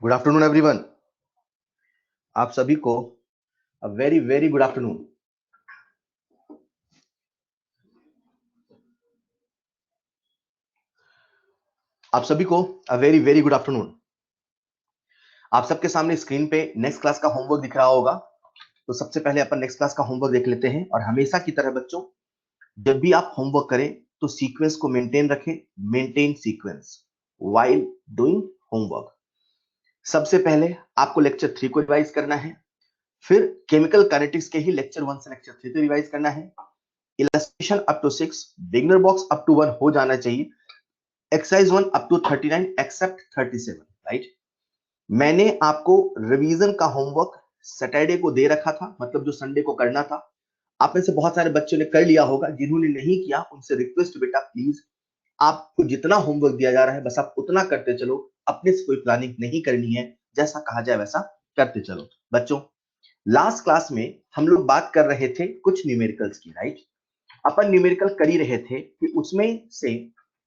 Good afternoon everyone. आप सभी को वेरी वेरी गुड आफ्टरनून। आप सभी को वेरी वेरी गुड आफ्टरनून। आप सबके सामने स्क्रीन पे नेक्स्ट क्लास का होमवर्क दिख रहा होगा। तो सबसे पहले अपन नेक्स्ट क्लास का होमवर्क देख लेते हैं। और हमेशा की तरह बच्चों, जब भी आप होमवर्क करें तो सीक्वेंस को मेंटेन रखें। Maintain sequence while doing homework. सबसे पहले आपको लेक्चर 3 को रिवाइज करना है, फिर केमिकल काइनेटिक्स के ही लेक्चर 1 से लेक्चर 3 को रिवाइज करना है। Illustration up to 6, beginner box up to 1 हो जाना चाहिए। Exercise 1 up to 39 except 37, right. मैंने आपको रिवीजन का होमवर्क सैटरडे को दे रखा था, मतलब जो संडे को करना था। आप में से बहुत सारे बच्चों ने कर लिया होगा। जिन्होंने नहीं किया उनसे रिक्वेस्ट बेटा, प्लीज आपको जितना होमवर्क दिया जा रहा है बस आप उतना करते चलो। अपने से कोई प्लानिंग नहीं करनी है, जैसा कहा जाए वैसा करते चलो। बच्चों, लास्ट क्लास में हम लोग बात कर रहे थे कुछ न्यूमेरिकल्स की, राइट। अपन न्यूमेरिकल कर ही रहे थे कि उसमें से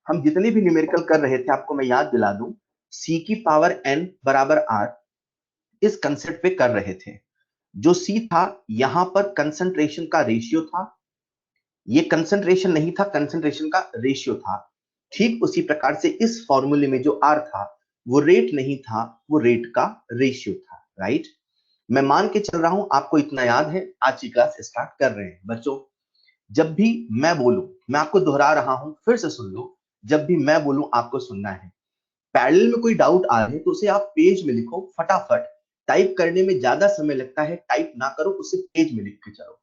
हम जितने भी न्यूमेरिकल कर रहे थे, आपको मैं याद दिला दूं, सी की पावर n बराबर r इस कंसेप्ट पे कर रहे थे। जो सी था यहां पर कंसंट्रेशन का रेशियो था, ये कंसंट्रेशन नहीं था, कंसंट्रेशन का रेशियो था। ठीक उसी प्रकार से इस फॉर्मूले में जो r था वो रेट नहीं था, वो रेट का रेशियो था, राइट। मैं मान के चल रहा हूं आपको इतना याद है। आज की क्लास स्टार्ट कर रहे हैं बच्चों। जब भी मैं बोलूं, मैं आपको दोहरा रहा हूं, फिर से सुन लो। जब भी मैं बोलूं आपको सुनना है। पैरेलल में कोई डाउट आ रहे तो उसे आप पेज में लिखो फटाफट। टाइप करने में ज्यादा समय लगता है, टाइप ना करो, उसे पेज में लिख के चलो।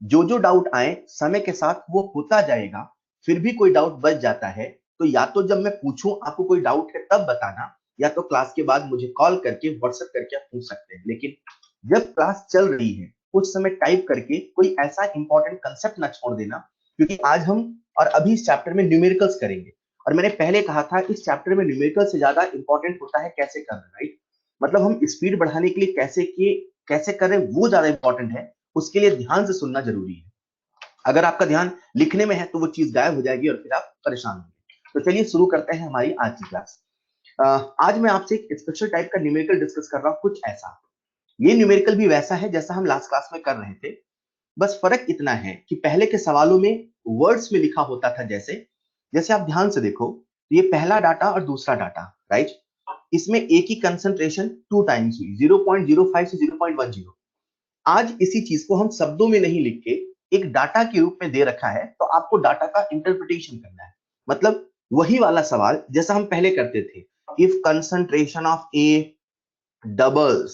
जो जो डाउट आए समय के साथ वो होता जाएगा। फिर भी कोई डाउट बच जाता है तो या तो जब मैं पूछूं आपको कोई डाउट है तब बताना, या तो क्लास के बाद मुझे कॉल करके व्हाट्सएप करके आप पूछ सकते हैं। लेकिन जब क्लास चल रही है उस समय टाइप करके कोई ऐसा इंपॉर्टेंट कंसेप्ट ना छोड़ देना, क्योंकि आज हम और अभी इस चैप्टर में न्यूमेरिकल्स करेंगे। और मैंने पहले कहा था इस चैप्टर में न्यूमेरिकल से ज्यादा इंपॉर्टेंट होता है कैसे करना, राइट। मतलब हम स्पीड बढ़ाने के लिए कैसे किए, कैसे करें, वो ज्यादा इंपॉर्टेंट है। उसके लिए ध्यान से सुनना जरूरी है। अगर आपका ध्यान लिखने में है तो वो चीज गायब हो जाएगी और फिर आप परेशान होंगे। तो चलिए शुरू करते हैं हमारी आज की क्लास। आज मैं आपसे एक स्पेशल टाइप का न्यूमेरिकल डिस्कस कर रहा हूं, कुछ ऐसा। ये न्यूमेरिकल भी वैसा है जैसा हम लास्ट क्लास में कर रहे थे। बस फर्क इतना है कि पहले के सवालों में वर्ड्स में लिखा होता था। जैसे जैसे आप ध्यान से देखो तो ये पहला डाटा और दूसरा डाटा, राइट। इसमें एक ही कंसंट्रेशन 2 टाइम्स हुई, 0.05 से 0.10। आज इसी चीज को हम शब्दों में नहीं लिख के एक डाटा के रूप में दे रखा है, तो आपको डाटा का इंटरप्रिटेशन करना है। मतलब वही वाला सवाल जैसा हम पहले करते थे। If concentration of A doubles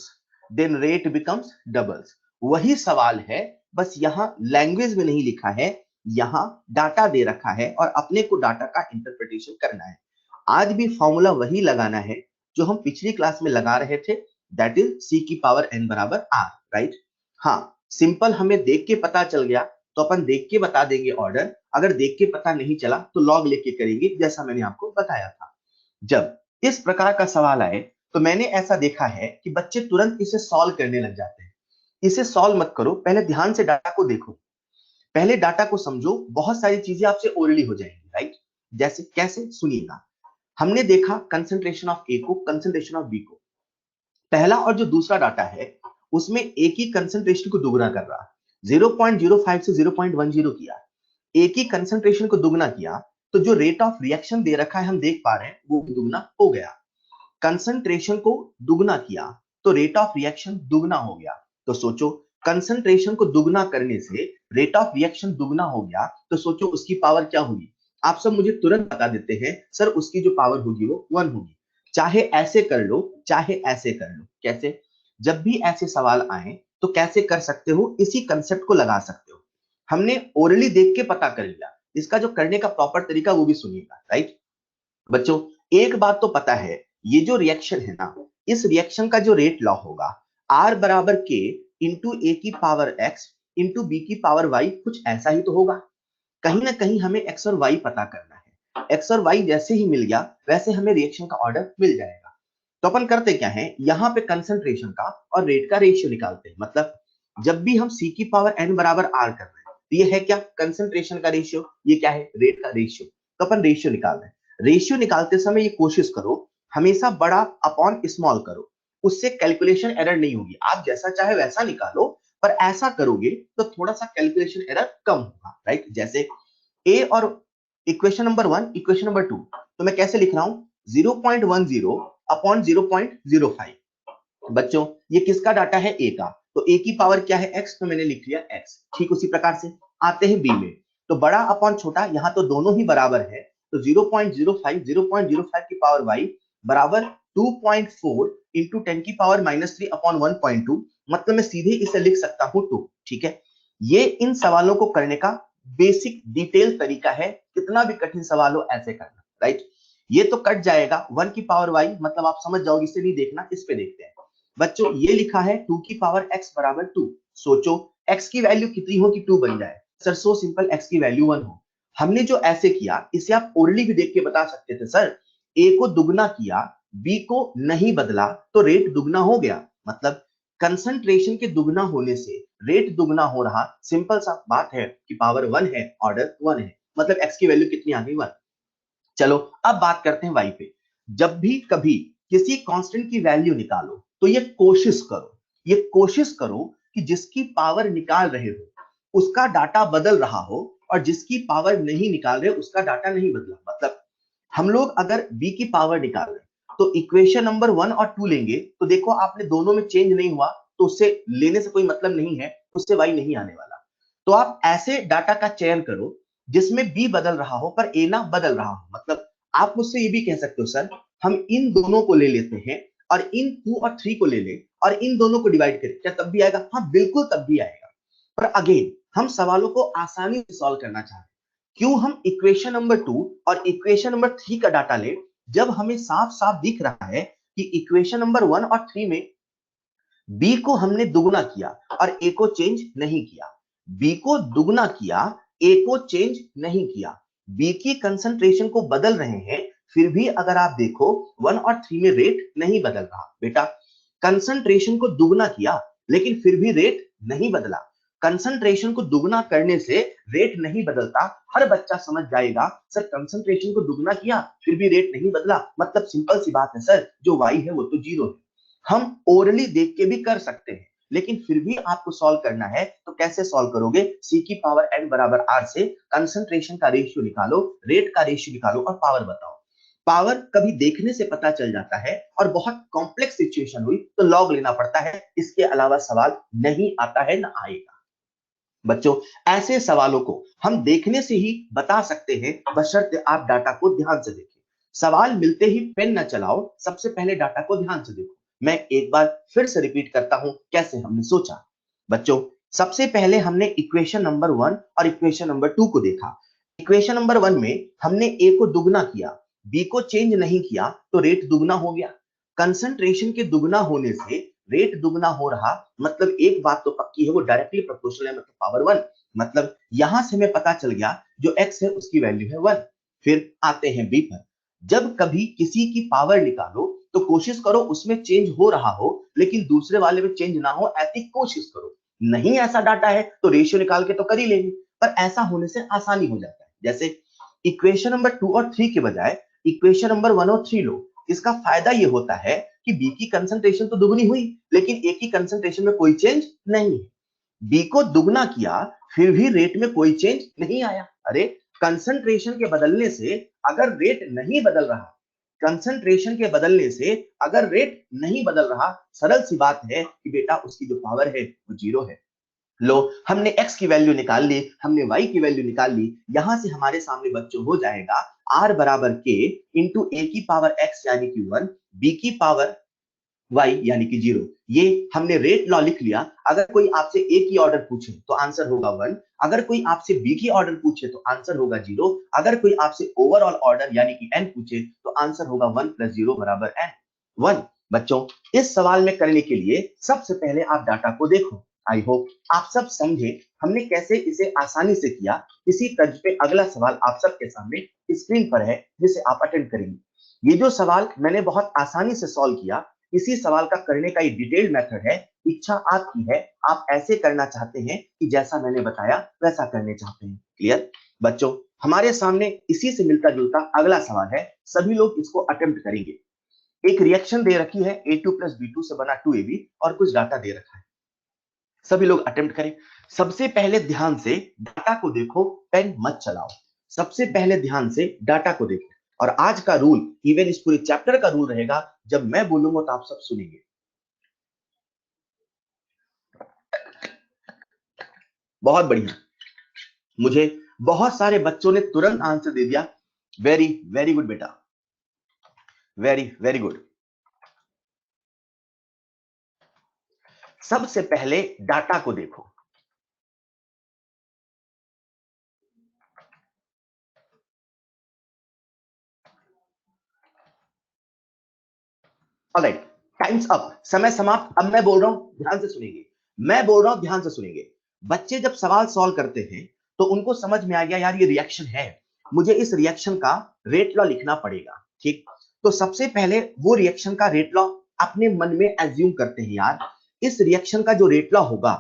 then rate becomes doubles, वही सवाल है। बस यहां लैंग्वेज में नहीं लिखा है, यहां डाटा दे रखा है और अपने को डाटा का इंटरप्रिटेशन करना है। आज भी फॉर्मूला वही लगाना है जो हम पिछली क्लास में लगा रहे थे, दैट इज सी की पावर n बराबर r, राइट। हाँ, सिंपल हमें देख के पता चल गया तो अपन देख के बता देंगे ऑर्डर। अगर देख के पता नहीं चला तो लॉग लेके करेंगे, जैसा मैंने आपको बताया था। जब इस प्रकार का सवाल आए तो मैंने ऐसा देखा है कि बच्चे तुरंत इसे सॉल्व करने लग जाते हैं। इसे सॉल्व मत करो, पहले ध्यान से डाटा को देखो, पहले डाटा को समझो। बहुत सारी चीजें आपसे ओरली हो जाएंगी, राइट। जैसे कैसे, सुनिएगा। हमने देखा कंसंट्रेशन ऑफ ए को, कंसंट्रेशन ऑफ बी को। पहला और जो दूसरा डाटा है उसमें एक ही कंसंट्रेशन को दुगना कर रहा है। 0.05 से 0.10 किया, एक ही कंसंट्रेशन को दुगना किया, तो जो रेट ऑफ रिएक्शन दे रखा है हम देख पा रहे हैं वो दुगना हो गया। कंसंट्रेशन को दुगना किया तो रेट ऑफ रिएक्शन दुगना हो गया। तो सोचो, कंसंट्रेशन को दुगना करने से रेट ऑफ रिएक्शन दुगना हो गया, तो सोचो उसकी पावर क्या होगी। आप सब मुझे तुरंत बता देते हैं सर उसकी जो पावर होगी वो 1 होगी। चाहे ऐसे कर लो चाहे ऐसे कर लो। कैसे? जब भी ऐसे सवाल आए तो कैसे कर सकते हो, इसी कंसेप्ट को लगा सकते हो। हमने ओरली देख के पता कर लिया, इसका जो करने का प्रॉपर तरीका वो भी सुनिएगा, राइट। बच्चों, एक बात तो पता है, ये जो रिएक्शन है ना, इस रिएक्शन का जो रेट लॉ होगा R बराबर के इंटू ए की पावर x इंटू बी की पावर y, कुछ ऐसा ही तो होगा। कहीं ना कहीं हमें x और y पता करना है। x और y जैसे ही मिल गया वैसे हमें रिएक्शन का ऑर्डर मिल जाएगा। तो अपन करते क्या है, यहाँ पे कंसंट्रेशन का और रेट का रेशियो निकालते हैं। मतलब जब भी हम c की पावर n बराबर r कर रहे हैं तो ये है क्या, कंसंट्रेशन का रेशियो, ये क्या है, रेट का रेशियो। तो अपन रेशियो निकाल रहे हैं। रेशियो निकालते समय ये कोशिश करो हमेशा बड़ा अपॉन स्मॉल करो। उससे कैलकुलेशन एरर नहीं होगी। आप जैसा चाहे वैसा निकालो, पर ऐसा करोगे तो थोड़ा सा कैलकुलेशन एरर कम होगा, राइट। जैसे ए और इक्वेशन नंबर 1, इक्वेशन नंबर 2, तो मैं कैसे लिख रहा हूं, 0.10 अपॉन 0.05। बच्चों ये किसका डाटा है, ए का, तो ए की पावर क्या है, एक्स, तो मैंने लिख लिया एक्स। ठीक उसी प्रकार से आते हैं बी में, तो बड़ा अपॉन छोटा, यहां तो दोनों ही बराबर है, तो 0.05 की पावर y बराबर 2.4 इंटू 10 की पावर -3 अपॉन 1.2, मतलब मैं सीधे इसे लिख सकता हूं 2। ठीक है, ये इन सवालों को करने का बेसिक डिटेल तरीका है, कितना भी कठिन सवाल हो ऐसे करना, राइट। ये तो कट जाएगा 1 की पावर y, मतलब आप समझ जाओगे, इसे नहीं देखना, इस पे देखते हैं। बच्चों ये लिखा है 2 की पावर x बराबर 2। सोचो x की वैल्यू कितनी हो कि 2 बन जाए, सर सो सिंपल, x की वैल्यू 1 हो। हमने जो ऐसे किया, इसे आप ओरली भी देख के बता सकते थे, सर a को दुगना किया, b को नहीं बदला, तो रेट दुगना हो गया, मतलब कंसंट्रेशन के दुगना होने से रेट दुगना हो रहा। सिंपल सा बात है कि पावर 1 है, ऑर्डर 1 है, मतलब x की वैल्यू कितनी आ गई, 1। चलो अब बात करते हैं y पे। जब भी कभी किसी कांस्टेंट की वैल्यू निकालो, तो ये कोशिश करो कि जिसकी पावर निकाल रहे हो उसका डाटा बदल रहा हो, और जिसकी पावर नहीं निकाल रहे उसका डाटा नहीं बदला। मतलब हम लोग अगर b की पावर निकाल रहे हैं, तो इक्वेशन नंबर 1 और 2 लेंगे, तो देखो आपने दोनों में चेंज नहीं हुआ, तो उससे लेने से कोई मतलब नहीं है, उससे y नहीं आने वाला। तो आप ऐसे डाटा का चयन करो जिसमें b बदल रहा हो पर a ना बदल रहा हो। मतलब आप मुझसे ये भी कह सकते हो, सर हम इन दोनों को ले लेते हैं और इन 2 और 3 को ले ले और इन दोनों को डिवाइड करें, क्या तब भी आएगा? हाँ बिल्कुल तब भी आएगा। पर अगेन हम सवालों को आसानी से सॉल्व करना चाहते हैं, क्यों हम इक्वेशन नंबर 2 और इक्वेशन नंबर 3 का डाटा ले, जब हमें साफ साफ दिख रहा है कि इक्वेशन नंबर 1 और 3 में बी को हमने दुगना किया और ए को चेंज नहीं किया, बी को दुगना किया, ए को चेंज नहीं किया, बी की कंसंट्रेशन को बदल रहे हैं, फिर भी अगर आप देखो 1 और 3 में रेट नहीं बदल रहा। बेटा कंसंट्रेशन को दुगना किया लेकिन फिर भी रेट नहीं बदला, कंसंट्रेशन को दुगना करने से रेट नहीं बदलता। हर बच्चा समझ जाएगा, सर कंसंट्रेशन को दुगना किया फिर भी रेट नहीं बदला, मतलब सिंपल सी बात है सर, जो y है वो तो 0 है। हम ओरली देख के भी कर सकते हैं, लेकिन फिर भी आपको सॉल्व करना है, तो कैसे सॉल्व करोगे, c की पावर n बराबर r से कंसंट्रेशन का रेशियो निकालो, रेट का रेशियो निकालो और पावर बताओ। पावर कभी देखने से पता चल जाता है, और बहुत कॉम्प्लेक्स सिचुएशन हुई तो लॉग लेना पड़ता है, इसके अलावा सवाल नहीं आता है, ना आएगा। बच्चों ऐसे सवालों को हम देखने से ही बता सकते हैं, बशर्ते आप डाटा को ध्यान से देखें। सवाल मिलते ही पेन न चलाओ, सबसे पहले डाटा को ध्यान से देखो। मैं एक बार फिर से रिपीट करता हूं कैसे हमने सोचा। बच्चों सबसे पहले हमने इक्वेशन नंबर 1 और इक्वेशन नंबर 2 को देखा। इक्वेशन नंबर 1 में हमने ए को दुगना किया, बी को चेंज नहीं किया, तो रेट दुगना हो गया। कंसंट्रेशन के दुगना होने से रेट दुगना हो रहा, मतलब एक बात तो पक्की है, वो डायरेक्टली प्रोपोर्शनल है, मतलब पावर 1। मतलब यहां से हमें पता चल गया जो x है उसकी वैल्यू है 1। फिर आते हैं b पर। जब कभी किसी की पावर निकालो तो कोशिश करो उसमें चेंज हो रहा हो, लेकिन दूसरे वाले में चेंज ना हो, ऐसी कोशिश करो। नहीं ऐसा डाटा है तो रेशियो निकाल के तो कर ही लेंगे, पर ऐसा होने से आसानी हो जाता है। जैसे इक्वेशन नंबर 2 और 3 के बजाय इक्वेशन नंबर 1 और 3 लो। इसका फायदा ये होता है कि बी की कंसंट्रेशन तो दुगनी हुई, लेकिन ए की कंसंट्रेशन में कोई चेंज नहीं है। बी को दुगना किया फिर भी रेट में कोई चेंज नहीं आया। अरे कंसंट्रेशन के बदलने से अगर रेट नहीं बदल रहा, कंसंट्रेशन के बदलने से अगर रेट नहीं बदल रहा, सरल सी बात है कि बेटा उसकी जो पावर है वो 0 है। लो हमने x की वैल्यू निकाल ली, हमने y की वैल्यू निकाल ली, यहां से हमारे सामने बच्चों हो जाएगा r बराबर k इंटू a की पावर x यानी कि 1, b की पावर y यानी कि 0। ये हमने रेट लॉ लिख लिया। अगर कोई आपसे a की ऑर्डर पूछे तो आंसर होगा 1, अगर कोई आपसे b की ऑर्डर पूछे तो आंसर होगा 0, अगर कोई आपसे ओवरऑल ऑर्डर यानी कि n पूछे तो आंसर होगा 1 + 0 बराबर n 1। बच्चों इस सवाल में करने के लिए सबसे पहले आप डाटा को देखो। आई होप आप सब समझे हमने कैसे इसे आसानी से किया। इसी तर्ज पे अगला सवाल आप सबके सामने स्क्रीन पर है, जिसे आप अटेंड करेंगे। ये जो सवाल मैंने बहुत आसानी से सॉल्व किया, इसी सवाल का करने का एक डिटेल्ड मेथड है। इच्छा आपकी है, आप ऐसे करना चाहते हैं कि जैसा मैंने बताया वैसा करने चाहते हैं। क्लियर बच्चों, हमारे सामने इसी से मिलता जुलता अगला सवाल है, सभी लोग इसको अटेम्प्ट करेंगे। एक रिएक्शन दे रखी है A2 प्लस B2 से बना 2AB और कुछ डाटा दे रखा है। सभी लोग अटेम्प्ट करें। सबसे पहले ध्यान से डाटा को देखो, पेन मत चलाओ। सबसे पहले ध्यान से डाटा को देखो। और आज का रूल, इवन इस पूरे चैप्टर का रूल रहेगा, जब मैं बोलूंगा तो आप सब सुनेंगे। बहुत बढ़िया, मुझे बहुत सारे बच्चों ने तुरंत आंसर दे दिया। वेरी वेरी गुड बेटा, वेरी वेरी गुड। सबसे पहले डाटा को देखो। ऑलराइट, टाइम्स अप, समय समाप्त। अब मैं बोल रहा हूं, ध्यान से सुनेंगे। मैं बोल रहा हूं, ध्यान से सुनेंगे। बच्चे जब सवाल सॉल्व करते हैं तो उनको समझ में आ गया, यार ये रिएक्शन है, मुझे इस रिएक्शन का रेट लॉ लिखना पड़ेगा। ठीक, तो सबसे पहले वो रिएक्शन का रेट लॉ अपने मन में एज्यूम करते हैं। यार इस रिएक्शन का जो रेट लॉ होगा,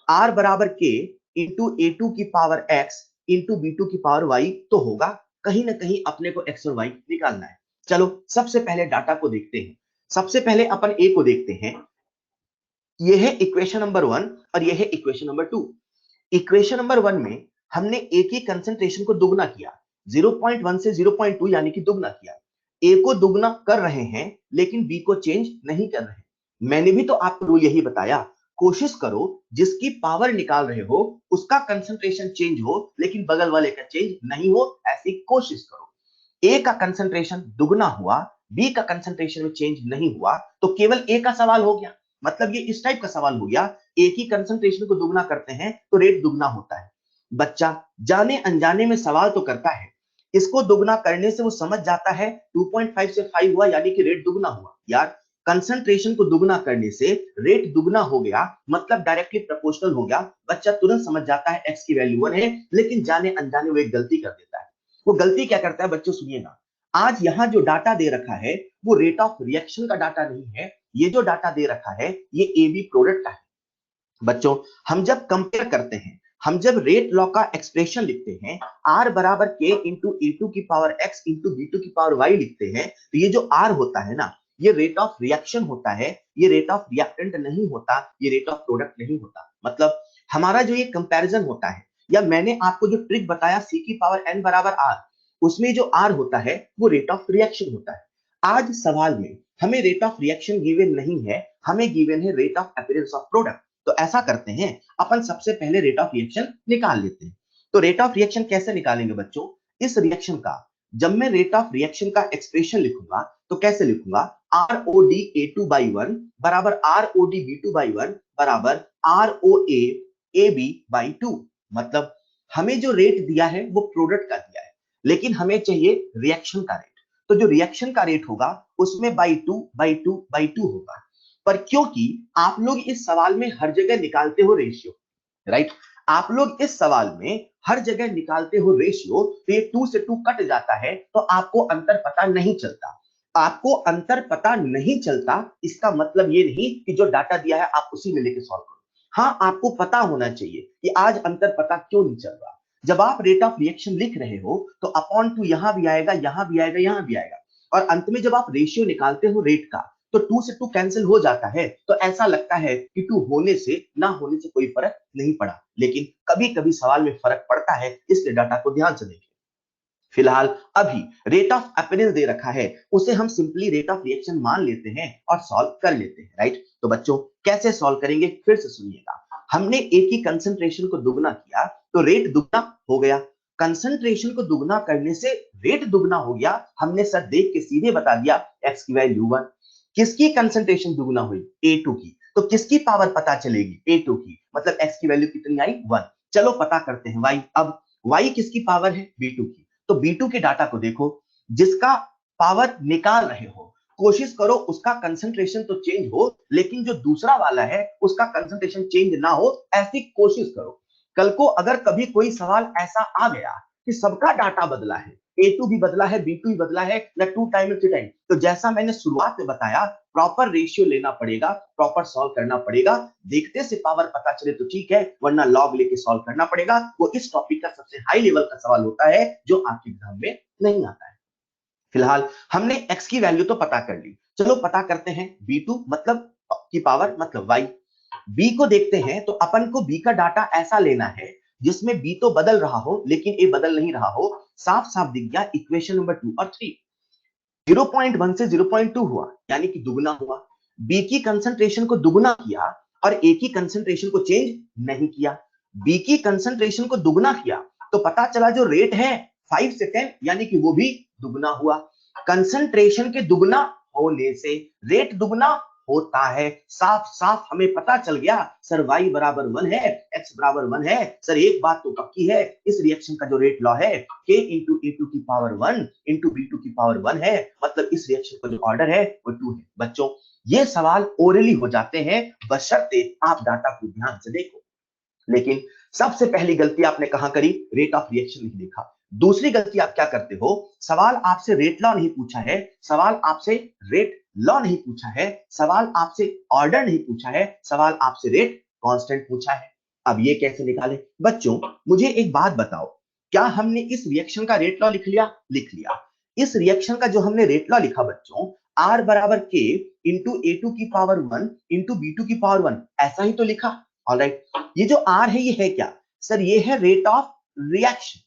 आर बराबर के इंटू ए टू की power X into B to की पावर वाई तो होगा। कहीं ना कहीं अपने को एक्स और वाई निकालना है। चलो सबसे पहले डाटा को देखते हैं। सबसे पहले अपन ए को देखते हैं। ये है इक्वेशन नंबर 1 और ये है इक्वेशन नंबर 2। इक्वेशन नंबर 1 में हमने ए की कंसंट्रेशन को दुगना किया, 0.1 से 0.2 यानी कि दुगना किया। ए को दुगना कर रहे हैं लेकिन बी को चेंज नहीं कर रहे। मैंने भी तो आपको रूल यही बताया, कोशिश करो जिसकी पावर निकाल रहे हो उसका कंसंट्रेशन चेंज हो लेकिन बगल वाले का चेंज नहीं हो, ऐसी कोशिश करो। ए का कंसंट्रेशन दुगना हुआ, बी का कंसंट्रेशन में चेंज नहीं हुआ, तो केवल ए का सवाल हो गया। मतलब ये इस टाइप का सवाल हो गया, ए की कंसंट्रेशन को दुगना करते हैं तो रेट दुगना होता है। बच्चा जाने अनजाने में सवाल तो करता है, इसको दुगना करने से वो समझ जाता है 2.5 से 5 हुआ यानी कि रेट दुगना हुआ। यार कंसंट्रेशन को दुगना करने से रेट दुगना हो गया, मतलब डायरेक्टली प्रोपोर्शनल हो गया। बच्चा तुरंत समझ जाता है एक्स की वैल्यू 1 है, लेकिन जाने अनजाने वो एक गलती कर देता है। वो गलती क्या करता है बच्चों, सुनिएगा। आज यहां जो डाटा दे रखा है वो रेट ऑफ रिएक्शन का डाटा नहीं है, ये जो डाटा दे रखा है ये ए बी प्रोडक्ट का है। बच्चों हम जब कंपेयर करते हैं, हम जब रेट लॉ का एक्सप्रेशन लिखते हैं, आर बराबर के इंटू ए टू की power X into B to की पावर वाई लिखते हैं, तो ये जो आर होता है ना, ये रेट ऑफ रिएक्शन होता है, ये रेट ऑफ रिएक्टेंट नहीं होता, ये रेट ऑफ प्रोडक्ट नहीं होता। मतलब हमारा जो ये कंपैरिजन होता है, या मैंने आपको जो ट्रिक बताया सी की पावर एन बराबर आर, उसमें जो आर होता है वो रेट ऑफ रिएक्शन होता है। आज सवाल में हमें रेट ऑफ रिएक्शन गिवन नहीं है, हमें गिवन है rate of appearance of product. तो ऐसा करते हैं, अपन सबसे पहले रेट ऑफ रिएक्शन निकाल लेते हैं। तो रेट ऑफ रिएक्शन कैसे निकालेंगे बच्चों, इस रिएक्शन का जब मैं रेट ऑफ रिएक्शन का एक्सप्रेशन लिखूंगा तो कैसे लिखूंगा, R O D A two by one बराबर R O D B two by one बराबर R O A B by two. मतलब हमें जो रेट दिया है वो प्रोडक्ट का दिया है, लेकिन हमें चाहिए रिएक्शन का रेट। तो जो रिएक्शन का रेट होगा उसमें by two by two by two होगा। पर क्योंकि आप लोग इस सवाल में हर जगह निकालते हो रेशियो, राइट, आप लोग इस सवाल में हर जगह निकालते हो रेशियो, तो ये 2 से 2 कट जाता है तो आपको अंतर पता नहीं चलता। आपको अंतर पता नहीं चलता इसका मतलब ये नहीं कि जो डाटा दिया है आप उसी में लेके सॉल्व करो। हाँ, आपको पता होना चाहिए कि आज अंतर पता क्यों नहीं चल रहा। जब आप रेट ऑफ रिएक्शन लिख रहे हो तो अपॉन टू यहां भी आएगा, यहां भी आएगा, यहां भी आएगा, और अंत में जब आप रेशियो निकालते हो रेट का तो 2 से 2 कैंसिल हो जाता है, तो ऐसा लगता है कि 2 होने से ना होने से कोई फर्क नहीं पड़ा। लेकिन कभी कभी सवाल में फर्क पड़ता है, इसलिए डाटा को ध्यान से देखें। फिलहाल अभी रेट ऑफ अपीयरेंस दे रखा है, उसे हम सिंपली रेट ऑफ रिएक्शन मान लेते हैं और सॉल्व कर लेते हैं, राइट। तो बच्चों कैसे सॉल्व करेंगे फिर से सुनिएगा। हमने ए की कंसंट्रेशन को दुगना किया तो रेट दुगना हो गया। कंसंट्रेशन को दुगना करने से रेट दुगना हो गया, हमने सर देख के सीधे बता दिया एक्स की वैल्यू 1। किसकी कंसंट्रेशन दुगना हुई, A2 की, तो किसकी पावर पता चलेगी, A2 की, मतलब x की वैल्यू कितनी आई, 1। चलो पता करते हैं y। अब y किसकी पावर है, B2 की, तो B2 के डाटा को देखो, जिसका पावर निकाल रहे हो कोशिश करो उसका कंसंट्रेशन तो चेंज हो लेकिन जो दूसरा वाला है उसका कंसंट्रेशन चेंज ना हो, ऐसी कोशिश करो। कल को अगर कभी कोई सवाल ऐसा आ गया कि सबका डाटा बदला है, A2 भी बदला है, B2 भी बदला है, या 2 टाइम 3 टाइम, तो जैसा मैंने शुरुआत में बताया प्रॉपर रेशियो लेना पड़ेगा, प्रॉपर सॉल्व करना पड़ेगा। देखते से पावर पता चले तो ठीक है, वरना लॉग लेके सॉल्व करना पड़ेगा। वो इस टॉपिक का सबसे हाई लेवल का सवाल होता है जो आपके एग्जाम में नहीं आता है। फिलहाल हमने x की वैल्यू तो पता कर ली, चलो पता करते हैं b2 मतलब की पावर मतलब y। b को देखते हैं तो अपन को b का डाटा ऐसा लेना है जिसमें b तो बदल रहा हो लेकिन a बदल नहीं रहा हो। साफ साफ दिख गया इक्वेशन नंबर 2 और 3। 0.1 से 0.2 हुआ यानी कि दुगना हुआ। बी की कंसंट्रेशन को दुगना किया और ए की कंसंट्रेशन को चेंज नहीं किया। बी की कंसंट्रेशन को दुगना किया तो पता चला जो रेट है 5 से 10 यानी कि वो भी दुगना हुआ। कंसंट्रेशन के दुगना होने से रेट दुगना होता है। साफ साफ हमें पता चल गया सर y बराबर 1 है, x बराबर 1 है। सर एक बात तो पक्की है, इस रिएक्शन का जो रेट लॉ है k इंटू a2 की पावर 1 इंटू b2 की पावर 1 है, मतलब इस रिएक्शन का जो ऑर्डर है वो 2 है। बच्चों ये सवाल ओरली हो जाते हैं बशर्ते आप डाटा को ध्यान से देखो। लेकिन सबसे पहली गलती आपने कहां करी, रेट ऑफ रिएक्शन नहीं देखा। दूसरी गलती आप क्या करते हो, सवाल आपसे रेट लॉ नहीं पूछा है, सवाल आपसे रेट लॉ नहीं पूछा है, सवाल आपसे ऑर्डर नहीं पूछा है, सवाल आपसे रेट कांस्टेंट पूछा है। अब ये कैसे निकाले? बच्चों मुझे एक बात बताओ, क्या हमने इस रिएक्शन का रेट लॉ लिख लिया? लिख लिया। इस रिएक्शन का जो हमने रेट लॉ लिखा बच्चों, R बराबर K इंटू A2 की पावर 1 इंटू B2 की पावर 1, ऐसा ही तो लिखा। ऑलराइट, ये जो R है ये है क्या? सर ये है रेट ऑफ रिएक्शन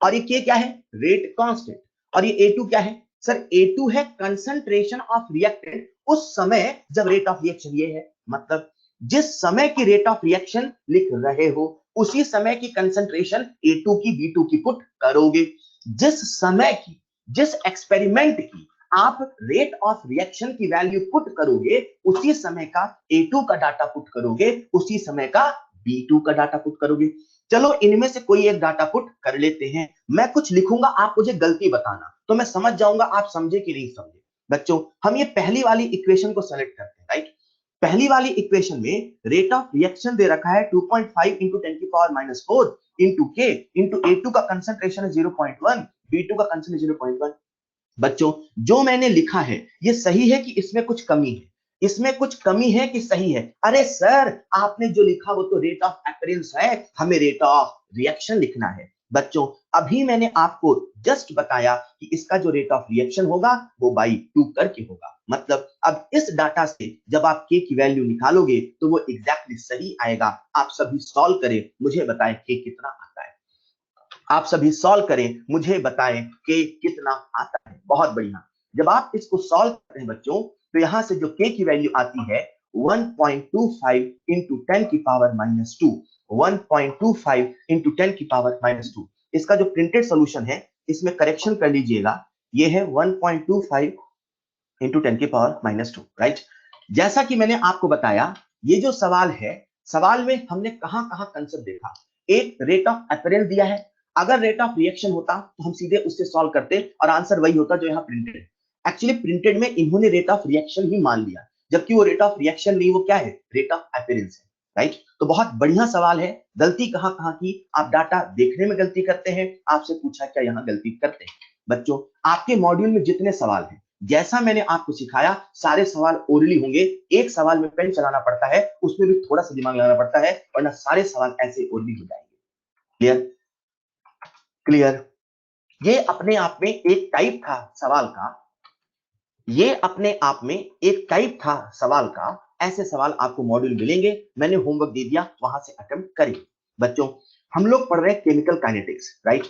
और ये K क्या है? Rate constant. और ये A2 क्या है? सर A2 है कंसंट्रेशन ऑफ रिएक्टेंट उस समय जब रेट ऑफ रिएक्शन ये है। मतलब जिस समय की रेट ऑफ रिएक्शन लिख रहे हो उसी समय की कंसंट्रेशन A2 की B2 की पुट करोगे। जिस समय की, जिस एक्सपेरिमेंट की आप रेट ऑफ रिएक्शन की वैल्यू पुट करोगे उसी समय का A2 का डाटा पुट करोगे, उसी समय का B2 का डाटा पुट करोगे। चलो इनमें से कोई एक डाटा पुट कर लेते हैं। मैं कुछ लिखूंगा, आप मुझे गलती बताना तो मैं समझ जाऊंगा आप समझे कि नहीं समझे। बच्चों हम ये पहली वाली इक्वेशन को सेलेक्ट करते हैं, राइट। पहली वाली इक्वेशन में रेट ऑफ रिएक्शन दे रखा है 2.5 इंटू 10 की पावर -4 इंटू के इंटू A2 का कंसंट्रेशन है 0.1, B2 का कंसंट्रेशन 0.1। बच्चों जो मैंने लिखा है ये सही है कि इसमें कुछ कमी है? इसमें कुछ कमी है कि सही है? अरे सर आपने जो लिखा वो तो रेट ऑफ अपीयरेंस है, हमें रेट ऑफ रिएक्शन लिखना है। बच्चों अभी मैंने आपको जस्ट बताया कि इसका जो रेट ऑफ रिएक्शन होगा वो बाई 2 करके होगा। मतलब अब इस डाटा से जब आप के की वैल्यू निकालोगे तो वो एग्जैक्टली सही आएगा। आप सभी सॉल्व करें, मुझे बताएं के कितना आता है। आप सभी सॉल्व करें, मुझे बताएं कि कितना आता है। बहुत बढ़िया। जब आप इसको सॉल्व करते हैं बच्चों तो यहां से जो के की वैल्यू आती है 1.25 इंटू 10 की पावर -2, 1.25 इंटू 10 की पावर -2। इसका जो प्रिंटेड सोल्यूशन है इसमें करेक्शन कर लीजिएगा, ये है 1.25 इंटू 10 की पावर -2, राइट। जैसा कि मैंने आपको बताया ये जो सवाल है, सवाल में हमने कहां कहां कंसेप्ट देखा। एक रेट ऑफ अपीयरेंस दिया है, अगर रेट ऑफ रिएक्शन होता तो हम सीधे उससे सॉल्व करते और आंसर वही होता जो यहाँ प्रिंटेड है। एक्चुअली प्रिंटेड में इन्होंने रेट ऑफ रिएक्शन ही मान लिया, जबकि वो रेट ऑफ रिएक्शन नहीं, वो क्या है? रेट ऑफ अपीयरेंस है, राइट। तो बहुत बढ़िया सवाल है। गलती कहां कहां की? आप डाटा देखने में गलती करते हैं, आपसे पूछा क्या यहाँ गलती करते हैं। बच्चों आपके मॉड्यूल में जितने सवाल हैं जैसा मैंने आपको सिखाया सारे सवाल ओरली होंगे। एक सवाल में पेन चलाना पड़ता है, उसमें भी थोड़ा सा दिमाग लगाना पड़ता है, वरना सारे सवाल ऐसे ओरली हो जाएंगे। क्लियर? क्लियर? ये अपने आप में एक टाइप था सवाल का, ये अपने आप में एक टाइप था सवाल का। ऐसे सवाल आपको मॉड्यूल मिलेंगे, मैंने होमवर्क दे दिया, वहां से अटेम्प्ट करिए। बच्चों हम लोग पढ़ रहे हैं केमिकल काइनेटिक्स, राइट।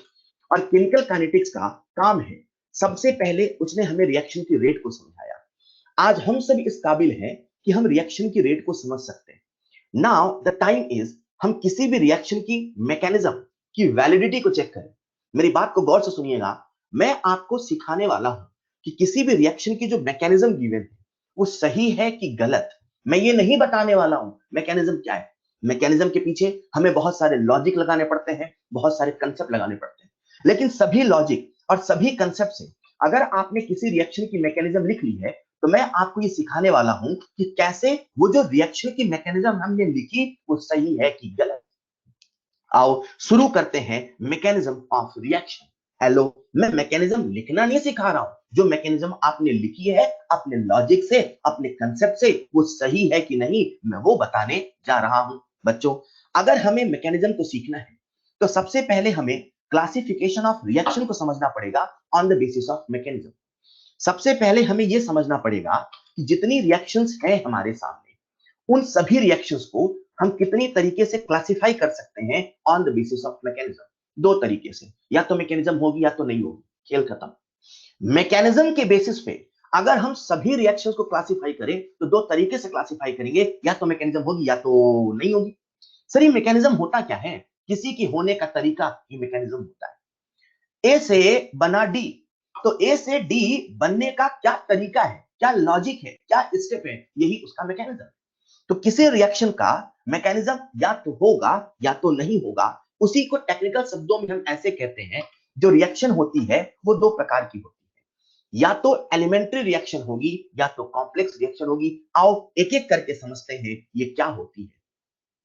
और केमिकल काइनेटिक्स का काम है सबसे पहले उसने हमें रिएक्शन की रेट को समझाया। आज हम सब इस काबिल हैं कि हम रिएक्शन की रेट को समझ सकते हैं। नाउ द टाइम इज हम किसी भी रिएक्शन की मैकेनिज्म की वैलिडिटी को चेक करें। मेरी बात को गौर से सुनिएगा, मैं आपको सिखाने वाला हूं कि किसी भी रिएक्शन की जो मैकेनिज्म गिवन है वो सही है कि गलत। मैं ये नहीं बताने वाला हूं मैकेनिज्म क्या है। मैकेनिज्म के पीछे हमें बहुत सारे लॉजिक लगाने पड़ते हैं, बहुत सारे कंसेप्ट लगाने पड़ते हैं, लेकिन सभी लॉजिक और सभी कंसेप्ट से अगर आपने किसी रिएक्शन की मैकेनिज्म लिख ली है तो मैं आपको ये सिखाने वाला हूं कि कैसे वो जो रिएक्शन की मैकेनिज्म हमने लिखी वो सही है कि गलत। आओ शुरू करते हैं मैकेनिज्म ऑफ रिएक्शन। हेलो, मैं मैकेनिज्म लिखना नहीं सिखा रहा हूं, जो मैकेनिज्म आपने लिखी है अपने लॉजिक से, अपने कंसेप्ट से, वो सही है कि नहीं मैं वो बताने जा रहा हूं। बच्चों अगर हमें मैकेनिज्म को सीखना है तो सबसे पहले हमें क्लासिफिकेशन ऑफ रिएक्शन को समझना पड़ेगा on the basis of mechanism. सबसे पहले हमें यह समझना पड़ेगा कि जितनी रिएक्शंस हैं हमारे सामने, उन सभी रिएक्शंस को हम कितनी तरीके से क्लासिफाई कर सकते हैं on the basis of mechanism. दो तरीके से, या तो मैकेनिज्म होगी या तो नहीं होगी, खेल खत्म। मैकेनिज्म के बेसिस पे अगर हम सभी रिएक्शंस को क्लासिफाई करें तो दो तरीके से क्लासिफाई करेंगे, या तो मैकेनिज्म होगी या तो नहीं होगी। सर, ये मैकेनिज्म होता क्या है? किसी की होने का तरीका ही मैकेनिज्म होता है। ए से बना डी, तो ए से डी बनने का क्या तरीका है, क्या लॉजिक है, क्या स्टेप है, यही उसका मैकेनिज्म। तो किसी रिएक्शन का मैकेनिज्म या तो होगा या तो नहीं होगा। उसी को टेक्निकल शब्दों में हम ऐसे कहते हैं, जो रिएक्शन होती है वो दो प्रकार की होती है, या तो एलिमेंट्री रिएक्शन होगी या तो कॉम्प्लेक्स रिएक्शन होगी। आओ एक एक करके समझते हैं ये क्या होती है।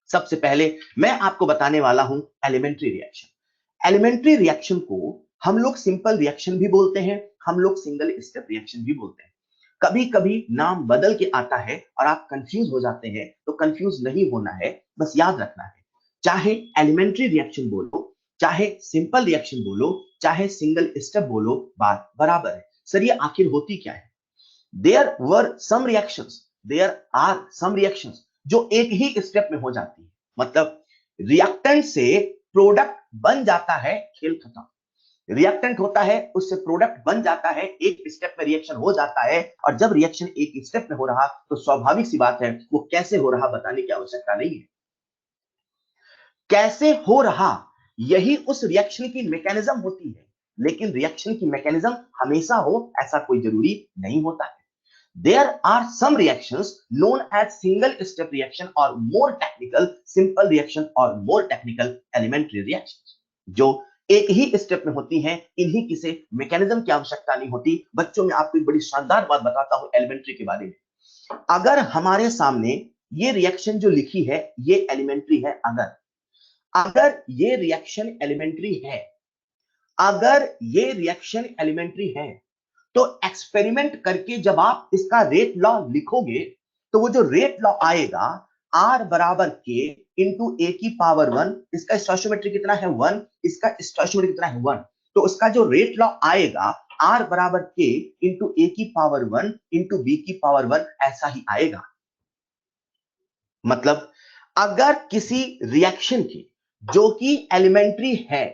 सबसे पहले मैं आपको बताने वाला हूं एलिमेंट्री रिएक्शन। एलिमेंट्री रिएक्शन को हम लोग सिंपल रिएक्शन भी बोलते हैं, हम लोग सिंगल स्टेप रिएक्शन भी बोलते हैं। कभी कभी नाम बदल के आता है और आप कंफ्यूज हो जाते हैं, तो कंफ्यूज नहीं होना है, बस याद रखना है, चाहे एलिमेंट्री रिएक्शन बोलो, चाहे सिंपल रिएक्शन बोलो, चाहे सिंगल स्टेप बोलो, बात बराबर है। सर, ये आखिर होती क्या है? देयर आर सम रिएक्शंस जो एक ही स्टेप में हो जाती है। मतलब रिएक्टेंट से प्रोडक्ट बन जाता है, खेल खत्म। रिएक्टेंट होता है, उससे प्रोडक्ट बन जाता है, एक स्टेप में रिएक्शन हो जाता है। और जब रिएक्शन एक स्टेप में हो रहा तो स्वाभाविक सी बात है, वो कैसे हो रहा बताने की आवश्यकता नहीं है। कैसे हो रहा यही उस रिएक्शन की मैकेनिज्म होती है। लेकिन रिएक्शन की मैकेनिज्म हमेशा हो ऐसा कोई जरूरी नहीं होता है। There are some reactions known as single step reaction or more technical simple reaction or more technical elementary reactions, जो एक ही स्टेप में होती हैं। इन्हीं की से मैकेनिज्म की आवश्यकता नहीं होती। बच्चों में आपको एक बड़ी शानदार बात बताता हूं एलिमेंट्री के बारे में। अगर हमारे सामने ये रिएक्शन जो लिखी है ये एलिमेंट्री है, अगर ये रिएक्शन एलिमेंट्री है, अगर ये रिएक्शन एलिमेंट्री है, तो एक्सपेरिमेंट करके जब आप इसका रेट लॉ लिखोगे तो वो जो रेट लॉ आएगा, R बराबर के इंटू ए की पावर 1, इसका स्टोइचियोमेट्री कितना है 1, इसका स्टोइचियोमेट्री कितना है 1, तो उसका जो रेट लॉ आएगा R बराबर के इंटू ए की पावर 1 इंटू बी की पावर 1, ऐसा ही आएगा। मतलब अगर किसी रिएक्शन की जो कि एलिमेंट्री है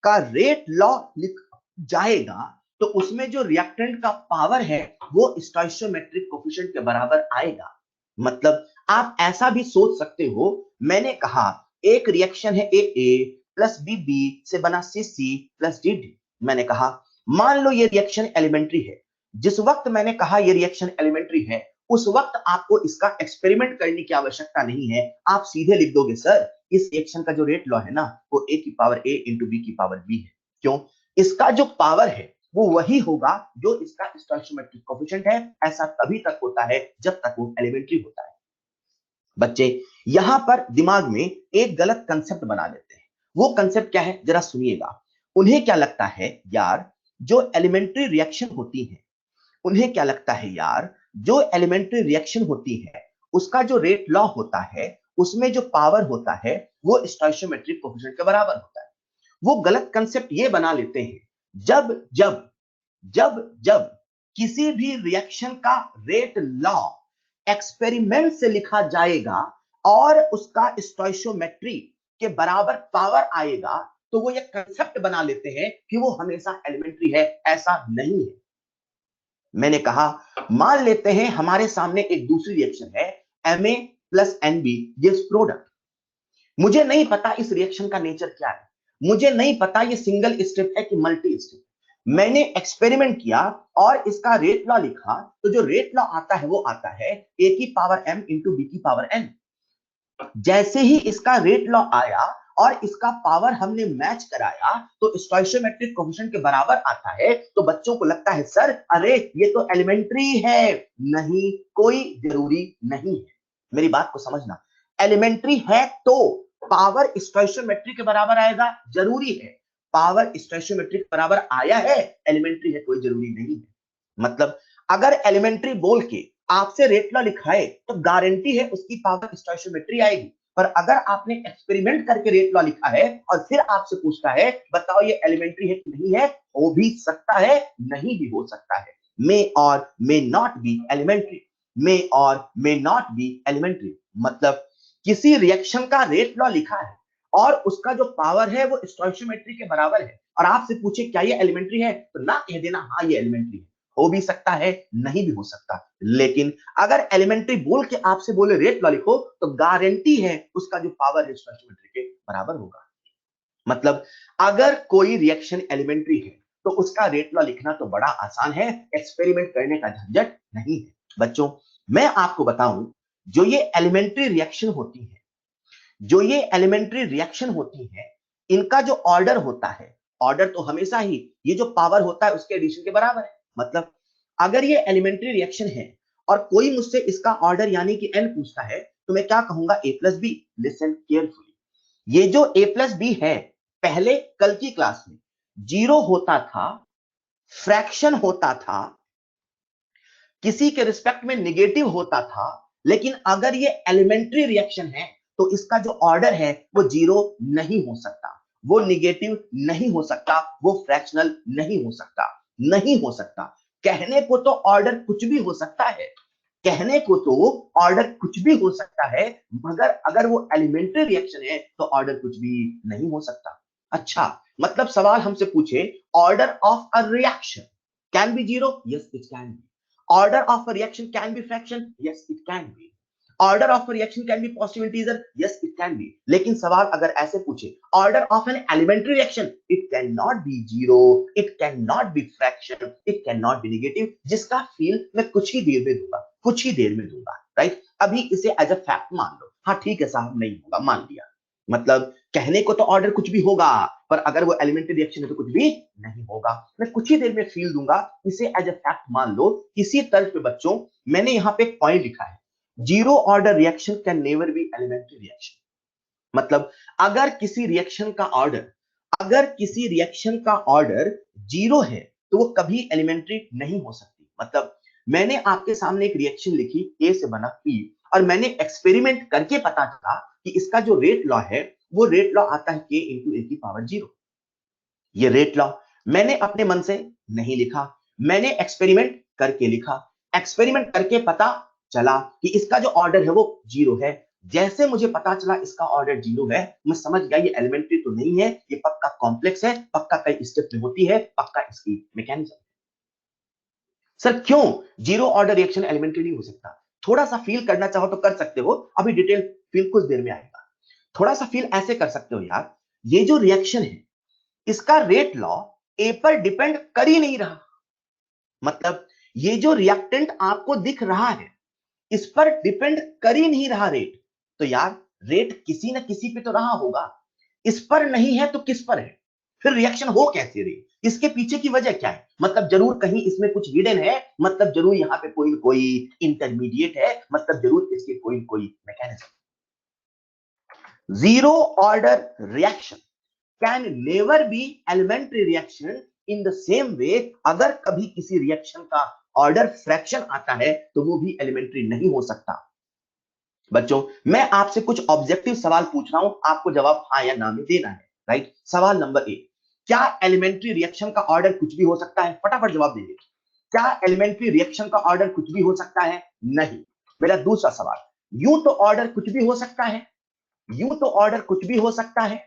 का रेट लॉ लिख जाएगा, तो उसमें जो रिएक्टेंट का पावर है वो स्टोइचियोमेट्रिक कोफिशिएंट के बराबर आएगा। मतलब आप ऐसा भी सोच सकते हो, मैंने कहा एक रिएक्शन है ए प्लस बी से बना सी प्लस डी। मैंने कहा मान लो ये रिएक्शन एलिमेंट्री है। जिस वक्त मैंने कहा ये रिएक्शन एलिमेंट्री है, उस वक्त आपको इसका एक्सपेरिमेंट करने की आवश्यकता नहीं है। आप सीधे लिख दोगे सर इस रिएक्शन का जो रेट लॉ है ना वो ए की पावर ए इंटू बी की पावर बी है। क्यों? इसका जो पावर है वो वही होगा जो इसका स्टोइचियोमेट्रिक कोफिशिएंट है। ऐसा तभी तक होता है जब तक वो एलिमेंट्री होता है। बच्चे यहां पर दिमाग में एक गलत कंसेप्ट बना लेते हैं। वो कंसेप्ट क्या है जरा सुनिएगा। उन्हें क्या लगता है यार, जो एलिमेंट्री रिएक्शन होती है, उन्हें क्या लगता है यार, जो एलिमेंट्री रिएक्शन होती है उसका जो रेट लॉ होता है उसमें जो पावर होता है वो स्टोइचियोमेट्रिक कोफिशिएंट के बराबर होता है। वो गलत कंसेप्ट ये बना लेते हैं, जब जब जब जब किसी भी रिएक्शन का रेट लॉ एक्सपेरिमेंट से लिखा जाएगा और उसका स्टोइचियोमेट्री के बराबर पावर आएगा, तो वो ये कंसेप्ट बना लेते हैं कि वो हमेशा एलिमेंट्री है। ऐसा नहीं है। मैंने कहा मान लेते हैं हमारे सामने एक दूसरी रिएक्शन है Ma plus NB gives product. मुझे नहीं पता इस रिएक्शन का नेचर क्या है, मुझे नहीं पता ये सिंगल स्टेप है कि मल्टी स्टेप। मैंने एक्सपेरिमेंट किया और इसका रेट लॉ लिखा, तो जो रेट लॉ आता है वो आता है a की पावर m इंटू बी की पावर n। जैसे ही इसका रेट लॉ आया और इसका पावर हमने मैच कराया तो स्टोइचियोमेट्रिक कोफिशिएंट के बराबर आता है। तो बच्चों को लगता है सर अरे ये तो एलिमेंट्री है। नहीं, कोई जरूरी नहीं है। मेरी बात को समझना, एलिमेंट्री है तो पावर स्टोइचियोमेट्रिक के बराबर आएगा, जरूरी है। पावर स्टोइचियोमेट्रिक के बराबर आया है, एलिमेंट्री है, कोई जरूरी नहीं है। मतलब अगर एलिमेंट्री बोल के आपसे रेट लॉ लिखाए तो गारंटी है उसकी पावर स्टोइचियोमेट्री आएगी। पर अगर आपने एक्सपेरिमेंट करके रेट लॉ लिखा है और फिर आपसे पूछता है बताओ ये एलिमेंट्री है कि नहीं है, हो भी सकता है, नहीं भी हो सकता है। मे और मे नॉट बी एलिमेंट्री, मे और मे नॉट बी एलिमेंट्री। मतलब किसी रिएक्शन का रेट लॉ लिखा है और उसका जो पावर है वो स्टोइचियोमेट्री के बराबर है, और आपसे पूछे क्या ये एलिमेंट्री है, तो ना कह देना हाँ ये एलिमेंट्री है। हो भी सकता है, नहीं भी हो सकता, लेकिन अगर एलिमेंट्री बोल के आपसे बोले रेट लॉ लिखो, तो गारंटी है उसका जो पावर है स्टोइचियोमेट्री के बराबर होगा। मतलब अगर कोई रिएक्शन एलिमेंट्री है तो उसका रेट लॉ लिखना तो बड़ा आसान है, एक्सपेरिमेंट करने का झंझट नहीं है। बच्चों मैं आपको बताऊं, जो ये एलिमेंट्री रिएक्शन होती है, जो ये एलिमेंट्री रिएक्शन होती है, इनका जो ऑर्डर होता है, ऑर्डर तो हमेशा ही ये जो पावर होता है उसके एडिशन के बराबर है। मतलब अगर ये एलिमेंट्री रिएक्शन है और कोई मुझसे इसका ऑर्डर यानी कि n पूछता है, तो मैं क्या कहूंगा, a plus B. Listen carefully, ये जो a प्लस बी है, पहले कल की क्लास में जीरो होता था, फ्रैक्शन होता था, किसी के रिस्पेक्ट में निगेटिव होता था, लेकिन अगर ये एलिमेंट्री रिएक्शन है तो इसका जो ऑर्डर है वो जीरो नहीं हो सकता, वो निगेटिव नहीं हो सकता, वो फ्रैक्शनल नहीं हो सकता, नहीं हो सकता। कहने को तो ऑर्डर कुछ भी हो सकता है, कहने को तो ऑर्डर कुछ भी हो सकता है, मगर अगर वो एलिमेंट्री रिएक्शन है तो ऑर्डर कुछ भी नहीं हो सकता। अच्छा, मतलब सवाल हमसे पूछे, order of a reaction can be zero, yes it can be. Order of a reaction can be fraction, yes it can be. Order of a reaction can be positive integer, yes it can be. लेकिन सवाल अगर ऐसे पूछे, order of an elementary reaction, it cannot be zero, it cannot be fraction, it cannot be negative, जिसका feel मैं कुछ ही देर में दूंगा, कुछ ही देर में दूंगा, राइट। अभी इसे एज अ फैक्ट मान लो, हाँ ठीक है साहब नहीं होगा, मान लिया। मतलब कहने को तो ऑर्डर कुछ भी होगा, पर अगर वो एलिमेंट्री रिएक्शन है तो कुछ भी नहीं होगा, मैं कुछ ही देर में फील दूंगा, इसे एज अ फैक्ट मान लो। इसी तर्ज पे बच्चों मैंने यहाँ पे एक पॉइंट लिखा है, zero order reaction can never be elementary reaction. मतलब अगर किसी रिएक्शन का ऑर्डर, अगर किसी रिएक्शन का ऑर्डर जीरो है तो वो कभी एलिमेंट्री नहीं हो सकती। मतलब मैंने आपके सामने एक रिएक्शन लिखी, ए से बना पी, और मैंने एक्सपेरिमेंट करके पता चला कि इसका जो रेट लॉ है वो रेट लॉ आता है के इंटू ए की पावर जीरो। ये रेट लॉ मैंने अपने मन से नहीं लिखा, मैंने एक्सपेरिमेंट करके लिखा, एक्सपेरिमेंट करके पता चला कि इसका जो ऑर्डर है वो जीरो है। जैसे मुझे पता चला इसका ऑर्डर जीरो है, मैं समझ गया ये एलिमेंट्री तो नहीं है, ये पक्का कॉम्प्लेक्स है, पक्का कई स्टेप में होती है, पक्का इसकी मैकेनिज्म। सर क्यों जीरो ऑर्डर रिएक्शन एलिमेंट्री नहीं हो सकता? थोड़ा सा फील करना चाहो तो कर सकते हो, अभी डिटेल फील कुछ देर में आएगा। थोड़ा सा फील ऐसे कर सकते हो यार, ये जो रिएक्शन है इसका रेट लॉ ए पर डिपेंड कर ही नहीं रहा। मतलब ये जो रिएक्टेंट आपको दिख रहा है इस पर डिपेंड कर ही नहीं रहा रेट, तो यार रेट किसी न किसी पे तो रहा होगा, इस पर नहीं है तो किस पर है? फिर रिएक्शन हो कैसे रही, इसके पीछे की वजह क्या है? मतलब जरूर कहीं इसमें कुछ हिडन है, मतलब जरूर यहाँ पे कोई न कोई इंटरमीडिएट है, मतलब जरूर इसके कोई न कोई mechanism. Zero order reaction can never be elementary reaction in the same way. अगर कभी किसी रिएक्शन का ऑर्डर फ्रैक्शन आता है तो वो भी एलिमेंट्री नहीं हो सकता। बच्चों मैं आपसे कुछ ऑब्जेक्टिव सवाल पूछ रहा हूं, आपको जवाब हाँ या ना में देना है, राइट। सवाल नंबर 1, क्या एलिमेंट्री रिएक्शन का ऑर्डर कुछ भी हो सकता है? फटाफट जवाब दीजिए। क्या एलिमेंट्री रिएक्शन का ऑर्डर कुछ भी हो सकता है? नहीं। मेरा दूसरा सवाल, यूं तो ऑर्डर कुछ भी हो सकता है, यूं तो ऑर्डर कुछ भी हो सकता है,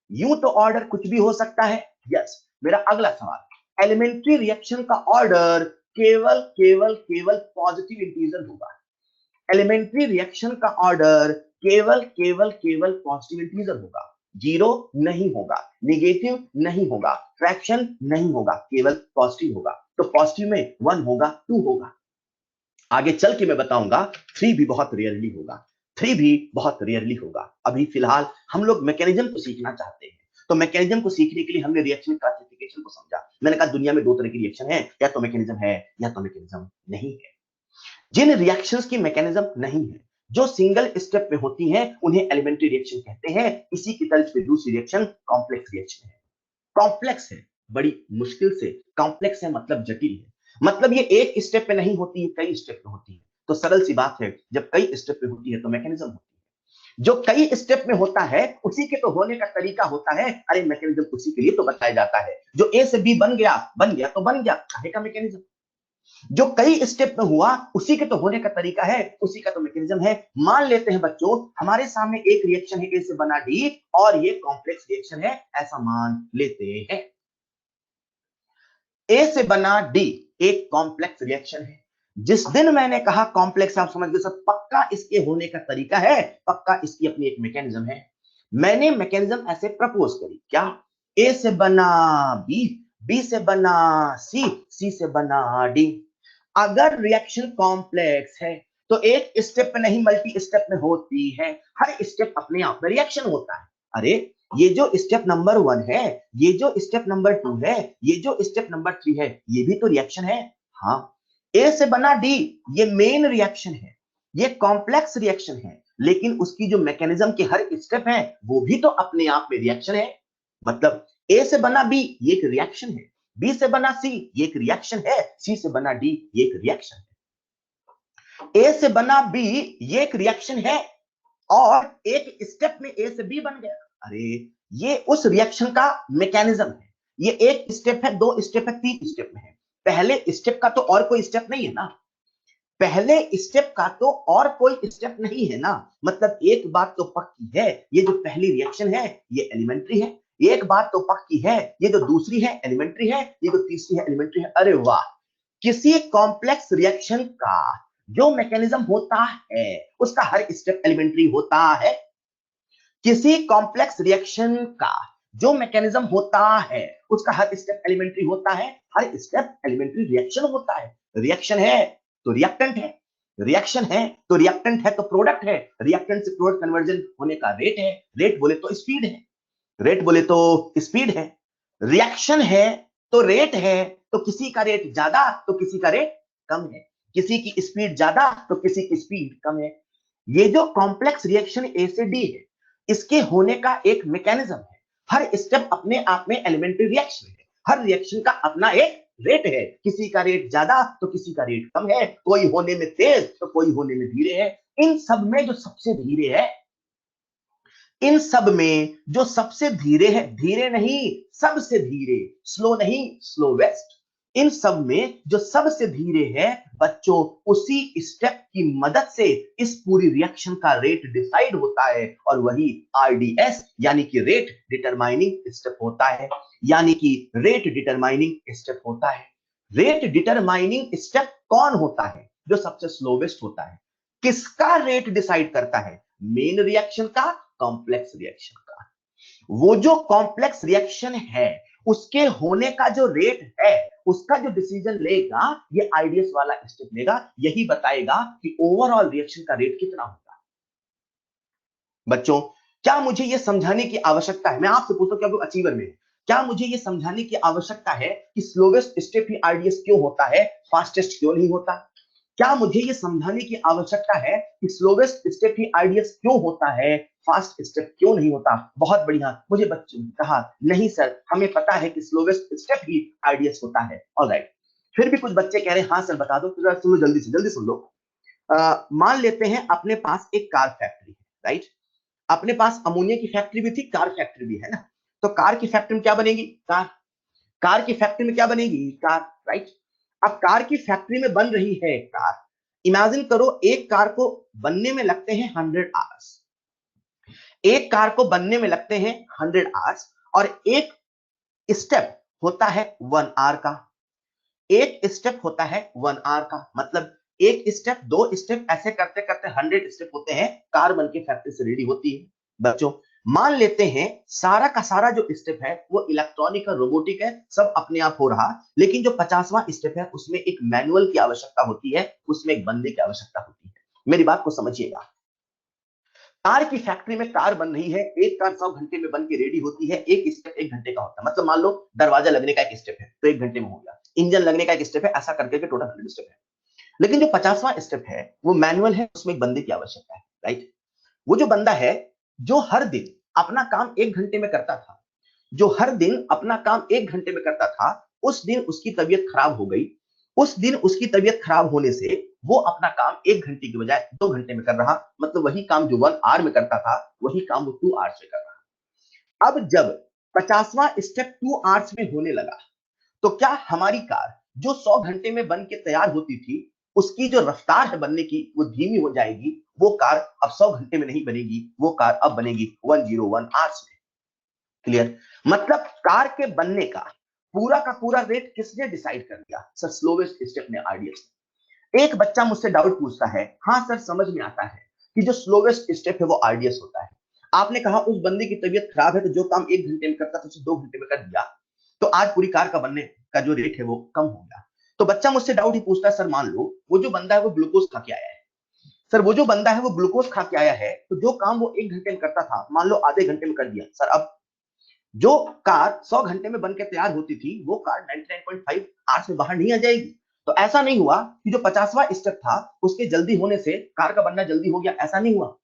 यूं तो ऑर्डर कुछ भी हो सकता है, यस। मेरा अगला सवाल, एलिमेंट्री रिएक्शन का ऑर्डर केवल केवल केवल पॉजिटिव इंटीजर होगा, एलिमेंट्री रिएक्शन का ऑर्डर केवल केवल केवल पॉजिटिव इंटीजर होगा, जीरो नहीं होगा, निगेटिव नहीं होगा, फ्रैक्शन नहीं होगा, केवल पॉजिटिव होगा। तो पॉजिटिव में 1 होगा, 2 होगा, आगे चल के मैं बताऊंगा 3 भी बहुत रेयरली होगा, 3 भी बहुत रेयरली होगा। अभी फिलहाल हम लोग मैकेनिज्म को सीखना चाहते हैं, तो मैकेनिज्म को सीखने के लिए हमने रिएक्शन क्लासिफिकेशन को समझा। मैंने कहा दुनिया में 2 तरह की रिएक्शन है, या तो मैकेनिज्म है या तो मैकेनिज्म नहीं है। जिन रिएक्शंस की मैकेनिज्म नहीं है, जो सिंगल स्टेप में होती हैं, उन्हें एलिमेंट्री रिएक्शन कहते हैं। इसी की तर्ज पे दूसरी रिएक्शन कॉम्प्लेक्स रिएक्शन है। कॉम्प्लेक्स है, बड़ी मुश्किल से, कॉम्प्लेक्स है मतलब जटिल है, मतलब ये एक स्टेप पे नहीं होती है, कई स्टेप पे होती है। तो सरल सी बात है, जब कई स्टेप पे होती है तो मैकेनिज्म होती है। जो कई स्टेप में होता है उसी के तो होने का तरीका होता है, अरे मैकेनिज्म उसी के लिए तो बताया जाता है। जो ए से बी बन गया तो बन गया, काहे का मैकेनिज्म? जो कई स्टेप में हुआ उसी के तो होने का तरीका है, उसी का तो मैकेनिज्म है। मान लेते हैं बच्चों हमारे सामने एक रिएक्शन है ए से बना डी और ये कॉम्प्लेक्स रिएक्शन है, ऐसा मान लेते हैं। ए से बना डी एक कॉम्प्लेक्स रिएक्शन है। जिस दिन मैंने कहा कॉम्प्लेक्स, आप समझ गए सब, पक्का इसके होने का तरीका है, पक्का इसकी अपनी एक मैकेनिज्म है। मैंने मैकेनिज्म ऐसे प्रपोज करी, क्या? ए से बना बी, बी से बना सी, सी से बना डी। अगर रिएक्शन कॉम्प्लेक्स है तो एक स्टेप में नहीं मल्टी स्टेप में होती है, हर स्टेप अपने आप में रिएक्शन होता है। अरे ये जो स्टेप नंबर 1 है, ये जो स्टेप नंबर 2 है, ये जो स्टेप नंबर 3 है, ये भी तो रिएक्शन है। हाँ, ए से बना डी ये मेन रिएक्शन है, ये कॉम्प्लेक्स रिएक्शन है, लेकिन उसकी जो मैकेनिज्म के हर स्टेप है वो भी तो अपने आप में रिएक्शन है। मतलब ए से बना बी ये एक रिएक्शन है, बी से बना सी ये एक रिएक्शन है, सी से बना डी ये एक रिएक्शन है। ए से बना बी ये एक रिएक्शन है और एक स्टेप में ए से बी बन गया। अरे ये उस रिएक्शन का मैकेनिज्म है। ये एक स्टेप है, 2 स्टेप है, 3 स्टेप में है। पहले स्टेप का तो और कोई स्टेप नहीं है ना, पहले स्टेप का तो और कोई स्टेप नहीं है ना। मतलब एक बात तो पक्की है, ये जो पहली रिएक्शन है ये एलिमेंट्री है। एक बात तो पक्की है, ये जो दूसरी है एलिमेंट्री है, ये जो तीसरी है एलिमेंट्री है। अरे वाह, किसी कॉम्प्लेक्स रिएक्शन का जो मैकेनिज्म होता है उसका हर स्टेप एलिमेंट्री होता है। किसी कॉम्प्लेक्स रिएक्शन का जो मैकेनिज्म होता है उसका हर स्टेप एलिमेंट्री होता है, हर स्टेप एलिमेंट्री रिएक्शन होता है। रिएक्शन है तो रिएक्टेंट है, रिएक्शन है तो रिएक्टेंट है तो प्रोडक्ट है, रिएक्टेंट से प्रोडक्ट कन्वर्जन होने का रेट है, रेट बोले तो स्पीड है, रेट बोले तो स्पीड है। रिएक्शन है तो रेट है, तो किसी का रेट ज्यादा तो किसी का रेट कम है, किसी की स्पीड ज्यादा तो किसी की स्पीड कम है। ये जो कॉम्प्लेक्स रिएक्शन ए से डी है इसके होने का एक मैकेनिज्म है। हर स्टेप अपने आप में एलिमेंट्री रिएक्शन है, हर रिएक्शन का अपना एक रेट है, किसी का रेट ज्यादा तो किसी का रेट कम है, कोई होने में तेज तो कोई होने में धीरे है। इन सब में जो सबसे धीरे है, इन सब में जो सबसे धीरे है, धीरे नहीं सबसे धीरे, स्लो नहीं स्लोवेस्ट, इन सब में जो सबसे धीरे है बच्चों, उसी स्टेप की मदद से इस पूरी रिएक्शन का रेट डिसाइड होता है और वही आरडीएस यानी कि रेट डिटरमाइनिंग स्टेप होता है, यानी कि रेट डिटरमाइनिंग स्टेप होता है। रेट डिटरमाइनिंग स्टेप कौन होता है? जो सबसे स्लोवेस्ट होता है। किसका रेट डिसाइड करता है? मेन रिएक्शन का, कॉम्प्लेक्स रिएक्शन का। वो जो कॉम्प्लेक्स रिएक्शन है उसके होने का जो रेट है उसका जो डिसीजन लेगा ये आईडीएस वाला स्टेप लेगा, यही बताएगा कि ओवरऑल रिएक्शन का रेट कितना होगा। बच्चों क्या मुझे ये समझाने की आवश्यकता है, मैं आपसे पूछता हूं, क्या अचीवर में क्या मुझे ये समझाने की आवश्यकता है कि स्लोवेस्ट स्टेप ही आरडीएस क्यों होता है, फास्टेस्ट क्यों नहीं होता? क्या मुझे ये समझाने की आवश्यकता है कि स्लोवेस्ट स्टेप ही आरडीएस क्यों होता है, फास्ट स्टेप क्यों नहीं होता? बहुत बढ़िया, मुझे बच्चों ने कहा नहीं सर हमें पता है कि स्लोवेस्ट स्टेप ही आरडीएस होता है। ऑलराइट, फिर भी कुछ बच्चे कह रहे हैं हाँ सर बता दो, तो सुनो जल्दी से जल्दी सुन लो। मान लेते हैं अपने पास एक कार फैक्ट्री है, राइट? अपने पास अमोनिया की फैक्ट्री भी थी, कार फैक्ट्री भी है ना। तो कार की फैक्ट्री में क्या बनेगी? कार। कार की फैक्ट्री में क्या बनेगी? Car, right? अब कार की फैक्ट्री में बन रही है कार। इमेजिन करो एक कार को बनने में लगते हैं 100 आवर्स, एक कार को बनने में लगते हैं 100 आवर्स और एक स्टेप होता है 1 आवर का, एक स्टेप होता है 1 आवर का। मतलब एक स्टेप, 2 स्टेप, ऐसे करते करते 100 स्टेप होते हैं, कार बन के फैक्ट्री से रेडी होती है। बच्चों मान लेते हैं सारा का सारा जो स्टेप है वो इलेक्ट्रॉनिक और रोबोटिक है, सब अपने आप हो रहा, लेकिन जो 50वां स्टेप है उसमें एक मैनुअल की आवश्यकता होती है, उसमें एक बंदे की आवश्यकता होती है। मेरी बात को समझिएगा, कार की फैक्ट्री में कार बन रही है, एक कार 100 घंटे में बन के रेडी होती है, एक स्टेप 1 घंटे का होता है। मतलब मान लो दरवाजा लगने का एक स्टेप है तो 1 घंटे में हो गया, इंजन लगने का एक स्टेप है, ऐसा करके टोटल 100 स्टेप है। लेकिन जो 50वां स्टेप है वो मैनुअल है, उसमें एक बंदे की आवश्यकता है, राइट? वो जो बंदा है जो हर दिन अपना काम 1 घंटे में करता था, जो हर दिन अपना काम 1 घंटे में करता था, उस दिन उसकी तबीयत खराब हो गई। उस दिन उसकी तबीयत खराब होने से वो अपना काम 1 घंटे की बजाय 2 घंटे में कर रहा। मतलब वही काम जो 1 आवर में करता था वही काम वो 2 आवर्स में कर रहा। अब जब 50वां स्टेप 2 आवर्स में होने लगा तो क्या हमारी कार जो 100 घंटे में बन के तैयार होती थी, उसकी जो रफ्तार है बनने की वो धीमी हो जाएगी। वो कार अब 100 घंटे में नहीं बनेगी, वो कार अब बनेगी 101 आवर्स में। क्लियर? मतलब कार के बनने का पूरा रेट किसने डिसाइड कर दिया? सर स्लोवेस्ट स्टेप ने, आरडीएस। एक बच्चा मुझसे डाउट पूछता है, हाँ सर समझ में आता है कि जो स्लोवेस्ट स्टेप है वो आरडीएस होता है। आपने कहा उस बंदे की तबीयत खराब है तो जो काम 1 घंटे में करता था उसे 2 घंटे में कर दिया, तो आज पूरी कार का बनने का जो रेट है वो कम हो गया। तो बच्चा मुझसे डाउट ही पूछता है, सर मान लो वो जो बंदा है वो ग्लूकोज खा के आया है। सर वो जो बंदा है वो ग्लूकोज खा के आया है, तो जो काम वो 1 घंटे में करता था मान लो आधे घंटे में कर दिया। सर अब जो कार 100 घंटे में बन के तैयार होती थी वो कार 99.5 आवर्स में बाहर नहीं आ जाएगी। तो ऐसा नहीं हुआ कि जो 50वां स्टेप था उसके जल्दी होने से कार का बनना जल्दी हो गया, ऐसा नहीं हुआ।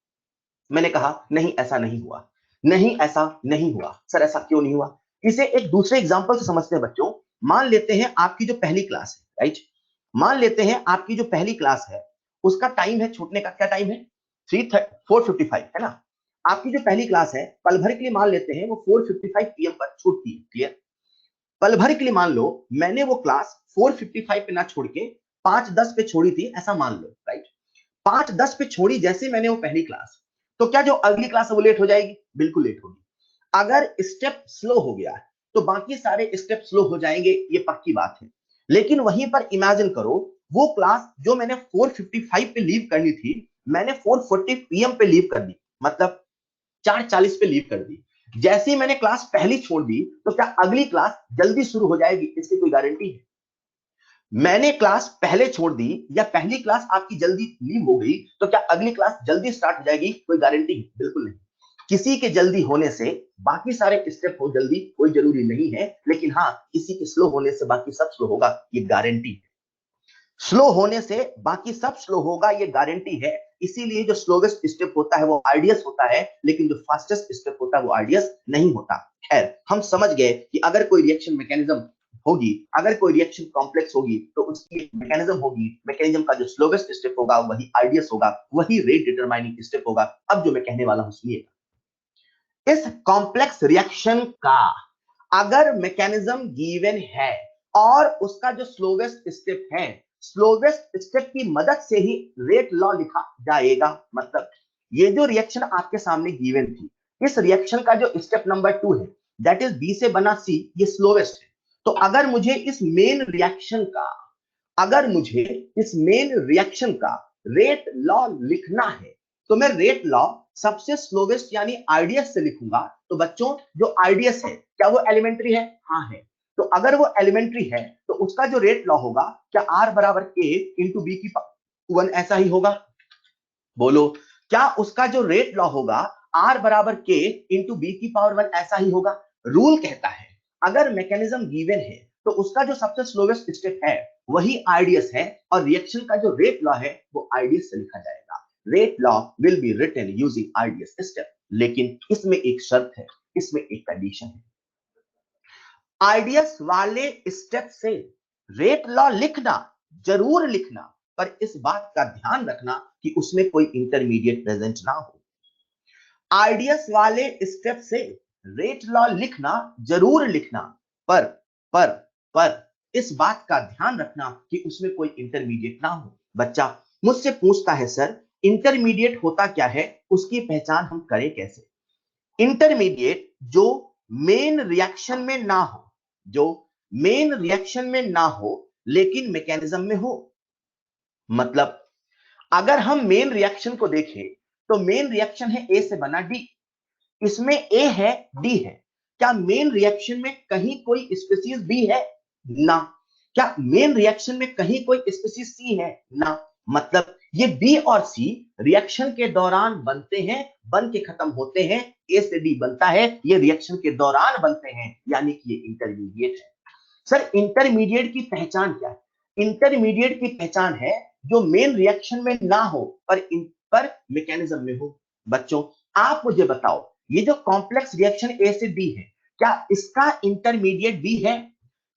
मैंने कहा नहीं ऐसा नहीं हुआ, नहीं ऐसा नहीं हुआ। सर ऐसा क्यों नहीं हुआ? इसे एक दूसरे एग्जांपल से समझते हैं बच्चों। मान लेते हैं आपकी जो पहली क्लास है, राइट? मान लेते हैं आपकी जो पहली क्लास है उसका टाइम है छूटने का, क्या टाइम है? 4:55 है ना? आपकी जो पहली क्लास है पल भर के लिए मान लेते हैं वो 4:55 पीएम पर छूटती है। क्लियर? पल भर के लिए मान लो मैंने वो क्लास 4:55 पे ना छोड़ के 5:10 पे छोड़ी थी, ऐसा मान लो, राइट? 5:10 पे छोड़ी जैसे मैंने वो पहली क्लास, तो क्या जो अगली क्लास है वो लेट हो जाएगी? बिल्कुल लेट होगी। अगर स्टेप स्लो हो गया तो बाकी सारे स्टेप स्लो हो जाएंगे, ये पक्की बात है। लेकिन वहीं पर इमेजिन करो वो क्लास जो मैंने 4:55 पे लीव करनी थी मैंने 4:40 पीएम पे लीव कर दी, मतलब 4:40 पे लीव कर दी। जैसे ही मैंने क्लास पहली छोड़ दी तो क्या अगली क्लास जल्दी शुरू हो जाएगी? इसकी कोई गारंटी है? मैंने क्लास पहले छोड़ दी या पहली क्लास आपकी जल्दी लीव हो गई तो क्या अगली क्लास जल्दी स्टार्ट हो जाएगी? कोई गारंटी है? बिल्कुल नहीं। किसी के जल्दी होने से बाकी सारे स्टेप हो जल्दी कोई जरूरी नहीं है, लेकिन हाँ किसी के स्लो होने से बाकी सब स्लो होगा, ये गारंटी है। स्लो होने से बाकी सब स्लो होगा, ये गारंटी है। इसीलिए जो स्लोवेस्ट स्टेप होता है वो आरडीएस होता है, लेकिन जो फास्टेस्ट स्टेप होता है वो आरडीएस नहीं होता। खैर हम समझ गए कि अगर कोई रिएक्शन मैकेनिज्म होगी, अगर कोई रिएक्शन कॉम्प्लेक्स होगी तो उसकी मैकेनिज्म होगी, मैकेनिज्म का जो स्लोवेस्ट स्टेप होगा वही आरडीएस होगा, वही रेट डिटरमाइनिंग स्टेप होगा। अब जो मैं कहने वाला हूं सुनिएगा, इस कॉम्प्लेक्स रिएक्शन का अगर मैकेनिज्म गिवन है और उसका जो स्लोवेस्ट स्टेप है, स्लोवेस्ट स्टेप की मदद से ही रेट लॉ लिखा जाएगा। मतलब ये जो रिएक्शन आपके सामने गिवन थी, इस रिएक्शन का जो स्टेप नंबर 2 है दैट इज बी से बना सी, ये स्लोवेस्ट है। तो अगर मुझे इस मेन रिएक्शन का, अगर मुझे इस मेन रिएक्शन का रेट लॉ लिखना है तो मैं रेट लॉ सबसे स्लोवेस्ट यानी आरडीएस से लिखूंगा। तो बच्चों जो आरडीएस है क्या वो एलिमेंट्री है? हाँ है। तो अगर वो एलिमेंट्री है तो उसका जो रेट लॉ होगा क्या आर बराबर के इंटू बी की 1 ऐसा ही होगा? बोलो, क्या उसका जो रेट लॉ होगा आर बराबर के इंटू बी की पावर 1 ऐसा ही होगा? रूल कहता है अगर मैकेनिज्म गिवन है तो उसका जो सबसे स्लोवेस्ट स्टेप है वही आरडीएस है, और रिएक्शन का जो रेट लॉ है वो आरडीएस से लिखा जाएगा। Rate law will be written using RDS step, लेकिन इसमें एक शर्त है, इसमें एक कंडीशन है। आरडीएस वाले स्टेप से रेट लॉ लिखना, जरूर लिखना, पर इस बात का ध्यान रखना कि उसमें कोई इंटरमीडिएट प्रेजेंट ना हो। आरडीएस वाले स्टेप से रेट लॉ लिखना, जरूर लिखना, पर पर पर इस बात का ध्यान रखना कि उसमें कोई इंटरमीडिएट ना हो। बच्चा मुझसे पूछता है सर इंटरमीडिएट होता क्या है, उसकी पहचान हम करें कैसे? इंटरमीडिएट जो मेन रिएक्शन में ना हो, जो मेन रिएक्शन में ना हो लेकिन मैकेनिज्म में हो। मतलब अगर हम मेन रिएक्शन को देखें तो मेन रिएक्शन है ए से बना डी, इसमें ए है डी है। क्या मेन रिएक्शन में कहीं कोई स्पीशीज बी है? ना। क्या मेन रिएक्शन में कहीं कोई स्पीशीज सी है? ना। मतलब ये बी और सी रिएक्शन के दौरान बनते हैं, बन के खत्म होते हैं। ए से डी बनता है, ये रिएक्शन के दौरान बनते हैं, यानी कि ये इंटरमीडिएट है। सर इंटरमीडिएट की पहचान क्या है? इंटरमीडिएट की पहचान है जो मेन रिएक्शन में ना हो पर मैकेनिज्म में हो। बच्चों आप मुझे बताओ ये जो कॉम्प्लेक्स रिएक्शन ए से बी है क्या इसका इंटरमीडिएट बी है?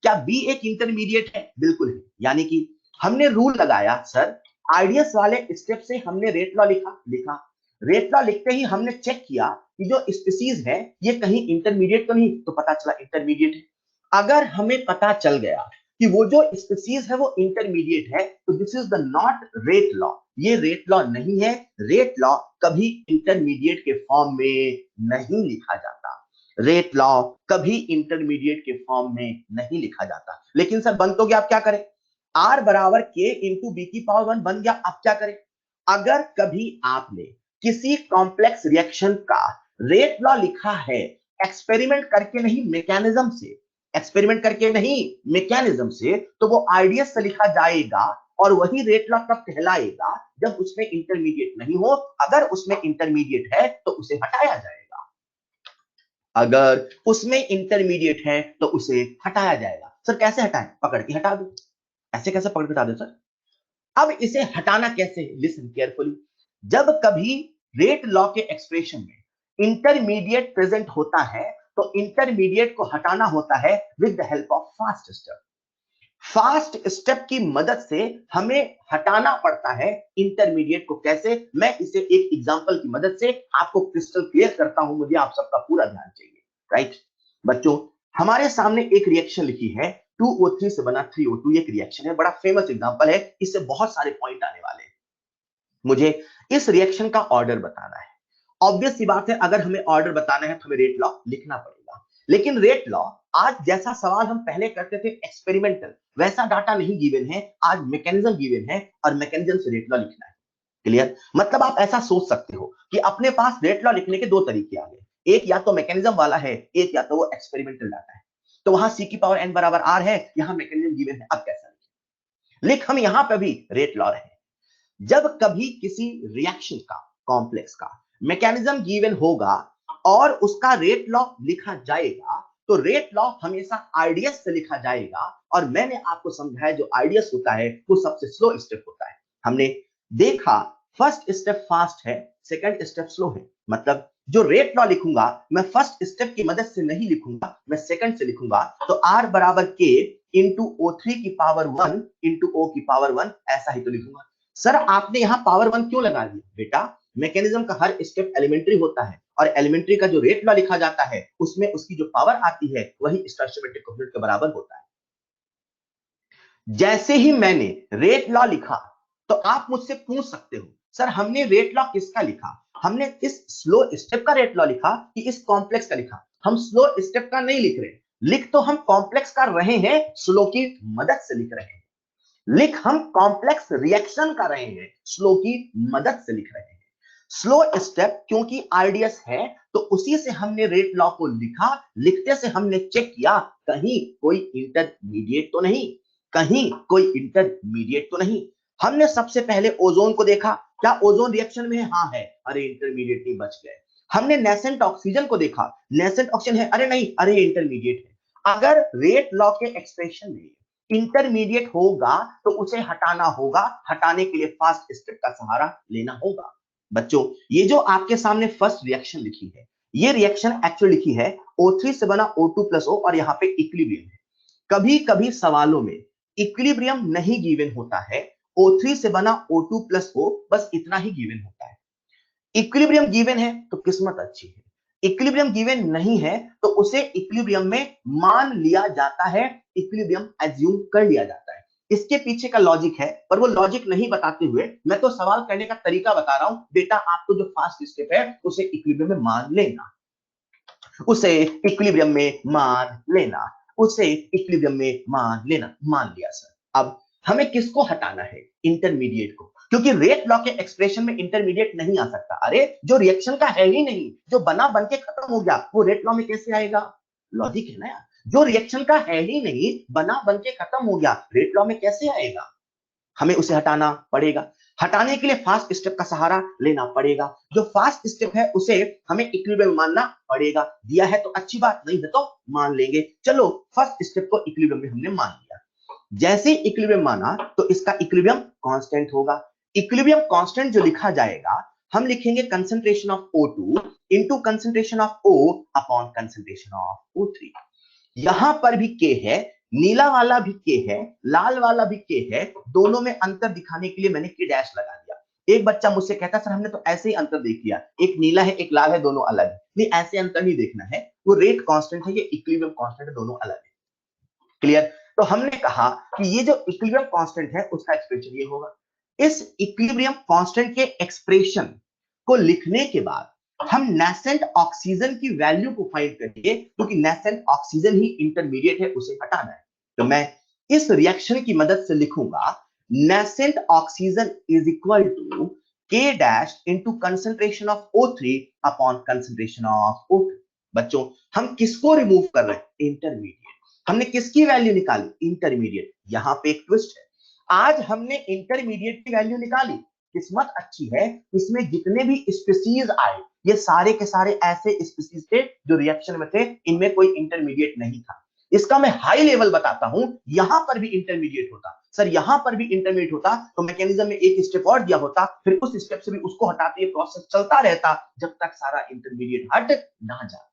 क्या बी एक इंटरमीडिएट है? बिल्कुल है। यानी कि हमने रूल लगाया सर, आरडीएस वाले स्टेप से हमने रेट लॉ लिखा, रेट लॉ लिखते ही हमने चेक किया कि जो स्पीशीज है ये कहीं इंटरमीडिएट तो नहीं, तो पता चला इंटरमीडिएट है। अगर हमें पता चल गया कि वो जो स्पीसीज है वो इंटरमीडिएट है, तो this is the not rate law, ये रेट लॉ नहीं है। रेट लॉ कभी इंटरमीडिएट के फॉर्म में नहीं लिखा जाता, रेट लॉ कभी इंटरमीडिएट के फॉर्म में नहीं लिखा जाता। लेकिन सर बन तो गया, आप क्या करें, आर बराबर के इंटू बी की पावर 1 बन गया, आप क्या करें, अगर कभी आपने किसी कॉम्प्लेक्स रिएक्शन का रेट लॉ लिखा है एक्सपेरिमेंट करके नहीं मैकेनिज्म से, एक्सपेरिमेंट करके नहीं मैकेनिज्म से, तो वो आइडियस से लिखा जाएगा और वही रेट लॉ कब कहलाएगा, जब उसमें इंटरमीडिएट नहीं हो। अगर उसमें इंटरमीडिएट है तो उसे हटाया जाएगा, अगर उसमें इंटरमीडिएट है तो उसे हटाया जाएगा। सर कैसे हटाएं, पकड़ के हटा दो, ऐसे कैसे पकड़ के हटा दो सर। अब इसे हटाना कैसे, लिसन केयरफुली, जब कभी रेट लॉ के एक्सप्रेशन में इंटरमीडिएट प्रेजेंट होता है तो इंटरमीडिएट को हटाना होता है with the help of fast step. Fast step की मदद से हमें हटाना पड़ता है इंटरमीडिएट को। कैसे, मैं इसे एक एग्जांपल की मदद से आपको क्रिस्टल क्लियर करता हूं, मुझे आप सबका पूरा ध्यान चाहिए। राइट बच्चों, हमारे सामने एक रिएक्शन लिखी है, 2O3 से बना 3O2, एक रिएक्शन है, बड़ा फेमस एग्जांपल है, इससे बहुत सारे पॉइंट आने वाले हैं। मुझे इस रिएक्शन का ऑर्डर बताना है। ऑब्वियस सी बात है, अगर हमें ऑर्डर बताना है तो हमें रेट लॉ लिखना पड़ेगा। लेकिन रेट लॉ, आज जैसा सवाल हम पहले करते थे एक्सपेरिमेंटल, वैसा डाटा नहीं गिवन है, आज मैकेनिज्म गिवन है और मैकेनिज्म से रेट लॉ लिखना है। क्लियर, मतलब आप ऐसा सोच सकते हो कि अपने पास रेट लॉ लिखने के दो तरीके आ गए, एक या तो मैकेनिज्म वाला है, एक या तो वो एक्सपेरिमेंटल डाटा है। तो वहां सी की पावर n बराबर r है, यहां मैकेनिज्म गिवन है, अब कैसा लिख हम यहां पे भी रेट लॉ रहे। जब कभी किसी रिएक्शन का, कॉम्प्लेक्स का मैकेनिज्म गिवन होगा और उसका रेट लॉ लिखा जाएगा, तो रेट लॉ हमेशा आइडियस से लिखा जाएगा। और मैंने आपको समझाया जो आइडियस होता है वो सबसे स्लो स्टेप होता है। हमने देखा फर्स्ट स्टेप फास्ट है, सेकंड स्टेप स्लो है। मतलब जो रेट लॉ लिखूंगा मैं फर्स्ट स्टेप की मदद से नहीं लिखूंगा, मैं सेकंड से लिखूंगा। तो R बराबर K इंटू O3 की पावर 1 इंटू O की पावर 1, ऐसा ही तो लिखूंगा। सर आपने यहां पावर 1 क्यों लगा दिया, बेटा मैकेनिज्म का हर स्टेप एलिमेंट्री होता है और एलिमेंट्री का जो रेट लॉ लिखा जाता है उसमें उसकी जो पावर आती है वही स्टोइचोमेट्रिक कांस्टेंट के बराबर होता है। जैसे ही मैंने रेट लॉ लिखा तो आप मुझसे पूछ सकते हो, सर हमने रेट लॉ किसका लिखा, हमने इस स्लो स्टेप का रेट लॉ लिखा कि इस कॉम्प्लेक्स का लिखा। हम स्लो स्टेप का नहीं लिख रहे, लिख तो हम कॉम्प्लेक्स का रहे हैं, स्लो की मदद से लिख रहे हैं। लिख हम कॉम्प्लेक्स रिएक्शन कर रहे हैं, स्लो की मदद से लिख रहे हैं। स्लो स्टेप क्योंकि आइडियस है तो उसी से हमने रेट लॉ को लिखा, लिखते से हमने चेक किया कहीं कोई इंटरमीडिएट तो नहीं, कहीं कोई इंटरमीडिएट तो नहीं। हमने सबसे पहले ओजोन को देखा, क्या ओजोन रिएक्शन में है, हाँ है, अरे इंटरमीडिएट नहीं, बच गए। हमने नेसेंट ऑक्सीजन को देखा, नेसेंट ऑक्सीजन है, अरे नहीं, अरे इंटरमीडिएट है। अगर रेट लॉ के एक्सप्रेशन में इंटरमीडिएट होगा तो उसे हटाना होगा, हटाने के लिए फास्ट स्टेप का सहारा लेना होगा। बच्चों ये जो आपके सामने फर्स्ट रिएक्शन लिखी है, ये रिएक्शन एक्चुअली लिखी है O3 से बना O2 प्लस O और यहाँ पे इक्विलिब्रियम है। कभी कभी सवालों में इक्विलिब्रियम नहीं गिवन होता है, O3 से बना O2 प्लस O, बस इतना ही गिवन होता है। इक्विलिब्रियम गिवन है तो किस्मत अच्छी है, इक्विलिब्रियम गिवन नहीं है तो उसे इक्विलिब्रियम में मान लिया जाता है, इक्विलिब्रियम एज्यूम कर लिया जाता है। इसके पीछे का लॉजिक है, पर वो लॉजिक नहीं बताते हुए मैं तो सवाल करने का तरीका बता रहा हूं। बेटा आपको जो फास्ट स्टेप है उसे इक्विलिब्रियम में मान लेना, उसे इक्विलिब्रियम में मान लेना, उसे इक्विलिब्रियम में मान लेना। मान लिया सर। अब हमें किसको हटाना है, इंटरमीडिएट को, क्योंकि रेट लॉ के एक्सप्रेशन में इंटरमीडिएट नहीं आ सकता। अरे जो रिएक्शन का है ही नहीं, जो बना बन के खत्म हो गया, वो रेट लॉ में कैसे आएगा, लॉजिक है ना यार। जो रिएक्शन का है ही नहीं, बना बन के खत्म हो गया, रेट लॉ में कैसे आएगा, हमें उसे हटाना पड़ेगा। हटाने के लिए फास्ट स्टेप का सहारा लेना पड़ेगा। जो फास्ट स्टेप है उसे हमें इक्विलिब्रियम मानना पड़ेगा। दिया है तो अच्छी बात, नहीं है तो मान लेंगे। चलो फर्स्ट स्टेप को इक्विलिब्रियम में हमने मान लिया। जैसे इक्विलिब्रियम माना तो इसका इक्विलिब्रियम कांस्टेंट होगा। इक्विलिब्रियम कांस्टेंट जो लिखा जाएगा, हम लिखेंगे concentration of O2 into concentration of O upon concentration of O3। यहां पर भी K है, नीला वाला भी K है, लाल वाला भी K है। दोनों में अंतर दिखाने के लिए मैंने K डैश लगा दिया। एक बच्चा मुझसे कहता सर हमने तो ऐसे ही अंतर देख लिया, एक नीला है एक लाल है, दोनों अलग है। नहीं, ऐसे अंतर नहीं देखना है, वो रेट कांस्टेंट है, ये इक्विलिब्रियम कांस्टेंट है, दोनों अलग है। क्लियर। तो हमने कहा कि ये जो इक्विलिब्रियम कांस्टेंट है उसका एक्सप्रेशन ये होगा। इस इक्विलिब्रियम कांस्टेंट के एक्सप्रेशन को लिखने के बाद हम नेसेंट ऑक्सीजन की वैल्यू को फाइंड करेंगे, क्योंकि नेसेंट ऑक्सीजन ही इंटरमीडिएट है, उसे हटाना है। तो मैं इस रिएक्शन की मदद से लिखूंगा nascent oxygen is equal to K dash into concentration of O3 upon concentration of O2। बच्चों हम किसको रिमूव कर रहे हैं? इंटरमीडिएट। हमने किसकी वैल्यू निकाली? इंटरमीडिएट। यहां पे एक ट्विस्ट है, आज हमने इंटरमीडिएट की वैल्यू निकाली। किस्मत अच्छी है, इसमें जितने भी स्पीसीज आए ये सारे के सारे ऐसे स्पीसीज थे जो रिएक्शन में थे, इनमें कोई इंटरमीडिएट नहीं था। इसका मैं हाई लेवल बताता हूं, यहां पर भी इंटरमीडिएट होता सर, यहां पर भी इंटरमीडिएट होता तो मैकेनिज्म में एक स्टेप और दिया होता, फिर उस स्टेप से भी उसको हटाते, ये प्रोसेस चलता रहता जब तक सारा इंटरमीडिएट हट ना जाता।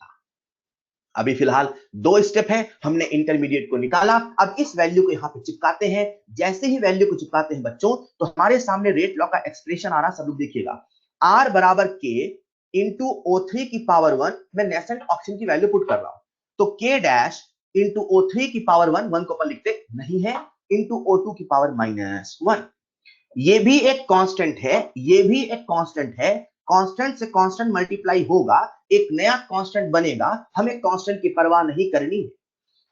अभी फिलहाल दो स्टेप है, हमने इंटरमीडिएट को निकाला, अब इस वैल्यू को यहां पे चिपकाते हैं। जैसे ही वैल्यू को चिपकाते हैं बच्चों, तो हमारे सामने रेट लॉ का एक्सप्रेशन आ रहा, सब लोग देखिएगा। R बराबर K इंटू O3 की पावर 1, मैं नेसेंट ऑक्सीजन की वैल्यू पुट कर रहा हूं, तो K डैश इंटू O3 की पावर 1 को अपन लिखते नहीं है, इंटू O2 की पावर -1। ये भी एक कांस्टेंट है, ये भी एक कांस्टेंट है, कांस्टेंट से कांस्टेंट मल्टीप्लाई होगा, एक नया कांस्टेंट बनेगा। हमें कांस्टेंट की परवाह नहीं करनी है,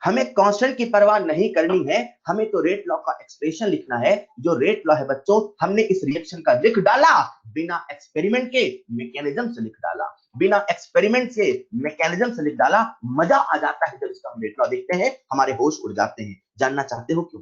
हमें कांस्टेंट की परवाह नहीं करनी है, हमें तो रेट लॉ का एक्सप्रेशन लिखना है। जो रेट लॉ है बच्चों, हमने इस रिएक्शन का लिख डाला, बिना एक्सपेरिमेंट के मैकेनिज्म से लिख डाला, बिना एक्सपेरिमेंट से मैकेनिज्म से लिख डाला। मजा आ जाता है जब इसका हम रेट लॉ देखते हैं, हमारे होश उड़ जाते हैं। जानना चाहते हो क्यों?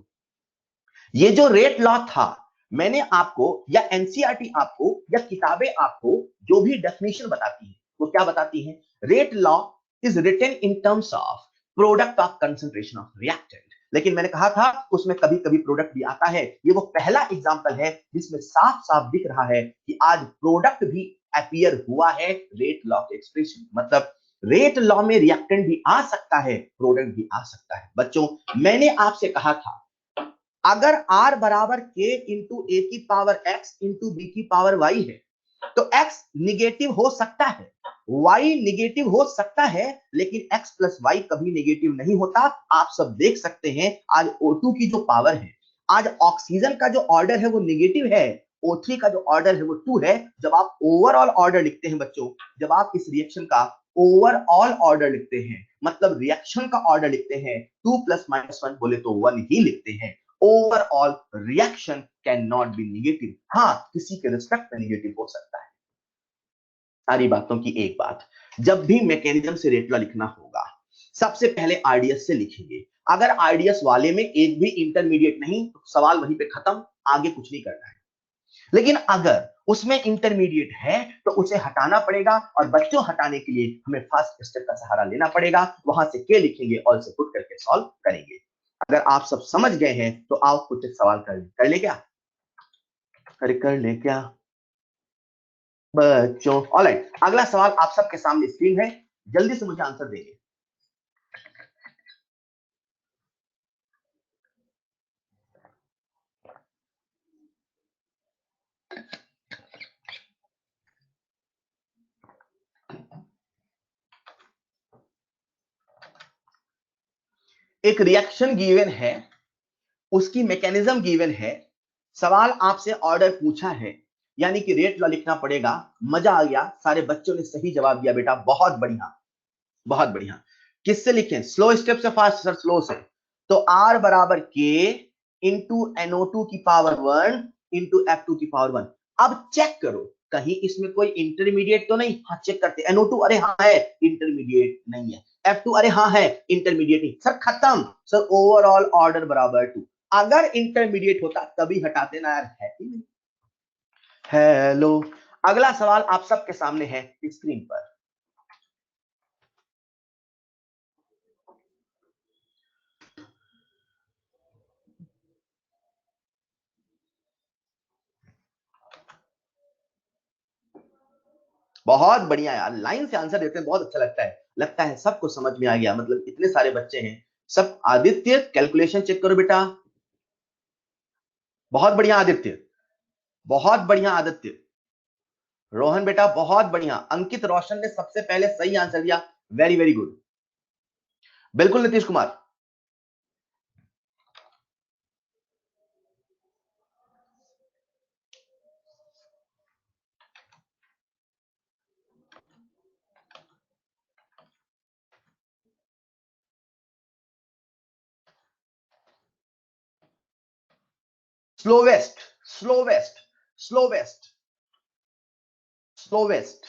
ये जो रेट लॉ था, मैंने आपको या एनसीईआरटी आपको या किताबें आपको जो भी डेफिनेशन बताती है वो क्या बताती है? Rate law is written in terms of product of concentration of reactant. लेकिन मैंने कहा था उसमें कभी कभी प्रोडक्ट भी आता है। ये वो पहला एग्जांपल है जिसमें साफ साफ दिख रहा है कि आज प्रोडक्ट भी अपीयर हुआ है रेट लॉ के एक्सप्रेशन। मतलब रेट लॉ में रिएक्टेंट भी आ सकता है, प्रोडक्ट भी आ सकता है। बच्चों मैंने आपसे कहा था अगर R बराबर K इंटू ए की पावर X इंटू बी की पावर Y है, तो X निगेटिव हो सकता है, Y निगेटिव हो सकता है, लेकिन X प्लस Y कभी निगेटिव नहीं होता। आप सब देख सकते हैं आज O2 की जो पावर है, आज ऑक्सीजन का जो ऑर्डर है वो निगेटिव है, O3 का जो ऑर्डर है वो 2 है। जब आप ओवरऑल ऑर्डर लिखते हैं बच्चों, जब आप इस रिएक्शन का ओवरऑल ऑर्डर लिखते हैं, मतलब रिएक्शन का ऑर्डर लिखते हैं, 2 प्लस -1 बोले तो 1 ही लिखते हैं। Overall reaction can not be negative. हाँ, किसी के रिस्पेक्ट में निगेटिव हो सकता है। सारी बातों की एक बात, जब भी मैकेनिज्म से रेट लॉ लिखना होगा, सबसे पहले आरडीएस से लिखेंगे। अगर आरडीएस वाले में एक भी इंटरमीडिएट नहीं, तो सवाल वहीं पे खत्म, आगे कुछ नहीं करना है। लेकिन अगर उसमें इंटरमीडिएट है तो उसे हटाना पड़ेगा, और बच्चों हटाने के लिए हमें फर्स्ट स्टेप का सहारा लेना पड़ेगा। वहां से के लिखेंगे और इसे पुट करके सॉल्व करेंगे। अगर आप सब समझ गए हैं तो आओ कुछ एक सवाल कर ले क्या? अरे कर ले क्या बच्चों? ऑलराइट, अगला सवाल आप सबके सामने स्क्रीन है, जल्दी से मुझे आंसर देंगे। एक रिएक्शन गिवन है, उसकी मैकेनिज्म गिवन है, सवाल आपसे ऑर्डर पूछा है, यानी कि रेट लॉ लिखना पड़ेगा। मजा आ गया, सारे बच्चों ने सही जवाब दिया बेटा, बहुत बढ़िया बहुत बढ़िया। किससे लिखें? स्लो स्टेप से फास्ट सर? स्लो से। तो R बराबर K इंटू NO2 की पावर 1 इंटू F2 की पावर 1। अब चेक करो कहीं इसमें कोई इंटरमीडिएट तो नहीं? हाँ चेक करते। NO2 अरे हाँ है, इंटरमीडिएट नहीं है। F2 अरे हाँ है, इंटरमीडिएट नहीं। सर खत्म, सर ओवरऑल ऑर्डर बराबर 2। अगर इंटरमीडिएट होता तभी हटाते ना यार, है कि नहीं? हेलो, अगला सवाल आप सबके सामने है स्क्रीन पर। बहुत बढ़िया यार, लाइन से आंसर देते हैं, बहुत अच्छा लगता है। लगता है सबको समझ में आ गया, मतलब इतने सारे बच्चे हैं सब। आदित्य कैलकुलेशन चेक करो बेटा, बहुत बढ़िया आदित्य, बहुत बढ़िया आदित्य। रोहन बेटा बहुत बढ़िया। अंकित रोशन ने सबसे पहले सही आंसर दिया, वेरी वेरी गुड। बिल्कुल Nitish Kumar, slowest slowest slowest slowest.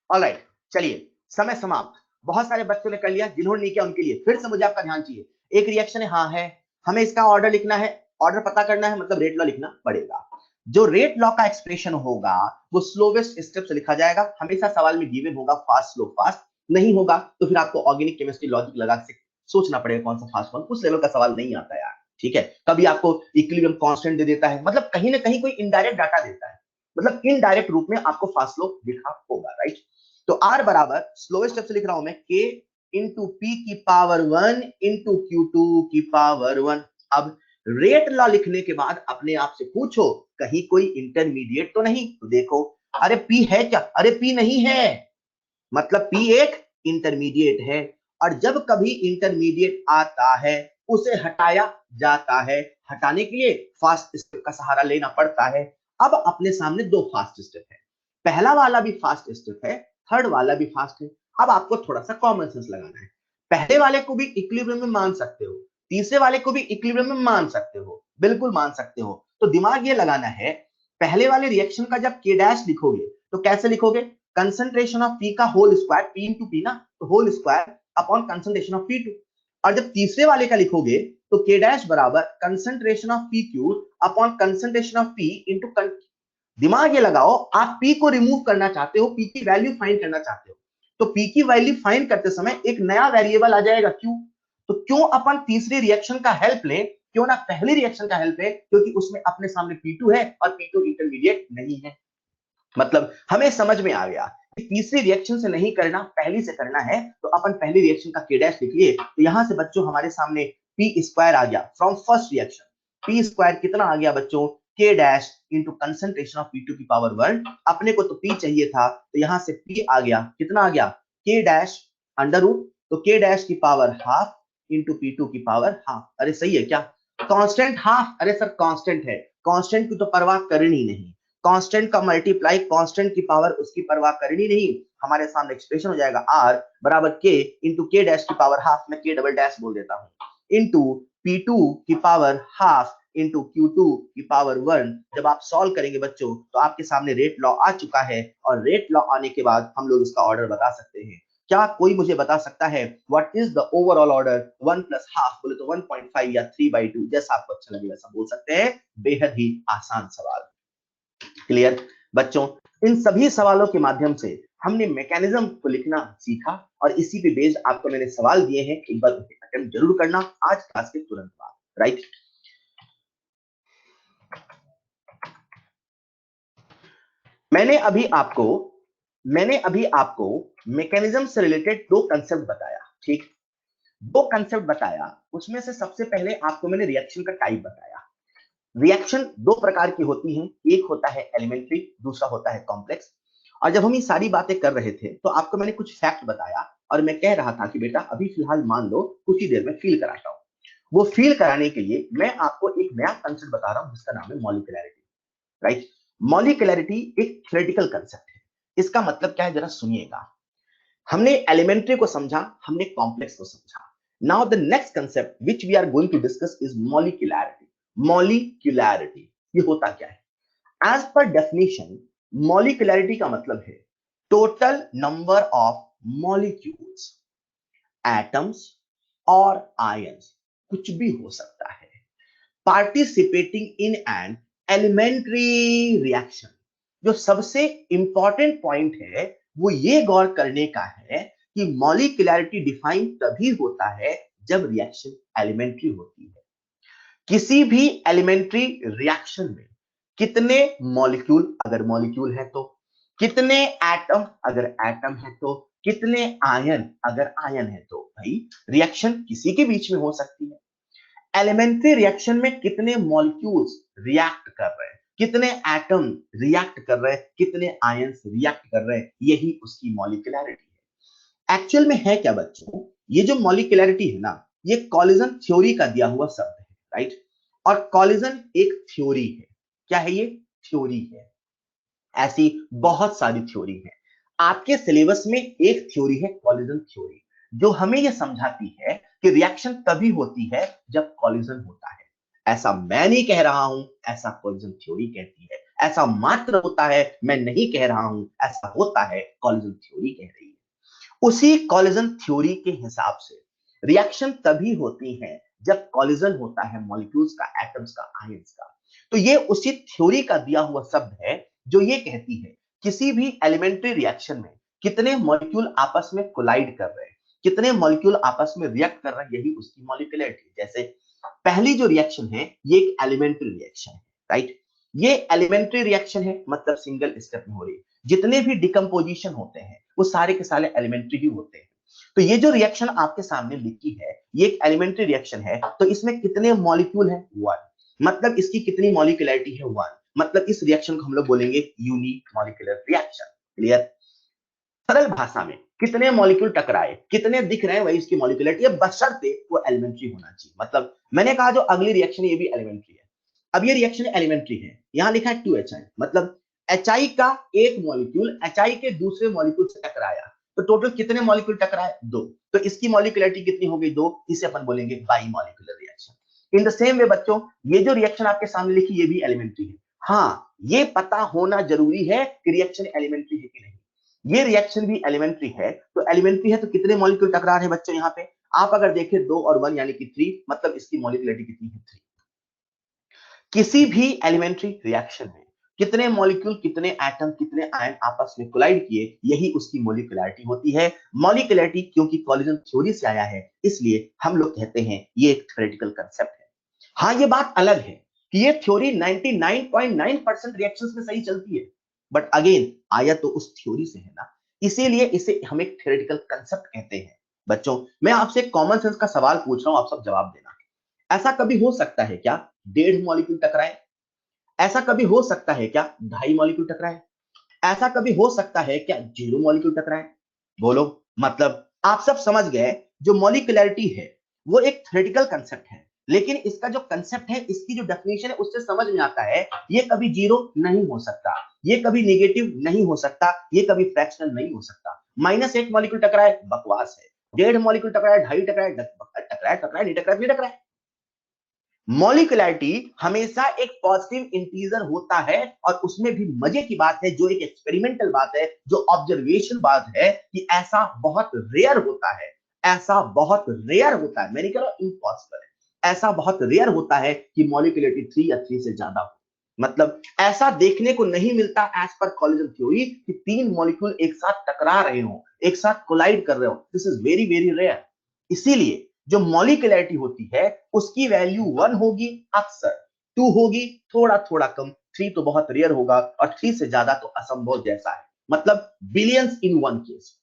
Alright, चलिए समय समाप्त। बहुत सारे बच्चों ने कर लिया, जिन्होंने नहीं किया उनके लिए फिर से मुझे आपका ध्यान चाहिए। एक रिएक्शन है, हाँ है, हमें इसका ऑर्डर लिखना है, ऑर्डर पता करना है, मतलब रेट लॉ लिखना पड़ेगा। जो रेट लॉ का एक्सप्रेशन होगा वो स्लोवेस्ट स्टेप से लिखा जाएगा। हमेशा सवाल में गिवन होगा फास्ट स्लो फास्ट, नहीं होगा तो फिर आपको ऑर्गेनिक केमिस्ट्री लॉजिक लगा के सोचना पड़ेगा कौन सा फास्ट कौन, उस लेवल का सवाल नहीं आता यार। ठीक है, कभी आपको इक्विलिब्रियम कांस्टेंट दे देता है, मतलब कहीं ना कहीं कोई इनडायरेक्ट डाटा देता है, मतलब इनडायरेक्ट रूप में आपको फास्ट स्लो लिखा होगा, राइट। तो आर बराबर स्लोएस्ट स्टेप से लिख रहा हूं मैं के इंटू पी की पावर 1 इंटू क्यू टू की पावर 1। अब रेट लॉ लिखने के बाद अपने आप से पूछो कहीं कोई इंटरमीडिएट तो नहीं, तो देखो अरे पी है क्या, अरे पी नहीं है, मतलब पी एक इंटरमीडिएट है, और जब कभी इंटरमीडिएट आता है उसे हटाया जाता है, हटाने के लिए फास्ट स्टेप का सहारा लेना पड़ता है। अब अपने सामने दो फास्ट स्टेप है, पहला वाला भी फास्ट स्टेप है, थर्ड वाला भी फास्ट है। अब आपको थोड़ा सा कॉमन सेंस लगाना है, पहले वाले को भी इक्विलिब्रियम में मान सकते हो, तीसरे वाले को भी इक्विलिब्रियम में मान सकते हो, बिल्कुल मान सकते हो। तो दिमाग ये लगाना है, पहले वाले रिएक्शन का जब के डैश लिखोगे तो कैसे लिखोगे, कंसंट्रेशन ऑफ पी का whole square, P into P ना, तो whole square upon concentration of P two. और जब तीसरे वाले का लिखोगे तो के डैश बराबर concentration of P Q upon concentration of P into. दिमाग ये लगाओ, आप पी को रिमूव करना चाहते हो, पी की वैल्यू फाइंड करना चाहते हो, तो पी की वैल्यू फाइंड करते समय एक नया वेरिएबल आ जाएगा क्यू। तो क्यों अपन तीसरी रिएक्शन का हेल्प ले, क्यों ना पहली रिएक्शन का हेल्प ले, क्योंकि उसमें अपने सामने P2 है और P2 इंटरमीडिएट नहीं है। मतलब हमें समझ में आ गया कि तीसरी रिएक्शन से नहीं करना, पहली से करना है, तो अपन पहली रिएक्शन का के डैश लिख लिए। तो यहां से बच्चों हमारे सामने पी स्क्वायर आ गया from first reaction. P square कितना आ गया बच्चों, के dash into concentration of P2 की पावर 1। अपने को तो पी चाहिए था, तो यहां से पी आ गया, कितना आ गया, के डैश अंडर रूट, तो के डैश की पावर हाफ इंटू P2 की पावर हाफ। अरे सही है क्या, कांस्टेंट हाफ, अरे सर कांस्टेंट है, कांस्टेंट की तो परवाह करनी नहीं, कांस्टेंट का मल्टीप्लाई कांस्टेंट की पावर उसकी परवाह करनी नहीं। हमारे सामने एक्सप्रेशन हो जाएगा आर बराबर के इंटू के डैश की पावर हाफ, में के डबल डैश बोल देता हूं, इंटू P2 की पावर हाफ इंटू Q2 की पावर 1। जब आप सॉल्व करेंगे बच्चों तो आपके सामने रेट लॉ आ चुका है, और रेट लॉ आने के बाद हम लोग इसका ऑर्डर बता सकते हैं। क्या कोई मुझे बता सकता है what is the overall order, 1 plus half बोले तो 1.5 या 3/2, जैसा आपको अच्छा लगे वैसा बोल सकते हैं। बेहद ही आसान सवाल। क्लियर बच्चों, इन सभी सवालों के माध्यम से हमने मैकेनिज्म को लिखना सीखा, और इसी पे बेस्ड आपको मैंने सवाल दिए हैं, एक बार अटेम्प्ट जरूर करना आज क्लास के तुरंत बाद, राइट। मैंने अभी आपको मैकेनिज्म से रिलेटेड दो कंसेप्ट बताया, ठीक, दो कंसेप्ट बताया, उसमें से सबसे पहले आपको मैंने रिएक्शन का टाइप बताया। रिएक्शन दो प्रकार की होती हैं, एक होता है एलिमेंट्री, दूसरा होता है कॉम्प्लेक्स। और जब हम ये सारी बातें कर रहे थे तो आपको मैंने कुछ फैक्ट बताया, और मैं कह रहा था कि बेटा अभी फिलहाल मान लो कुछ ही देर में फील कराता हूं। वो फील कराने के लिए मैं आपको एक नया कंसेप्ट बता रहा हूं जिसका नाम है मॉलिक्यूलैरिटी, राइट। मॉलिक्यूलैरिटी एक थ्योरेटिकल कंसेप्ट है। इसका मतलब क्या है जरा सुनिएगा। हमने एलिमेंट्री को समझा, हमने कॉम्प्लेक्स को समझा। Now the next concept which we are going to discuss is molecularity. Molecularity ये होता क्या है? एज पर डेफिनेशन मॉलिक्यूलैरिटी का मतलब है total number of molecules, atoms और आयंस, कुछ भी हो सकता है, participating in an elementary reaction. जो सबसे इंपॉर्टेंट पॉइंट है वो ये गौर करने का है कि मॉलिक्यूलैरिटी डिफाइन तभी होता है जब रिएक्शन एलिमेंट्री होती है। किसी भी एलिमेंट्री रिएक्शन में कितने मॉलिक्यूल अगर मॉलिक्यूल है तो, कितने एटम अगर एटम है तो, कितने आयन अगर आयन है तो, भाई रिएक्शन किसी के बीच में हो सकती है। एलिमेंट्री रिएक्शन में कितने मॉलिक्यूल्स रिएक्ट कर रहे हैं, कितने एटम रिएक्ट कर रहे हैं, कितने आयंस रिएक्ट कर रहे हैं, यही उसकी मॉलिक्यूलैरिटी है। एक्चुअल में है क्या बच्चों, ये जो मॉलिक्यूलैरिटी है ना, ये कॉलिजन थ्योरी का दिया हुआ शब्द है, राइट। और कॉलिजन एक थ्योरी है, क्या है ये, थ्योरी है। ऐसी बहुत सारी थ्योरी है, आपके सिलेबस में एक थ्योरी है कॉलिजन थ्योरी, जो हमें यह समझाती है कि रिएक्शन तभी होती है जब कॉलिजन होता है। ऐसा मैं नहीं कह रहा हूं, ऐसा कॉलिजन थ्योरी कहती है। ऐसा मात्र होता है, मैं नहीं कह रहा हूं, ऐसा होता है, कॉलिजन थ्योरी कह रही है। उसी कॉलिजन थ्योरी के हिसाब से रिएक्शन तभी होती है जब कॉलिजन होता है मॉलिक्यूल्स का, एटम्स का, आयंस का। तो ये उसी थ्योरी का दिया हुआ शब्द है जो ये कहती है किसी भी एलिमेंट्री रिएक्शन में कितने मॉलिक्यूल आपस में कोलाइड कर रहे हैं, कितने मॉलिक्यूल आपस में रिएक्ट कर रहे हैं, यही उसकी मॉलिक्यूलरिटी। जैसे पहली जो रिएक्शन है ये एक एलिमेंट्री रिएक्शन है, राइट। ये एलिमेंट्री रिएक्शन है, मतलब सिंगल स्टेप में हो रही है। जितने भी डिकम्पोजिशन होते हैं वो सारे के सारे एलिमेंट्री ही होते हैं। तो ये जो रिएक्शन आपके सामने लिखी है ये एक एलिमेंट्री रिएक्शन है। तो इसमें कितने मॉलिक्यूल है? 1। मतलब इसकी कितनी मॉलिक्यूलरिटी है? 1। मतलब इस रिएक्शन को हम लोग बोलेंगे यूनिक मॉलिक्यूलर रिएक्शन। क्लियर? सरल भाषा में कितने मॉलिक्यूल टकराए, कितने दिख रहे हैं, वही इसकी मॉलिक्यूलरिटी है, बशर्ते वो एलिमेंट्री होना चाहिए। मतलब मैंने कहा जो अगली रिएक्शन है ये भी एलिमेंट्री है। अब ये रिएक्शन एलिमेंट्री है, यहां लिखा है 2HI, मतलब HI का एक मॉलिक्यूल HI के दूसरे मॉलिक्यूल से टकराया। तो टोटल कितने मॉलिक्यूल टकराए? 2। तो इसकी मॉलिक्यूलरिटी कितनी हो गई? 2। इसे अपन बोलेंगे by molecular reaction. In the same वे बच्चों, ये जो रिएक्शन आपके सामने लिखी ये भी एलिमेंट्री है। हाँ, ये पता होना जरूरी है कि रिएक्शन एलिमेंट्री है कि नहीं। ये रिएक्शन भी एलिमेंट्री है। तो एलिमेंट्री है तो कितने मॉलिक्यूल टकरा रहे हैं बच्चों? यहाँ पे आप अगर देखें 2 और 1 यानी कि 3, मतलब इसकी मॉलिक्यूलरिटी कितनी है? 3। किसी भी एलिमेंट्री रिएक्शन में कितने मॉलिक्यूल, कितने एटम, कितने आयन आपस में कोलाइड किए, यही उसकी मॉलिक्यूलरिटी होती है। मॉलिक्यूलरिटी क्योंकि कॉलिजन थ्योरी से आया है, इसलिए हम लोग कहते हैं ये एक थ्योरेटिकल कांसेप्ट है। हाँ, ये बात अलग है कि ये थ्योरी 99.9% रिएक्शंस में सही चलती है, बट अगेन आया तो उस थ्योरी से है ना, इसीलिए इसे हम एक थ्योरेटिकल कांसेप्ट कहते हैं। बच्चों, मैं आपसे कॉमन सेंस का सवाल पूछ रहा हूं, आप सब जवाब देना। ऐसा कभी हो सकता है क्या 1.5 मॉलिक्यूल टकराए? ऐसा कभी हो सकता है क्या 2.5 मॉलिक्यूल टकराए? ऐसा कभी हो सकता है क्या 0 मॉलिक्यूल टकराए? बोलो। मतलब आप सब समझ गए, जो मॉलिक्यूलरिटी है वो एक थ्योरेटिकल कांसेप्ट है, लेकिन इसका जो कांसेप्ट है, इसकी जो डेफिनेशन है, उससे समझ में आता है ये कभी 0 नहीं हो सकता, ये कभी नेगेटिव नहीं हो सकता, ये कभी फ्रैक्शनल नहीं हो सकता। -1 मॉलिक्यूल टकराए, बकवास है। 1.5 मॉलिक्यूल टकराए, 2.5 टकराए, टकराए टकराए, नहीं टकराए, नहीं टकराए। मॉलिक्यूलरिटी हमेशा एक पॉजिटिव इंटीजर होता है, और उसमें भी मजे की बात है, जो एक एक्सपेरिमेंटल बात है, जो ऑब्जर्वेशन बात है, कि ऐसा बहुत रेयर होता है। ऐसा बहुत रेयर होता है, मैं नहीं कह रहा इम्पॉसिबल है, ऐसा बहुत रेयर होता है कि मॉलिक्यूलरिटी 3 या 3 से ज्यादा हो। मतलब ऐसा देखने को नहीं मिलता एज पर कॉलिजन थ्योरी कि 3 मॉलिक्यूल एक साथ टकरा रहे हो, एक साथ कोलाइड कर रहे हो। This is very very rare. इसीलिए जो मॉलिक्यूलरिटी होती है उसकी वैल्यू 1 होगी अक्सर, 2 होगी थोड़ा थोड़ा कम, 3 तो बहुत रेयर होगा, और 3 से ज्यादा तो असंभव जैसा है। मतलब बिलियंस इन 1 केस,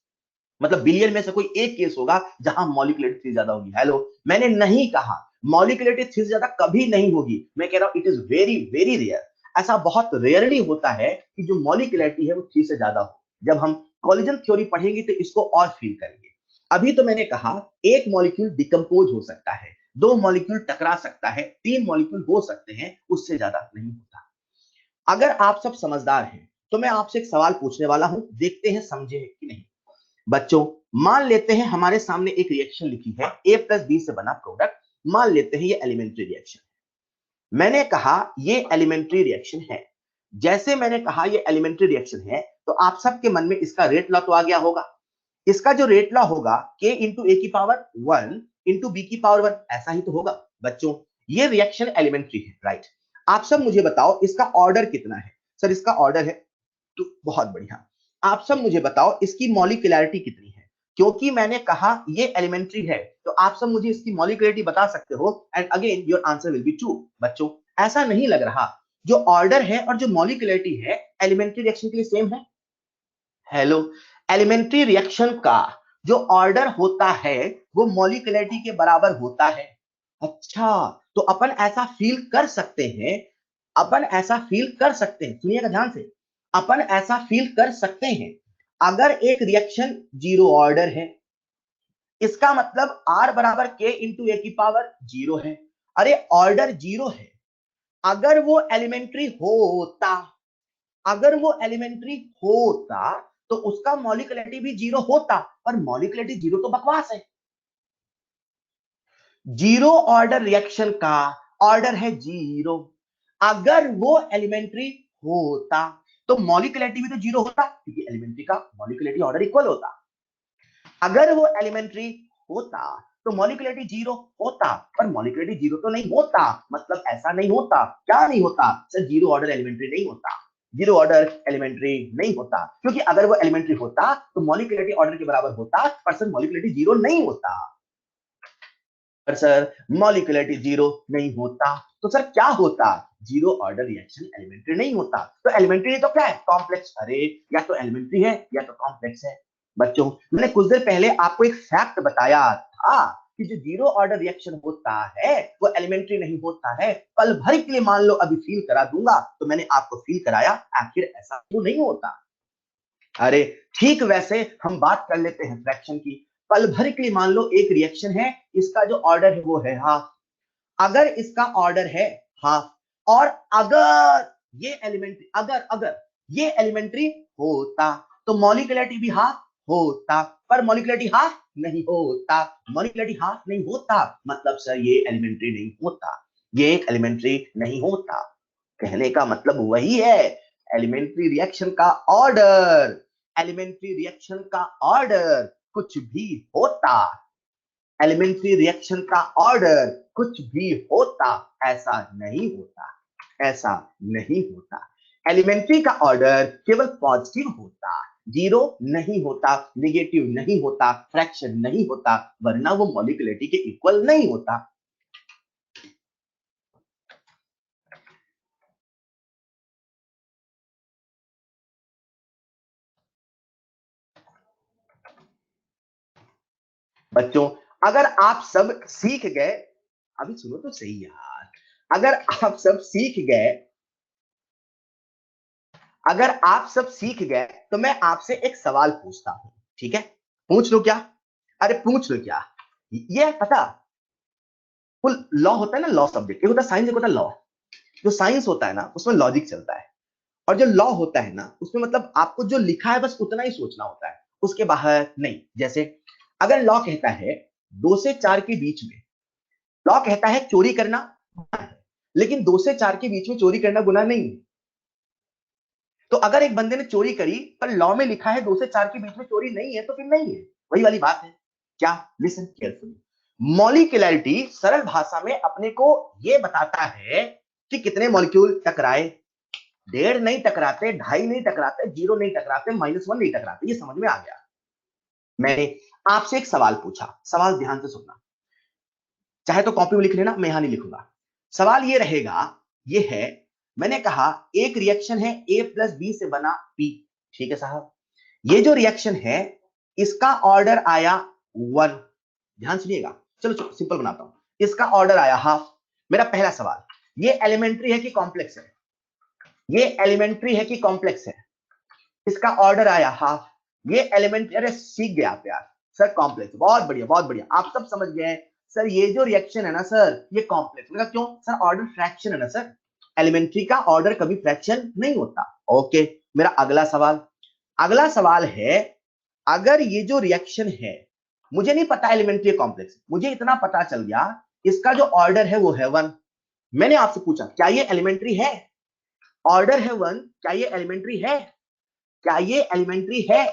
मतलब बिलियन में से कोई एक केस होगा जहां मॉलिक्यूलरिटी 3 ज्यादा होगी। हेलो, मैंने नहीं कहा मॉलिक्यूलरिटी 3 ज्यादा कभी नहीं होगी, मैं कह रहा हूं it is very very rare. ऐसा बहुत रेयरली होता है कि जो मॉलिक्यूलरिटी है वो 3 से ज्यादा हो। जब हम कॉलिजन थ्योरी पढ़ेंगे तो इसको और फील करेंगे। अभी तो मैंने कहा एक मॉलिक्यूल डिकम्पोज हो सकता है, 2 मॉलिक्यूल टकरा सकता है, 3 मॉलिक्यूल हो सकते हैं, उससे ज्यादा नहीं होता। अगर आप सब समझदार हैं तो मैं आपसे एक सवाल पूछने वाला हूं, देखते हैं समझे कि नहीं। बच्चों, मान लेते हैं हमारे सामने एक रिएक्शन लिखी है A+B से बना प्रोडक्ट। मान लेते हैं ये एलिमेंट्री रिएक्शन। मैंने कहा ये एलिमेंट्री रिएक्शन है। जैसे मैंने कहा ये एलिमेंट्री रिएक्शन है, तो आप सबके मन में इसका रेट लॉ तो आ गया होगा। इसका जो रेट लॉ होगा K इंटू A की पावर 1 इंटू B की पावर 1, ऐसा ही तो होगा। बच्चों, ये रिएक्शन एलिमेंट्री है, राइट। आप सब मुझे बताओ इसका ऑर्डर कितना है? सर इसका ऑर्डर है, तो बहुत बढ़िया। आप सब मुझे बताओ इसकी मॉलिक्यूलरिटी कितनी है? क्योंकि मैंने कहा ये एलिमेंट्री है, तो आप सब मुझे इसकी मॉलिक्यूलरिटी बता सकते हो, and again your answer will be true. बच्चों, ऐसा नहीं लग रहा जो ऑर्डर है और जो मॉलिक्यूलरिटी है एलिमेंट्री रिएक्शन के लिए सेम है? हेलो, एलिमेंट्री रिएक्शन का जो ऑर्डर होता है वो मॉलिक्यूलरिटी के बराबर होता है। अच्छा, तो अपन ऐसा फील कर सकते हैं, अपन ऐसा फील कर सकते हैं, सुनिएगा ध्यान से, अपन ऐसा फील कर सकते हैं अगर एक रिएक्शन 0 ऑर्डर है, इसका मतलब R बराबर K इंटू A की पावर 0 है। अरे ऑर्डर 0 है, अगर वो एलिमेंट्री होता, अगर वो एलिमेंट्री होता तो उसका मॉलिक्यूलरिटी भी 0 होता, पर मॉलिक्यूलरिटी 0 तो बकवास है। 0 ऑर्डर रिएक्शन का ऑर्डर है 0। अगर वो एलिमेंट्री होता तो मॉलिक्यूलरिटी भी तो 0 होता, क्योंकि एलिमेंट्री का मॉलिक्यूलरिटी ऑर्डर इक्वल होता। अगर वो एलिमेंट्री होता तो मॉलिक्यूलरिटी 0 होता, पर मॉलिक्यूलरिटी 0 तो नहीं होता, मतलब ऐसा नहीं होता। क्या नहीं होता सर? 0 ऑर्डर एलिमेंट्री नहीं होता। 0 ऑर्डर एलिमेंट्री नहीं होता, क्योंकि अगर वो एलिमेंट्री होता तो मॉलिक्यूलरिटी ऑर्डर के बराबर होता, पर सर मॉलिक्यूलरिटी 0 नहीं होता। पर सर मॉलिक्यूलरिटी 0 नहीं होता तो सर क्या होता? 0 ऑर्डर रिएक्शन एलिमेंट्री नहीं होता। तो एलिमेंट्री तो क्या है? कॉम्प्लेक्स। अरे या तो एलिमेंट्री है या तो कॉम्प्लेक्स है। बच्चों मैंने कुछ देर पहले आपको एक फैक्ट बताया था कि जो 0 ऑर्डर रिएक्शन होता है वो एलिमेंट्री नहीं होता है। पल भर के लिए मान लो अभी फील करा दूंगा, तो मैंने आपको फील कराया आखिर ऐसा क्यों नहीं होता। अरे ठीक वैसे हम बात कर लेते हैं फ्रैक्शन की। पल भर के लिए मान लो एक रिएक्शन है, इसका जो ऑर्डर है वो है हाफ। अगर इसका ऑर्डर है हाफ और अगर ये एलिमेंट्री अगर अगर ये एलिमेंट्री होता तो मॉलिक्यूलरिटी भी हाफ होता, पर मॉलिक्यूलरिटी हाफ नहीं होता। मॉलिक्यूलरिटी हाफ नहीं होता मतलब सर ये एलिमेंट्री नहीं होता, ये एक एलिमेंट्री नहीं होता। कहने का मतलब वही है, एलिमेंट्री रिएक्शन का ऑर्डर, एलिमेंट्री रिएक्शन का ऑर्डर कुछ भी होता, एलिमेंट्री रिएक्शन का ऑर्डर कुछ भी होता, ऐसा नहीं होता, ऐसा नहीं होता। एलिमेंट्री का ऑर्डर केवल पॉजिटिव होता, 0 नहीं होता, निगेटिव नहीं होता, फ्रैक्शन नहीं होता, वरना वो मॉलिक्यूलरिटी के इक्वल नहीं होता। बच्चों अगर आप सब सीख गए, अभी सुनो तो सही यार, अगर आप सब सीख गए, अगर आप सब सीख गए तो मैं आपसे एक सवाल पूछता हूं, ठीक है? पूछ लो क्या? अरे पूछ लो क्या? ये पता, वो लॉ होता है ना, लॉ सब्जेक्ट, एक होता है साइंस, एक होता है लॉ। जो साइंस होता है ना उसमें लॉजिक चलता है, और जो लॉ होता है ना उसमें मतलब आपको जो लिखा है बस उतना ही सोचना होता है, उसके बाहर नहीं। जैसे अगर लॉ कहता है 2 से 4 के बीच में, लॉ कहता है चोरी करना गुनाह है, लेकिन 2 से 4 के बीच में चोरी करना गुनाह नहीं है। तो अगर एक बंदे ने चोरी करी पर लॉ में लिखा है 2 से 4 के बीच में चोरी नहीं है, तो फिर नहीं है। वही वाली बात है। क्या? Listen carefully. मॉलिक्यूलरिटी सरल भाषा में अपने को यह बताता है कि कितने मॉलिक्यूल टकराए, 1.5 नहीं टकराते, 2.5 नहीं टकराते, 0 नहीं टकराते, -1 नहीं टकराते। ये समझ में आ गया? मैंने आपसे एक सवाल पूछा, सवाल ध्यान से सुनना, चाहे तो कॉपी में लिख लेना, मैं यहां नहीं लिखूंगा। सवाल ये रहेगा, ये है, मैंने कहा एक रिएक्शन है A प्लस बी से बना P, ठीक है साहब? ये जो रिएक्शन है इसका ऑर्डर आया 1, ध्यान सुनिएगा, चलो सिंपल बनाता हूं, इसका ऑर्डर आया हाफ। मेरा पहला सवाल, ये एलिमेंट्री है कि कॉम्प्लेक्स है? ये एलिमेंट्री है कि कॉम्प्लेक्स है? इसका ऑर्डर आया हाफ, ये एलिमेंट्री, अरे सीख गए आप यार सर, कॉम्प्लेक्स, बहुत बढ़िया बहुत बढ़िया, आप सब समझ गए सर। ये जो रिएक्शन है ना सर ये कॉम्प्लेक्स, मतलब क्यों सर? ऑर्डर फ्रैक्शन है ना सर, एलिमेंट्री का ऑर्डर कभी फ्रैक्शन नहीं होता। ओके, मेरा अगला सवाल, अगला सवाल है, अगर ये जो रिएक्शन है, मुझे नहीं पता एलिमेंट्री कॉम्प्लेक्स, मुझे इतना पता चल गया इसका जो ऑर्डर है वो है 1। मैंने आपसे पूछा क्या ये एलिमेंट्री है? ऑर्डर है 1, क्या ये एलिमेंट्री है? क्या ये एलिमेंट्री है?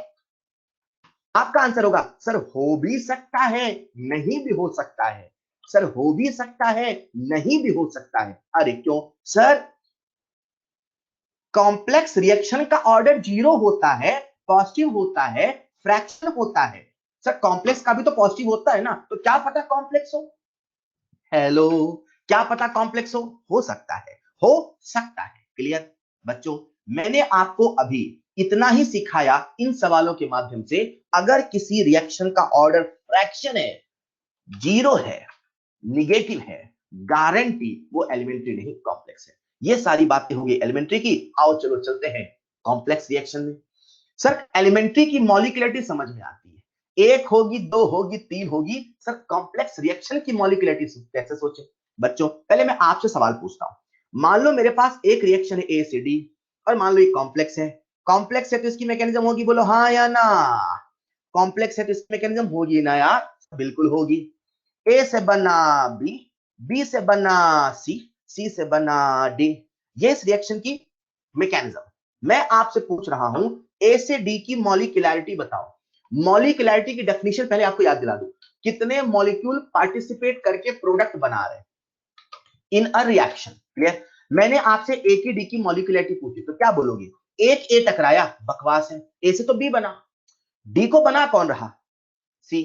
आपका आंसर होगा सर हो भी सकता है, नहीं भी हो सकता है। सर हो भी सकता है, नहीं भी हो सकता है। अरे क्यों सर? कॉम्प्लेक्स रिएक्शन का ऑर्डर 0 होता है, पॉजिटिव होता है, फ्रैक्शन होता है। सर कॉम्प्लेक्स का भी तो पॉजिटिव होता है ना, तो क्या पता कॉम्प्लेक्स हो? हेलो, क्या पता कॉम्प्लेक्स हो सकता है, हो सकता है। क्लियर? बच्चों मैंने आपको अभी इतना ही सिखाया इन सवालों के माध्यम से, अगर किसी रिएक्शन का ऑर्डर फ्रैक्शन है, 0 है, निगेटिव है, गारंटी वो एलिमेंट्री नहीं कॉम्प्लेक्स है। ये सारी बातें होंगी एलिमेंट्री की। आओ चलो चलते हैं कॉम्प्लेक्स रिएक्शन में। सर एलिमेंट्री की मॉलिक्यूलरिटी समझ में आती है, 1 होगी, 2 होगी, 3 होगी। सर कॉम्प्लेक्स रिएक्शन की मॉलिक्यूलरिटी कैसे सोचे? बच्चों पहले मैं आपसे सवाल पूछता हूं, मान लो मेरे पास एक रिएक्शन है ए से डी, और मान लो ये कॉम्प्लेक्स है। कॉम्प्लेक्स है तो इसकी मैकेनिज्म होगी, बोलो हाँ या ना? कॉम्प्लेक्स है तो इसकी मैकेनिज्म होगी ना यार? बिल्कुल होगी। ए से बना बी, बी से बना सी, सी से बना डी। ये इस रिएक्शन की मैकेनिज्म। मैं आपसे पूछ रहा हूं ए से डी की मॉलिक्यूलैरिटी बताओ। मॉलिक्यूलैरिटी की डेफिनेशन पहले आपको याद दिला दूं, कितने मॉलिक्यूल पार्टिसिपेट करके प्रोडक्ट बना रहे हैं इन अ रिएक्शन। क्लियर? मैंने आपसे ए की डी की मॉलिक्यूलैरिटी पूछी तो क्या बोलोगे? एक ए टकराया, बकवास है, ए से तो बी बना, डी को बना कौन रहा? सी।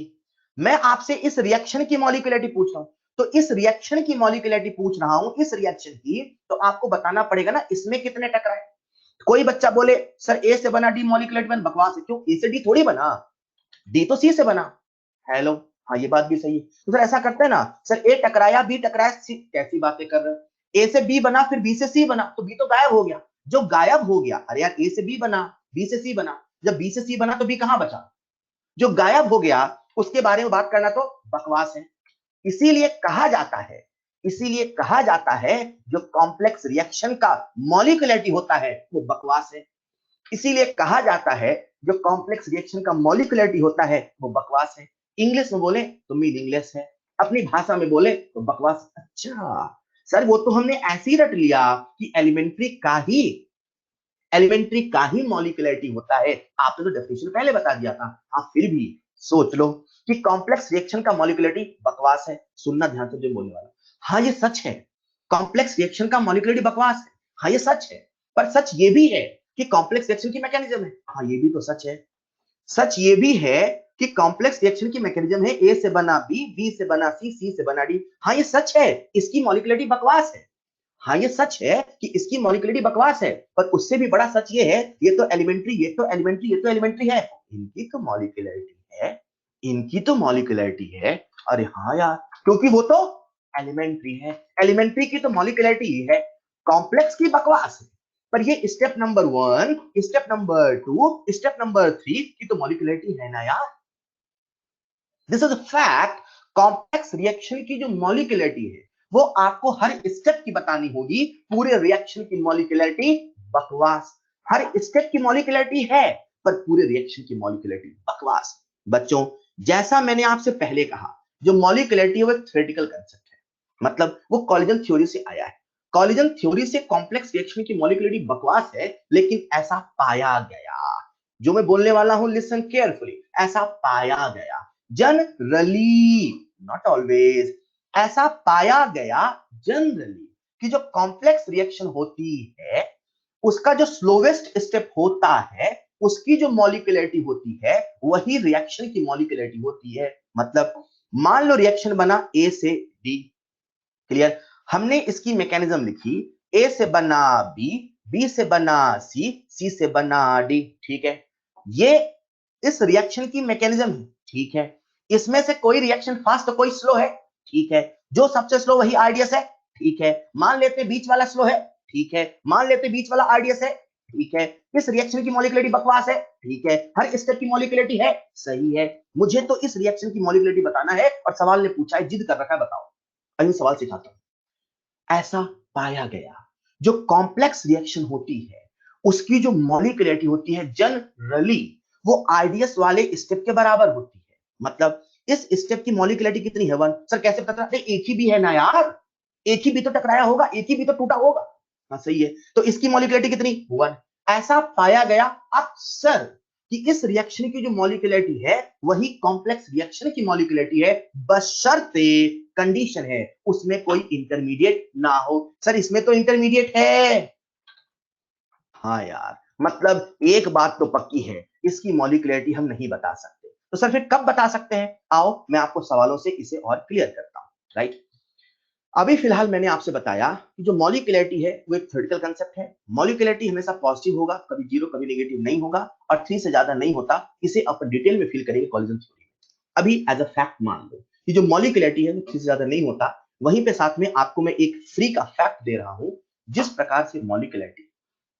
मैं आपसे इस रिएक्शन की मॉलिक्यूलैरिटी पूछ रहा हूं, तो इस रिएक्शन की मॉलिक्यूलैरिटी पूछ रहा हूं, इस रिएक्शन की, तो आपको बताना पड़ेगा ना इसमें कितने टकराए। कोई बच्चा बोले सर ए से बना डी मॉलिक्यूलैरिटी बन, बकवास है, क्यों? ए से डी थोड़ी बना, डी तो सी से बना। हेलो, हाँ ये बात भी सही है। तो सर ऐसा करते हैं ना, सर ए टकराया बी टकराया सी, कैसी बातें कर रहे हो? ए से बी बना फिर बी से सी बना, तो बी तो गायब हो गया। जो गायब हो गया, अरे यार ए से बी बना, बी से सी बना, जब बी से सी बना तो बी कहां बचा? जो गायब हो गया उसके बारे में बात करना तो बकवास है। इसीलिए कहा जाता है, इसीलिए कहा जाता है जो कॉम्प्लेक्स रिएक्शन का मॉलिक्यूलैरिटी होता है वो बकवास है। इसीलिए कहा जाता है जो कॉम्प्लेक्स रिएक्शन का मॉलिक्यूलैरिटी होता है वो बकवास है। इंग्लिश में बोले तो मीनिंगलेस है, अपनी भाषा में बोले तो बकवास। अच्छा सर वो तो हमने ऐसे ही रट लिया कि एलिमेंट्री का ही मॉलिक्यूलैरिटी होता है, आपने तो डेफिनेशन पहले बता दिया था। आप फिर भी सोच लो कि कॉम्प्लेक्स रिएक्शन का मॉलिक्यूलैरिटी बकवास है। सुनना ध्यान से जो बोलने वाला, हाँ ये सच है, कॉम्प्लेक्स रिएक्शन का मॉलिक्यूलैरिटी बकवास है, हाँ ये सच है। पर सच ये भी है कि कॉम्प्लेक्स रिएक्शन की मैकेनिज्म है, हाँ ये भी तो सच है। सच ये भी है कि कॉम्प्लेक्स रिएक्शन की मैकेनिज्म है, ए से बना बी, बी से बना सी, सी से बना डी, हाँ ये सच है। इसकी मॉलिक्यूलैरिटी बकवास है, हाँ ये सच है कि इसकी मॉलिक्यूलरिटी बकवास है। पर उससे भी बड़ा सच ये है, ये तो एलिमेंट्री, ये तो एलिमेंट्री, ये तो एलिमेंट्री है, इनकी तो मॉलिक्यूलरिटी है, इनकी तो मॉलिक्यूलरिटी है। अरे हाँ यार, क्योंकि वो तो एलिमेंट्री है, एलिमेंट्री की तो मॉलिक्यूलरिटी ही है, कॉम्प्लेक्स की बकवास है। पर ये step number 1, step number 2, step number 3 की तो मॉलिक्यूलरिटी है ना यार। This is a fact. Complex reaction की जो मॉलिक्यूलरिटी है वो आपको हर स्टेप की बतानी होगी। पूरे रिएक्शन की मॉलिक्यूलरिटी बकवास। हर स्टेप की मॉलिक्यूलरिटी है पर पूरे रिएक्शन की मॉलिक्यूलरिटी बकवास। बच्चों जैसा मैंने आपसे पहले कहा, जो मॉलिक्यूलरिटी है वो थ्योरेटिकल कांसेप्ट है, मतलब वो कॉलिजन थ्योरी से आया है। कॉलिजन थ्योरी से कॉम्प्लेक्स रिएक्शन की मॉलिक्यूलरिटी बकवास है, लेकिन ऐसा पाया गया। जो मैं बोलने वाला हूं लिसन केयरफुली, ऐसा पाया गया जनरली, नॉट ऑलवेज, ऐसा पाया गया जनरली कि जो कॉम्प्लेक्स रिएक्शन होती है उसका जो स्लोवेस्ट स्टेप होता है उसकी जो मॉलिक्यूलरिटी होती है वही रिएक्शन की मॉलिक्यूलरिटी होती है। मतलब मान लो रिएक्शन बना ए से डी, क्लियर? हमने इसकी मैकेनिज्म लिखी, ए से बना बी, बी से बना सी, सी से बना डी, ठीक है? ये इस रिएक्शन की मैकेनिज्म है, ठीक है? इसमें से कोई रिएक्शन फास्ट तो कोई स्लो है, ठीक है? जो सबसे स्लो वही आरडीएस है, ठीक है? मान लेते बीच वाला स्लो है, ठीक है? मान लेते बीच वाला आरडीएस है, ठीक है? इस रिएक्शन की मॉलिक्यूलरिटी बकवास है, ठीक है? हर स्टेप की मॉलिक्यूलरिटी है, सही है। मुझे तो इस रिएक्शन की मॉलिक्यूलरिटी बताना है और सवाल ने पूछा है, जिद कर रखा है, बताओ। अभी सवाल सिखाता हूं। ऐसा पाया गया जो कॉम्प्लेक्स रिएक्शन होती है उसकी जो मॉलिक्यूलरिटी होती है जनरली वो आरडीएस वाले स्टेप के बराबर होती है। मतलब इस स्टेप की मॉलिक्यूलरिटी कितनी है? 1। सर कैसे पता? एक ही भी है ना यार, एक ही भी तो टकराया होगा, एक ही भी तो टूटा होगा। हाँ सही है, तो इसकी मॉलिक्यूलरिटी कितनी? 1। ऐसा पाया गया अक्सर कि इस रिएक्शन की जो मॉलिक्यूलरिटी है वही कॉम्प्लेक्स रिएक्शन की मॉलिक्यूलरिटी है, बशर्ते कंडीशन है उसमें कोई इंटरमीडिएट ना हो। सर इसमें तो इंटरमीडिएट है। हाँ यार, मतलब एक बात तो पक्की है, इसकी मॉलिक्यूलरिटी हम नहीं बता सकते। तो सर फिर कब बता सकते हैं? आओ मैं आपको सवालों से इसे और क्लियर करता हूं। राइट, अभी फिलहाल मैंने आपसे बताया कि जो मॉलिक्यूलरिटी है वो एक थ्योरेटिकल कांसेप्ट है। मॉलिक्यूलरिटी हमेशा पॉजिटिव होगा, कभी जीरो कभी नेगेटिव नहीं होगा, और 3 से ज्यादा नहीं होता। इसे अपन डिटेल में फील करेंगे कॉलिजन थ्योरी में। अभी एज अ फैक्ट मान लो कि जो मॉलिक्यूलरिटी है वो 3 से ज्यादा नहीं होता। वहीं पे साथ में आपको मैं एक फ्री का फैक्ट दे रहा हूं, जिस प्रकार से मॉलिक्यूलरिटी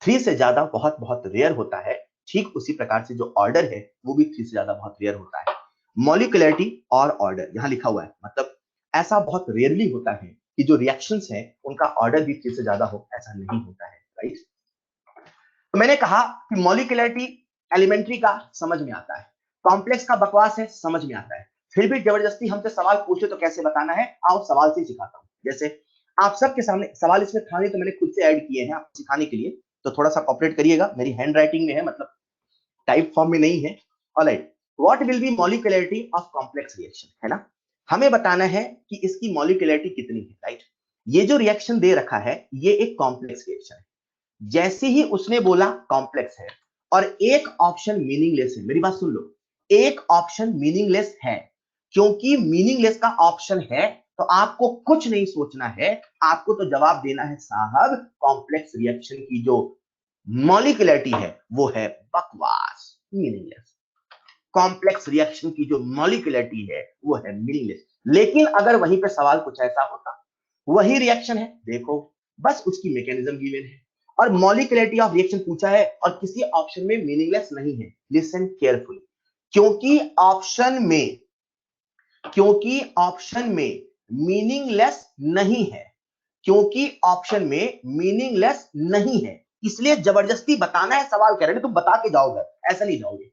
3 से ज्यादा बहुत बहुत रेयर होता है, ठीक उसी प्रकार से जो ऑर्डर है वो भी 3 से ज्यादा बहुत रेयर होता है। मॉलिक्यूलरिटी और ऑर्डर यहां लिखा हुआ है, मतलब ऐसा बहुत रेयरली होता है कि जो रिएक्शंस हैं उनका ऑर्डर भी 3 से ज्यादा हो, ऐसा नहीं होता है। राइट, तो मैंने कहा कि मॉलिक्यूलरिटी एलिमेंट्री का समझ में आता है, कॉम्प्लेक्स का बकवास है, समझ में आता है। फिर भी जबरदस्ती हमसे सवाल पूछे तो कैसे बताना है, आओ सवाल से सिखाता हूं। जैसे आप सबके सामने सवाल इसमें खाने तो मैंने खुद से ऐड किए हैं आपको सिखाने के लिए, तो थोड़ा सा कॉपरेट करिएगा, मेरी हैंड राइटिंग में है, मतलब टाइप फॉर्म में नहीं है। Alright, what will be molecularity of complex reaction, है ना, हमें बताना है कि इसकी मॉलिक्यूलरिटी कितनी है, राइट। ये जो रिएक्शन दे रखा है ये एक कॉम्प्लेक्स रिएक्शन है, जैसे ही उसने बोला कॉम्प्लेक्स है और एक ऑप्शन मीनिंगलेस है, मेरी बात सुन लो, एक ऑप्शन मीनिंगलेस है, क्योंकि मीनिंगलेस का ऑप्शन है तो आपको कुछ नहीं सोचना है, आपको तो जवाब देना है साहब कॉम्प्लेक्स रिएक्शन की जो मॉलिक्यूलरिटी है वो है बकवास, मीनिंगलेस। कॉम्प्लेक्स रिएक्शन की जो मॉलिक्यूलरिटी है वो है मीनिंगलेस। लेकिन अगर वहीं पे सवाल कुछ ऐसा होता, वही रिएक्शन है देखो, बस उसकी मैकेनिज्म गिवन है और मॉलिक्यूलरिटी ऑफ रिएक्शन पूछा है और किसी ऑप्शन में मीनिंगलेस नहीं है, लिसन केयरफुली, क्योंकि ऑप्शन में मीनिंगलेस नहीं है, क्योंकि ऑप्शन में मीनिंगलेस नहीं है, इसलिए जबरदस्ती बताना है, सवाल कह रहे हैं तुम बता के जाओगे, ऐसा नहीं जाओगे।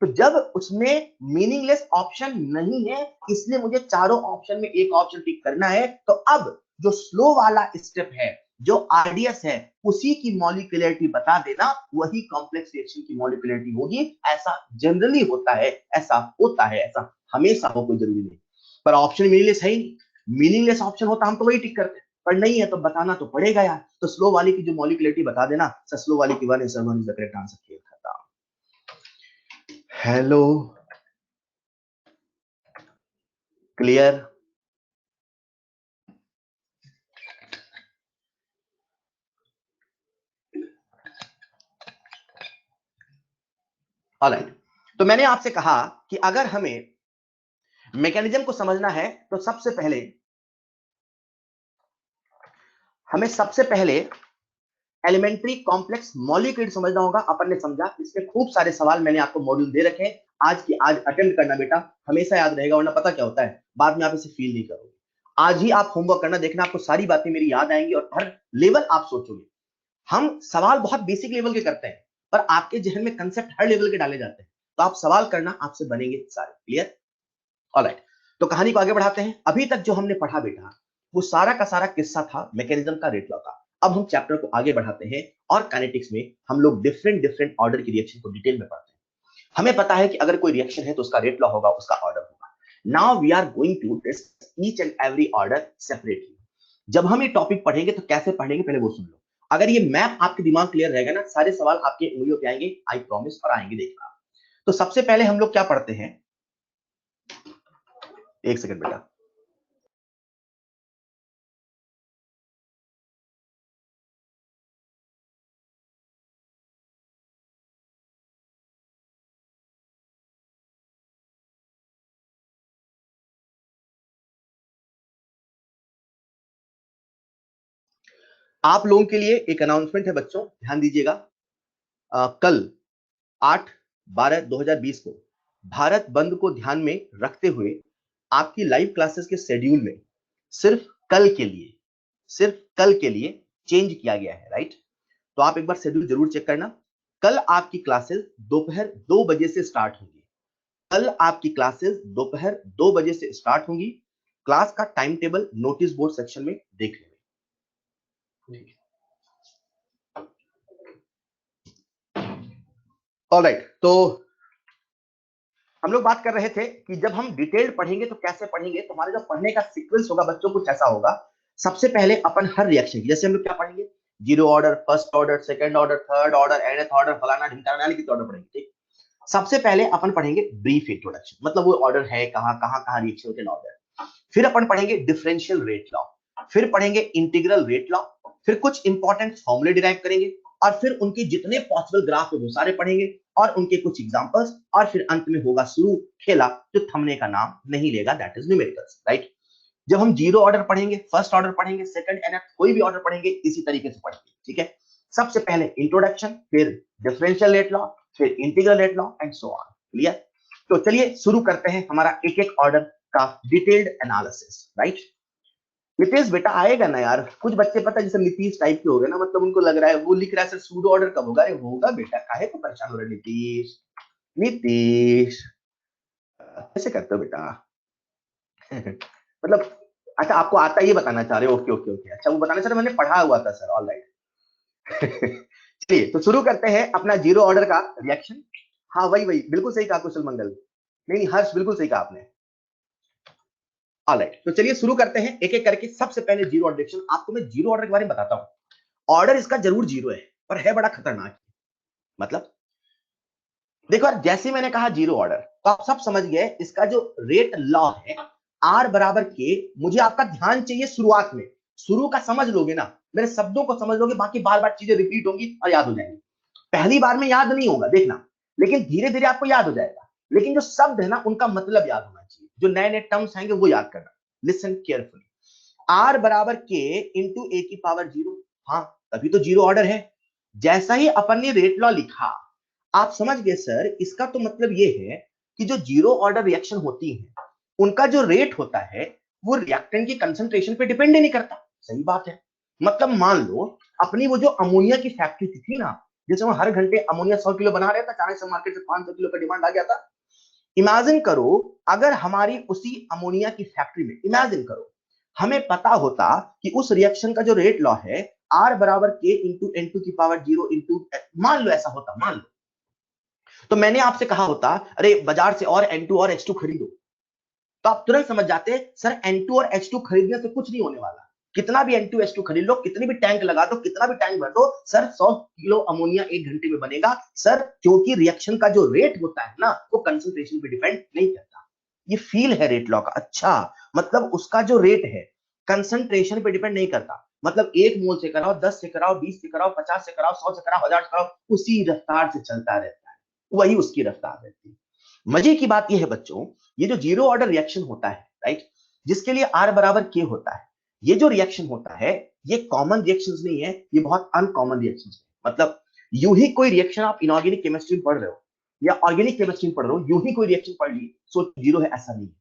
तो जब उसमें मीनिंगलेस ऑप्शन नहीं है इसलिए मुझे चारों ऑप्शन में एक ऑप्शन टिक करना है, तो अब जो स्लो वाला स्टेप है, जो आरडीएस है, उसी की मॉलिक्यूलरिटी बता देना, वही कॉम्प्लेक्स रिएक्शन की मॉलिक्यूलरिटी होगी। ऐसा जनरली होता है, ऐसा होता है, ऐसा हमेशा हो कोई जरूरी नहीं, पर ऑप्शन मीनिंगलेस है ही नहीं, मीनिंगलेस ऑप्शन होता हम तो वही टिक करते, पर नहीं है तो बताना तो पड़ेगा यार, तो स्लो वाली की जो मॉलिक्यूलरिटी बता देना, स्लो वाली की one is the correct answer. Hello, clear? Alright, तो मैंने आपसे कहा कि अगर हमें मैकेनिज्म को समझना है तो सबसे पहले एलिमेंट्री कॉम्प्लेक्स मॉलिक्यूल समझना होगा। अपन ने समझा, इसमें खूब सारे सवाल मैंने आपको मॉड्यूल दे रखे हैं, आज अटेम्प्ट करना बेटा, हमेशा याद रहेगा, वरना पता क्या होता है बाद में आप इसे फील नहीं करोगे। आज ही आप होमवर्क करना, देखना आपको सारी बातें मेरी याद आएंगी और हर लेवल आप सोचोगे। हम सवाल बहुत बेसिक लेवल के करते हैं पर आपके जहन में कंसेप्ट हर लेवल के डाले जाते हैं, तो आप सवाल करना, आपसे बनेंगे सारे। क्लियर? ऑलराइट, तो कहानी को आगे बढ़ाते हैं। अभी तक जो हमने पढ़ा बेटा वो सारा का सारा किस्सा था मैकेनिज्म का, रेट लॉ का। अब हम चैप्टर को आगे बढ़ाते हैं और काइनेटिक्स में हम लोग डिफरेंट ऑर्डर की रिएक्शन को डिटेल में पढ़ते हैं। हमें पता है कि अगर कोई रिएक्शन है तो उसका रेट लॉ होगा, उसका ऑर्डर होगा। Now we are going to discuss each and every order separately. जब हम ये टॉपिक पढ़ेंगे तो कैसे पढ़ेंगे पहले वो सुन लो। अगर ये मैप आपके दिमाग क्लियर रहेगा ना, सारे सवाल आपके उंगलियों पे आएंगे, आई प्रॉमिस, और आएंगे, देखना। तो सबसे पहले हम लोग क्या पढ़ते हैं, एक सेकंड बेटा। आप लोगों के लिए एक अनाउंसमेंट है बच्चों, ध्यान दीजिएगा। कल 8/12/2020 को भारत बंद को ध्यान में रखते हुए आपकी लाइव क्लासेस के शेड्यूल में सिर्फ कल के लिए चेंज किया गया है, राइट। तो आप एक बार शेड्यूल जरूर चेक करना। कल आपकी क्लासेस दोपहर 2 बजे से स्टार्ट होंगी। कल आपकी क्लासेस दोपहर 2 बजे से स्टार्ट होंगी। क्लास का time table notice board section में देख लेंगे। ऑलराइट, तो हम लोग बात कर रहे थे कि जब हम डिटेल पढ़ेंगे तो कैसे पढ़ेंगे, तो हमारे जो पढ़ने का सीक्वेंस होगा बच्चों कुछ ऐसा होगा। सबसे पहले अपन हर रिएक्शन की, जैसे हम लोग क्या पढ़ेंगे, zero order, first order, second order, third order, nth order, फलाना ढिमकाना, लिखित ऑर्डर पढ़ेंगे, ठीक। सबसे पहले अपन पढ़ेंगे ब्रीफ इंट्रोडक्शन, मतलब वो ऑर्डर है कहां कहां कहां रिएक्शन के ऑर्डर। फिर अपन पढ़ेंगे डिफरेंशियल रेट लॉ, फिर पढ़ेंगे इंटीग्रल रेट लॉ, फिर कुछ इंपॉर्टेंट फॉर्मूले डिराइव करेंगे और फिर उनके जितने पॉसिबल ग्राफ है वो सारे पढ़ेंगे और उनके कुछ एग्जांपल्स, और फिर अंत में होगा शुरू खेला जो थमने का नाम नहीं लेगा, दैट इज न्यूमेरिकल्स, राइट। जब हम जीरो ऑर्डर पढ़ेंगे, फर्स्ट ऑर्डर पढ़ेंगे, सेकंड एंड कोई भी ऑर्डर पढ़ेंगे, इसी तरीके से पढ़ेंगे, ठीक है। सबसे पहले इंट्रोडक्शन, फिर डिफरेंशियल रेट लॉ, फिर integral rate law and so on. Clear? तो चलिए शुरू करते हैं हमारा एक एक ऑर्डर का डिटेल्ड एनालिसिस, राइट। नीतीश बेटा आएगा ना यार, कुछ बच्चे पता जैसे नीतीश टाइप के हो गए ना, मतलब उनको लग रहा है, वो लिख रहा है सर सूडो ऑर्डर कब होगा, होगा बेटा, काहे को परेशान हो रहे नीतीश। नीतीश कैसे करते हो बेटा मतलब अच्छा आपको आता है ये बताना चाह रहे हो, ओके ओके ओके, अच्छा वो बताना चाह रहे, मैंने पढ़ा हुआ था सर, ऑलराइट। चलिए तो शुरू करते हैं अपना जीरो ऑर्डर का रिएक्शन। हाँ वही वही, बिल्कुल सही कहा कुशल मंगल, नहीं नहीं हर्ष बिल्कुल सही कहा आपने। ऑलराइट, तो चलिए शुरू करते हैं एक एक करके। सबसे पहले जीरो ऑर्डर रिएक्शन, आपको मैं जीरो ऑर्डर के बारे में बताता हूं। ऑर्डर इसका जरूर जीरो है, पर है बड़ा खतरनाक। मतलब देखो यार, जैसे मैंने कहा जीरो ऑर्डर, तो आप सब समझ गए इसका जो रेट लॉ है आर बराबर के। मुझे आपका ध्यान चाहिए शुरुआत में, शुरू का समझ लोगे ना, मेरे शब्दों को समझ लोगे, बाकी बार बार चीजें रिपीट होंगी और याद हो जाएंगी। पहली बार में याद नहीं होगा देखना, लेकिन धीरे धीरे आपको याद हो जाएगा। लेकिन जो शब्द है ना उनका मतलब याद होना चाहिए, जो नए नए टर्म्स आएंगे वो याद करना। लिसन केयरफुली, आर बराबर के इंटू ए की पावर जीरो। हाँ तभी तो जीरो ऑर्डर है। जैसा ही अपन ने रेट लॉ लिखा, आप समझ गए सर, इसका तो मतलब ये है कि जो जीरो ऑर्डर रिएक्शन होती है उनका जो रेट होता है वो रिएक्टेंट की कंसंट्रेशन पे डिपेंड नहीं करता। सही बात है। मतलब मान लो अपनी वो जो अमोनिया की फैक्ट्री थी ना, जैसे वो हर घंटे अमोनिया 100 किलो बना रहे थे, अचानक से मार्केट से 500 किलो का डिमांड आ गया था। इमेजिन करो अगर हमारी उसी अमोनिया की फैक्ट्री में, इमेजिन करो हमें पता होता कि उस रिएक्शन का जो रेट लॉ है आर बराबर के इंटू एन टू की पावर जीरो इंटू, मान लो ऐसा होता, मान लो, तो मैंने आपसे कहा होता अरे बाजार से और N2 और H2 खरीदो, तो आप तुरंत समझ जाते सर N2 और H2 खरीदने से कुछ नहीं होने वाला। कितना भी N2 H2 खरीद लो, कितनी भी टैंक लगा दो, कितना भी टैंक भर दो, सर 100 किलो अमोनिया एक घंटे में बनेगा सर, क्योंकि रिएक्शन का जो रेट होता है ना वो कंसंट्रेशन पे डिपेंड नहीं करता। ये फील है रेट लॉ का। अच्छा मतलब उसका जो रेट है कंसंट्रेशन पे डिपेंड नहीं करता। मतलब 1 मोल से कराओ, 10 से कराओ, 20 से कराओ, 50 से कराओ, 100 से कराओ, 1000 से कराओ, उसी रफ्तार से चलता रहता है, वही उसकी रफ्तार रहती है। मजे की बात यह है बच्चों, ये जो जीरो ऑर्डर रिएक्शन होता है, राइट, जिसके लिए आर बराबर के होता है, ये जो रिएक्शन होता है ये कॉमन रिएक्शंस नहीं है, ये बहुत अनकॉमन रिएक्शंस है। मतलब यूं ही कोई रिएक्शन आप इनऑर्गेनिक केमिस्ट्री में पढ़ रहे हो या ऑर्गेनिक केमिस्ट्री में पढ़ रहे हो, यूं ही कोई रिएक्शन पढ़ ली सो जीरो है, ऐसा नहीं है।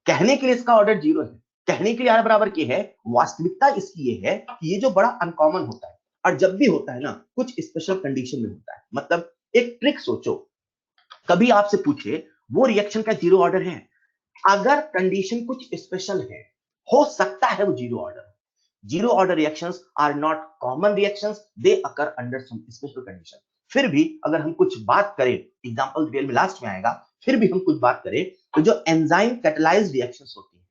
कहने के लिए इसका ऑर्डर जीरो है, कहने के लिए आर बराबर के है, वास्तविकता इसकी ये है कि ये जो बड़ा अनकॉमन होता है और जब भी होता है ना कुछ स्पेशल कंडीशन में होता है। मतलब एक ट्रिक सोचो, कभी आपसे पूछे वो रिएक्शन का जीरो ऑर्डर है, अगर कंडीशन कुछ स्पेशल है, हो सकता है वो zero order. Zero order reactions are not common reactions, they occur under some special condition. फिर भी अगर हम कुछ बात करें, एग्जांपल डिटेल में लास्ट में आएगा, फिर भी हम कुछ बात करें तो जो एंजाइम कैटलाइज्ड रिएक्शंस होती हैं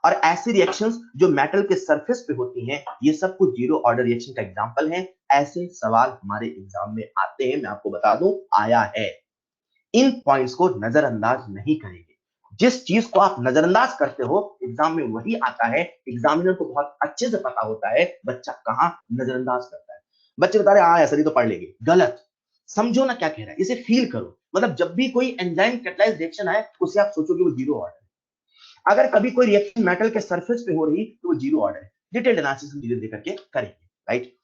और ऐसी रिएक्शंस जो मेटल के सरफेस पे होती हैं, ये सब कुछ जीरो ऑर्डर रिएक्शन का एग्जांपल हैं। ऐसे सवाल हमारे एग्जाम में आते हैं, मैं आपको बता दूं आया है। इन पॉइंट्स को नजरअंदाज नहीं करेंगे। जिस चीज को आप नजरअंदाज करते हो एग्जाम में वही आता है। एग्जामिनर को बहुत अच्छे से पता होता है बच्चा कहां नजरअंदाज करता है। बच्चे बता रहे हाँ ऐसा नहीं तो पढ़ लेंगे, गलत। समझो ना क्या कह रहा है, इसे फील करो। मतलब जब भी कोई एंजाइम कैटलाइज्ड रिएक्शन आए उसे आप सोचोगे वो जीरो ऑर्डर है। अगर कभी कोई रिएक्शन मेटल के सरफेस पे हो रही तो वो जीरो ऑर्डर है। डिटेल्ड एनालिसिस हम धीरे धीरे करके करेंगे, राइट।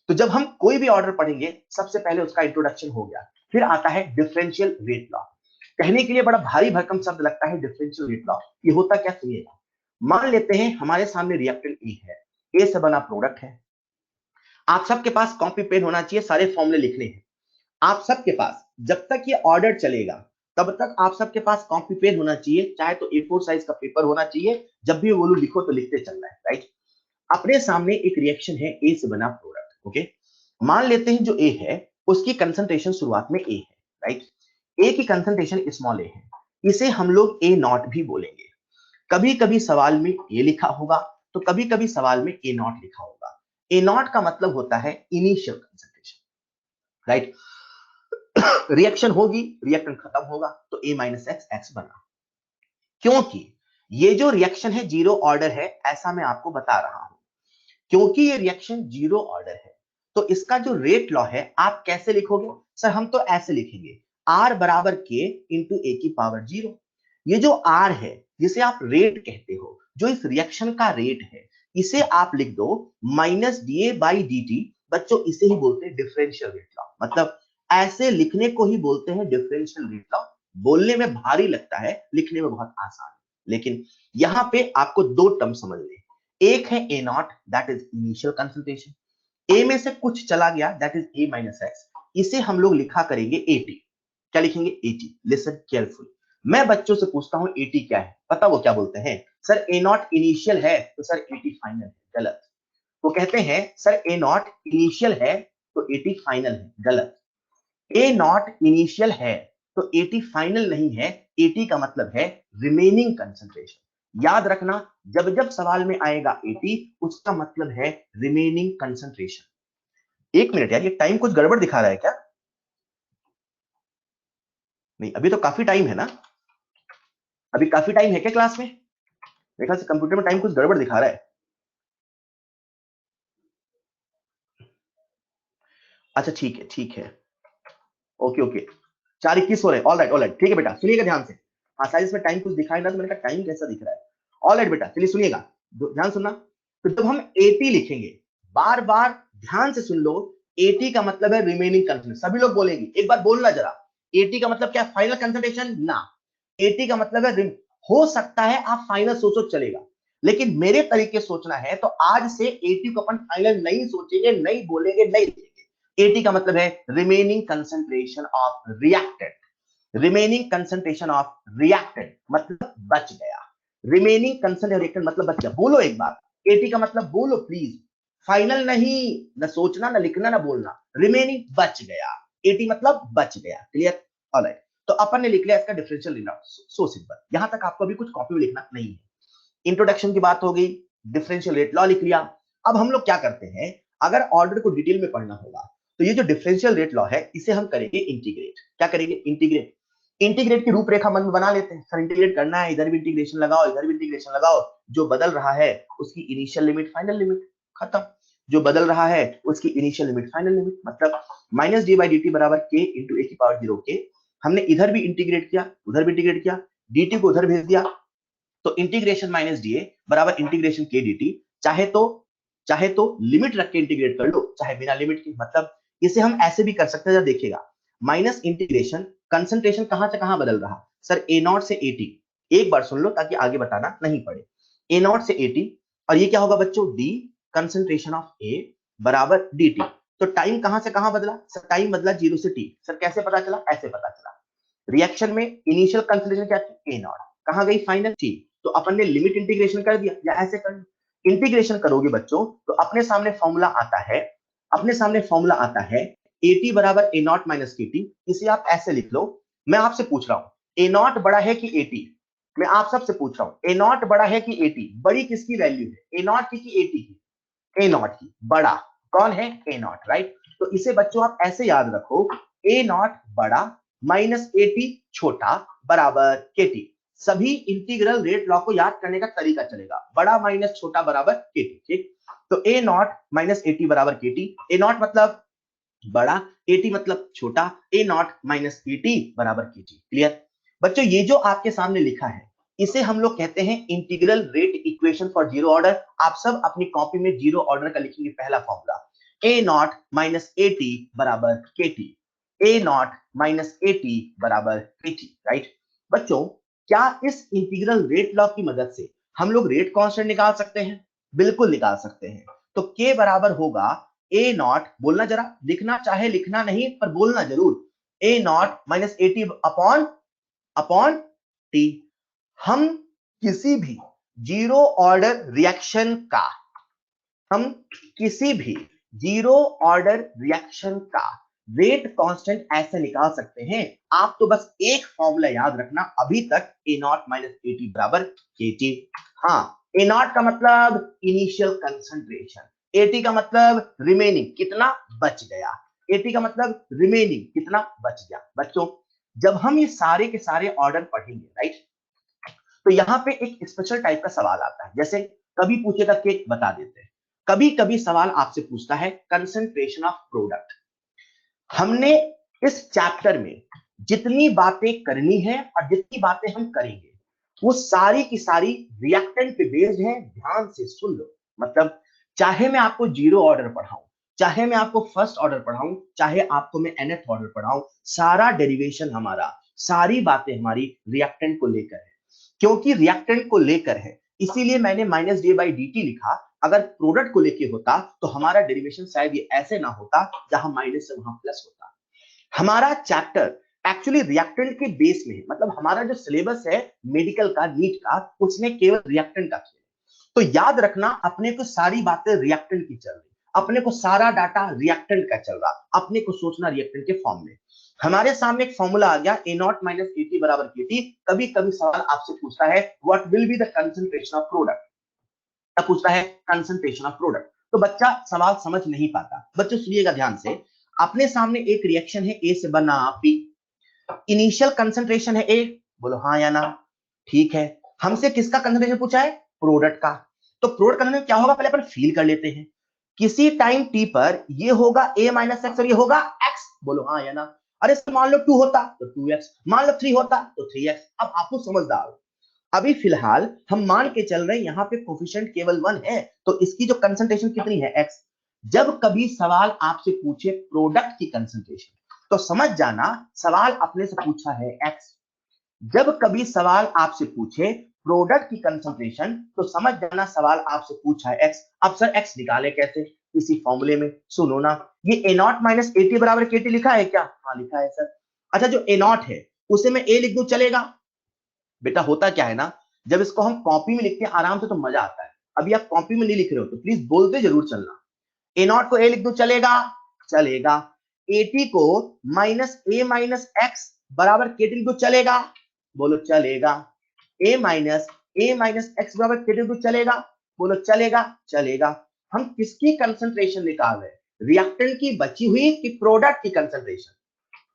तो जब हम कोई भी ऑर्डर पढ़ेंगे सबसे पहले उसका इंट्रोडक्शन हो गया, फिर आता है डिफरेंशियल रेट लॉ। कहने के लिए बड़ा भारी भरकम शब्द लगता है डिफरेंशियल रेट लॉ, ये होता क्या सुनिएगा। मान लेते हैं हमारे सामने रिएक्टेंट ए है, ए से बना प्रोडक्ट है। आप सबके पास कॉपी पेन होना चाहिए, सारे फॉर्मूले लिखने हैं आप सबके पास। जब तक ये ऑर्डर चलेगा तब तक आप सबके पास कॉपी पेन होना चाहिए, चाहे तो A4 साइज का पेपर होना चाहिए। जब भी बोलूं लिखो तो लिखते चलना है, राइट। अपने सामने एक रिएक्शन है ए से बना प्रोडक्ट, ओके। मान लेते हैं जो ए है उसकी कंसंट्रेशन शुरुआत में ए है, राइट। ए की कंसंट्रेशन स्मॉल ए है, इसे हम लोग ए नॉट भी बोलेंगे। कभी कभी सवाल में ए लिखा होगा तो कभी कभी सवाल में ए नॉट लिखा होगा। ए नॉट का मतलब होता है इनिशियल कंसंट्रेशन, राइट। रिएक्शन होगी, रिएक्टेंट खत्म होगा तो ए माइनस एक्स एक्स बना। क्योंकि ये जो रिएक्शन है जीरो ऑर्डर है, ऐसा मैं आपको बता रहा हूं। क्योंकि ये रिएक्शन जीरो ऑर्डर है तो इसका जो रेट लॉ है आप कैसे लिखोगे सर, हम तो ऐसे लिखेंगे आर बराबर के इंटू ए की पावर जीरो। ये जो आर है जिसे आप रेट कहते हो, जो इस रिएक्शन का रेट है, इसे आप लिख दो minus D A by D T. बच्चों इसे ही बोलते हैं डिफरेंशियल रेट लॉ। मतलब ऐसे लिखने को ही बोलते हैं डिफरेंशियल रेट लॉ। बोलने में भारी लगता है, लिखने में बहुत आसान है। लेकिन यहां पे आपको दो टर्म समझने, एक है A naught that is initial concentration, A में से कुछ चला गया that is A minus X, इसे हम लोग लिखा करेंगे एटी। क्या लिखेंगे? एटी। लिसन केयरफुल, मैं बच्चों से पूछता हूं एटी क्या है, पता वो क्या बोलते हैं? सर ए नॉट इनिशियल है तो सर एटी फाइनल है। गलत। वो कहते हैं सर ए नॉट इनिशियल है तो एटी फाइनल है। गलत। ए नॉट इनिशियल है तो एटी फाइनल नहीं है। एटी का मतलब है रिमेनिंग कंसंट्रेशन। याद रखना, जब जब सवाल में आएगा एटी, उसका मतलब है रिमेनिंग कंसंट्रेशन। एक मिनट यार, ये टाइम कुछ गड़बड़ दिखा रहा है क्या? नहीं, अभी तो काफी टाइम है ना? अभी काफी टाइम है क्या क्लास में? मेरे ख्याल से कंप्यूटर में टाइम कुछ गड़बड़ दिखा रहा है। अच्छा ठीक है, ठीक है। ओके ओके, 4:21 हो रहे। ऑल राइट ऑल राइट, ठीक है बेटा, सुनिएगा ध्यान से। हाँ शायद इसमें टाइम कुछ दिखाई ना, तो मैंने कहा टाइम कैसा दिख रहा है। ऑल राइट बेटा, चलिए सुनिएगा, ध्यान सुनना। तो जब हम एटी लिखेंगे, बार बार ध्यान से सुन लो, एटी का मतलब है रिमेनिंग कंसंट्रेशन। सभी लोग बोलेंगे, एक बार बोलना जरा, एटी का मतलब क्या? फाइनल कंसंट्रेशन ना। एटी का मतलब है हो सकता है आप फाइनल सोचो चलेगा, लेकिन मेरे तरीके सोचना है तो आज से एटी को अपन फाइनल नहीं सोचेंगे, नहीं बोलेंगे, नहीं लिखेंगे। एटी का मतलब है remaining concentration of reactant. Remaining concentration of reactant मतलब बच गया। रिमेनिंग कंसंट्रेशन मतलब बच गया। बोलो एक बार एटी का मतलब, बोलो प्लीज। फाइनल नहीं, ना सोचना, ना लिखना, ना बोलना। रिमेनिंग बच गया, एटी मतलब बच गया। क्लियर? ऑलराइट। तो अपन ने लिख लिया इसका differential rate law. So simple. यहां तक आपको अभी कुछ कॉपी में लिखना नहीं है। इंट्रोडक्शन की बात हो गई, डिफरेंशियल रेट लॉ लिख लिया। अब हम लोग क्या करते हैं, अगर ऑर्डर को डिटेल में पढ़ना होगा तो ये जो डिफरेंशियल रेट लॉ है, इसे हम करेंगे इंटीग्रेट। क्या करेंगे? इंटीग्रेट। इंटीग्रेट की रूपरेखा मन में बना लेते हैं। सर इंटीग्रेट करना है, इधर भी इंटीग्रेशन लगाओ, इधर भी इंटीग्रेशन लगाओ। जो बदल रहा है उसकी इनिशियल लिमिट, फाइनल लिमिट, खत्म। जो बदल रहा है उसकी इनिशियल लिमिट, फाइनल लिमिट, मतलब minus D by D T बराबर के इंटू ए की पावर 0 के। हमने इधर भी इंटीग्रेट किया, उधर भी इंटीग्रेट किया, dt को उधर भेज दिया, तो इंटीग्रेशन माइनस डी ए बराबर इंटीग्रेशन के dt। चाहे तो लिमिट रख के इंटीग्रेट कर लो, चाहे बिना लिमिट की। मतलब इसे हम ऐसे भी कर सकते हैं, देखिएगा, माइनस इंटीग्रेशन, कंसंट्रेशन कहां से कहां बदल रहा? सर ए नॉट से एटी। एक बार सुन लो ताकि आगे बताना नहीं पड़े। ए नॉट से एटी, और ये क्या होगा बच्चों? डी कंसंट्रेशन ऑफ ए बराबर डी टी। तो टाइम कहां से कहां बदला? सर टाइम बदला 0 से टी। सर कैसे पता चला? ऐसे पता चला। रिएक्शन में इनिशियल कंसंट्रेशन क्या थी? ए नॉट। कहां गई? Final T. तो अपन ने लिमिट इंटीग्रेशन कर दिया, या ऐसे कर इंटीग्रेशन करोगे बच्चों तो अपने सामने फॉर्मूला आता है, अपने सामने फॉर्मूला आता है एटी बराबर ए नॉट माइनस के टी। इसे आप ऐसे लिख लो। मैं आपसे पूछ रहा हूं ए नॉट बड़ा है कि एटी? मैं आप सबसे पूछ रहा हूं ए नॉट बड़ा है कि एटी? बड़ी किसकी वैल्यू है? ए नॉट की कि एटी की? ए नॉट की। बड़ा कौन है? A not, right. तो इसे बच्चों आप ऐसे याद रखो, ए नॉट बड़ा माइनस एटी छोटा बराबर केटी। सभी इंटीग्रल रेट लॉ को याद करने का तरीका चलेगा, बड़ा माइनस छोटा बराबर केटी। ठीक, तो ए नॉट माइनस एटी बराबर केटी। ए नॉट मतलब बड़ा, एटी मतलब छोटा, ए नॉट माइनस एटी बराबर केटी। क्लियर बच्चों? ये जो आपके सामने लिखा है इसे हम लोग कहते हैं integral rate equation for zero order. आप सब अपनी कॉपी में जीरो ऑर्डर का लिखेंगे पहला फॉर्मूला, ए नॉट माइनस एटी बराबर केटी। ए नॉट माइनस एटी बराबर केटी, राइट। बच्चों, क्या इस इंटीग्रल रेट लॉ की मदद से हम लोग रेट कांस्टेंट निकाल सकते हैं? बिल्कुल निकाल सकते हैं। तो के बराबर होगा ए नॉट, बोलना जरा, लिखना चाहे लिखना नहीं पर बोलना जरूर, A naught minus A T upon upon T. हम किसी भी जीरो ऑर्डर रिएक्शन का, हम किसी भी जीरो ऑर्डर रिएक्शन का रेट कांस्टेंट ऐसे निकाल सकते हैं। आप तो बस एक फॉर्मूला याद रखना अभी तक, ए नॉट माइनस एटी बराबर केटी। हाँ, ए नॉट का मतलब इनिशियल कंसंट्रेशन, एटी का मतलब रिमेनिंग, कितना बच गया। एटी का मतलब रिमेनिंग, कितना बच गया। बच्चों, जब हम ये सारे के सारे ऑर्डर पढ़ेंगे, राइट, तो यहां पे एक स्पेशल टाइप का सवाल आता है। जैसे कभी पूछेगा केक, बता देते हैं। कभी कभी सवाल आपसे पूछता है कंसंट्रेशन ऑफ प्रोडक्ट। हमने इस चैप्टर में जितनी बातें करनी है और जितनी बातें हम करेंगे वो सारी की सारी रिएक्टेंट पे बेस्ड है। ध्यान से सुन लो। मतलब चाहे मैं आपको जीरो ऑर्डर पढ़ाऊं, चाहे मैं आपको फर्स्ट ऑर्डर पढ़ाऊं, चाहे आपको मैं nth ऑर्डर पढ़ाऊं, सारा डेरिवेशन हमारा, सारी बातें हमारी रिएक्टेंट को लेकर है। क्योंकि रिएक्टेंट को लेकर है इसीलिए मैंने minus D by D T लिखा। अगर प्रोडक्ट को लेके होता तो हमारा डेरिवेशन शायद ये ऐसे ना होता, जहां माइनस से वहां प्लस होता। हमारा चैप्टर एक्चुअली रिएक्टेंट के बेस में, मतलब हमारा जो सिलेबस है मेडिकल का, नीट का, उसने केवल रिएक्टेंट का किया। तो याद रखना, अपने को सारी बातें रिएक्टेंट की चल रही, अपने को सारा डाटा रिएक्टेंट का चल रहा, अपने को सोचना रिएक्टेंट के फॉर्म में। हमारे सामने एक फॉर्मूला आ गया A नॉट माइनस AT बराबर KT। कभी कभी सवाल आपसे पूछता है what will be the concentration of product, अब पूछता है कंसंट्रेशन ऑफ प्रोडक्ट, तो बच्चा सवाल समझ नहीं पाता। बच्चों सुनिएगा ध्यान से, अपने सामने एक रिएक्शन है A से बना P, इनिशियल कंसंट्रेशन है A, बोलो हाँ या ना। ठीक है, हमसे किसका कंसंट्रेशन पूछा है? प्रोडक्ट का। तो प्रोडक्ट कंसंट्रेशन क्या होगा, पहले अपन फील कर लेते हैं। किसी टाइम T पर ये होगा A माइनस एक्स और ये होगा X, बोलो हाँ या ना। अरे मान लो 2 होता तो 2x, मान लो 3 होता तो 3x। अब आपको समझदार हो, अभी फिलहाल हम मान के चल रहे हैं यहाँ पे कोफिशिएंट केवल 1 है, तो इसकी जो कंसंट्रेशन कितनी है? x। जब कभी सवाल आपसे पूछे प्रोडक्ट की कंसंट्रेशन, तो समझ जाना सवाल अपने से पूछा है x। जब कभी सवाल आपसे पूछे प्रोडक्ट की कंसंट्रेशन, तो समझ जाना सवाल आपसे पूछा है x। अब सर x निकाले कैसे? इसी फॉर्मूले में। सुनो ना, ये A नॉट माइनस AT बराबर KT लिखा है क्या? हाँ लिखा है सर। अच्छा, जो A नॉट है उसे मैं A लिख दूं, चलेगा? बेटा होता क्या है ना, जब इसको हम कॉपी में लिखते हैं आराम से तो मजा आता है। अभी आप कॉपी में नहीं लिख रहे हो तो प्लीज बोलते जरूर चलना। ए नॉट को ए लिख दो, चलेगा? चलेगा। एटी को माइनस ए माइनस एक्स बराबर केटी लिख दो, चलेगा? बोलो चलेगा। ए माइनस एक्स बराबर केटी लिख दो, चलेगा? बोलो चलेगा? चलेगा। हम किसकी कंसंट्रेशन निकाल रहे हैं? रिएक्टेंट की बची हुई कि प्रोडक्ट की कंसंट्रेशन?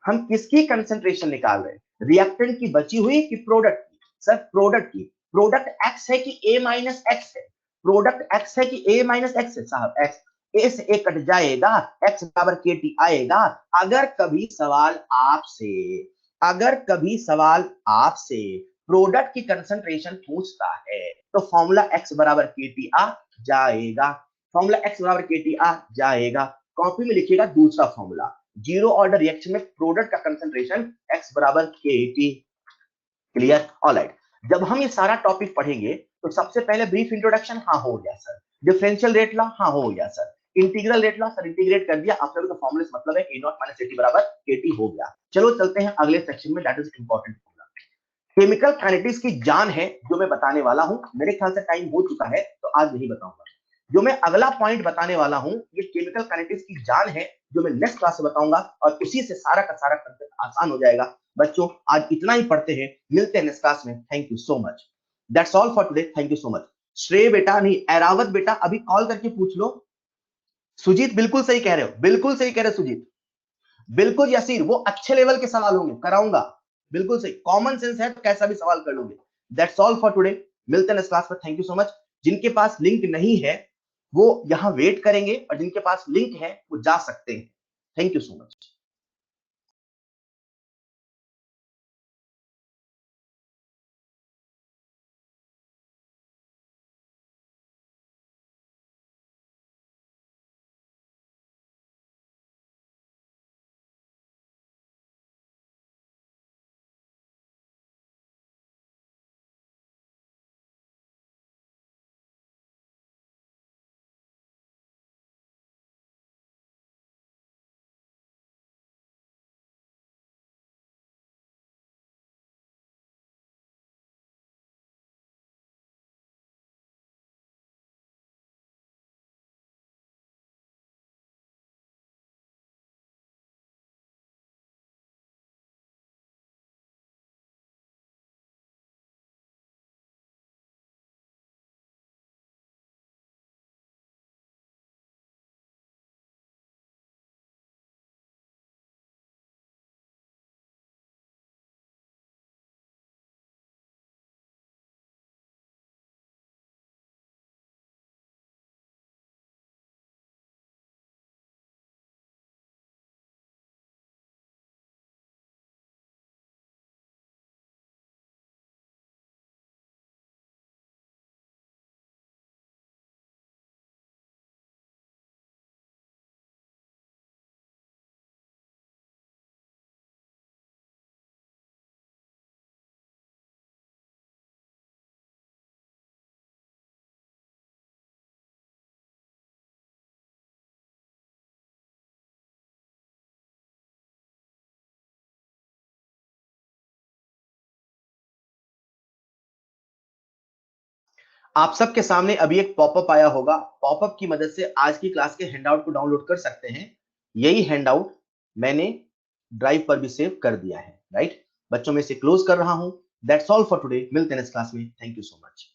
हम किसकी कंसंट्रेशन निकाल रहे हैं? रिएक्टेंट की बची हुई कि प्रोडक्ट की? सर प्रोडक्ट की। प्रोडक्ट एक्स है कि ए माइनस एक्स है? प्रोडक्ट एक्स है कि ए माइनस एक्स है? साहब एक्स, ए से ए कट जाएगा, एक्स बराबर के टी आएगा। अगर कभी सवाल आपसे, अगर कभी सवाल आपसे प्रोडक्ट की कंसंट्रेशन पूछता है, तो फॉर्मूला एक्स बराबर के टी आ जाएगा। फॉर्मूला एक्स बराबर के टी आ जाएगा। कॉपी में लिखिएगा दूसरा फॉर्मूला, जीरो ऑर्डर रिएक्शन में प्रोडक्ट का कंसंट्रेशन x बराबर KT। क्लियर? ऑलराइट। जब हम ये सारा टॉपिक पढ़ेंगे तो सबसे पहले ब्रीफ इंट्रोडक्शन, हाँ हो गया सर। डिफरेंशियल रेट लॉ, हाँ हो गया sir. Integral rate law, sir integrate कर दिया। आप लोगों का फॉर्मूले से मतलब है A नॉट माइनस AT बराबर KT हो गया। चलो चलते हैं अगले सेक्शन में, that is important formula. Chemical kinetics की जान है जो मैं बताने वाला हूं। मेरे ख्याल से टाइम हो चुका है तो आज नहीं बताऊंगा। जो मैं अगला पॉइंट बताने वाला हूं, ये केमिकल काइनेटिक्स की जान है जो मैं नेक्स्ट क्लास में बताऊंगा, और उसी से सारा का सारा कंसेप्ट आसान हो जाएगा। बच्चों आज इतना ही पढ़ते हैं, मिलते हैं नेक्स्ट क्लास में। Thank you so much, that's all for today. Thank you so much. श्रेय बेटा, नहीं एरावत बेटा, अभी कॉल करके पूछ लो। सुजीत बिल्कुल सही कह रहे हो, बिल्कुल सही कह रहे हो सुजीत, बिल्कुल यसीर, वो अच्छे लेवल के सवाल होंगे, कराऊंगा। बिल्कुल सही, कॉमन सेंस है तो कैसा भी सवाल कर लोगे। दैट्स ऑल फॉर टुडे, मिलते हैं नेक्स्ट क्लास में। Thank you so much. जिनके पास लिंक नहीं है वो यहां वेट करेंगे, और जिनके पास लिंक है वो जा सकते हैं। Thank you so much. आप सबके सामने अभी एक पॉपअप आया होगा। पॉपअप की मदद से आज की क्लास के हैंडआउट को डाउनलोड कर सकते हैं। यही हैंडआउट मैंने ड्राइव पर भी सेव कर दिया है, राइट। बच्चों में से क्लोज कर रहा हूं। That's all for today. मिलते हैं नेक्स्ट क्लास में। Thank you so much.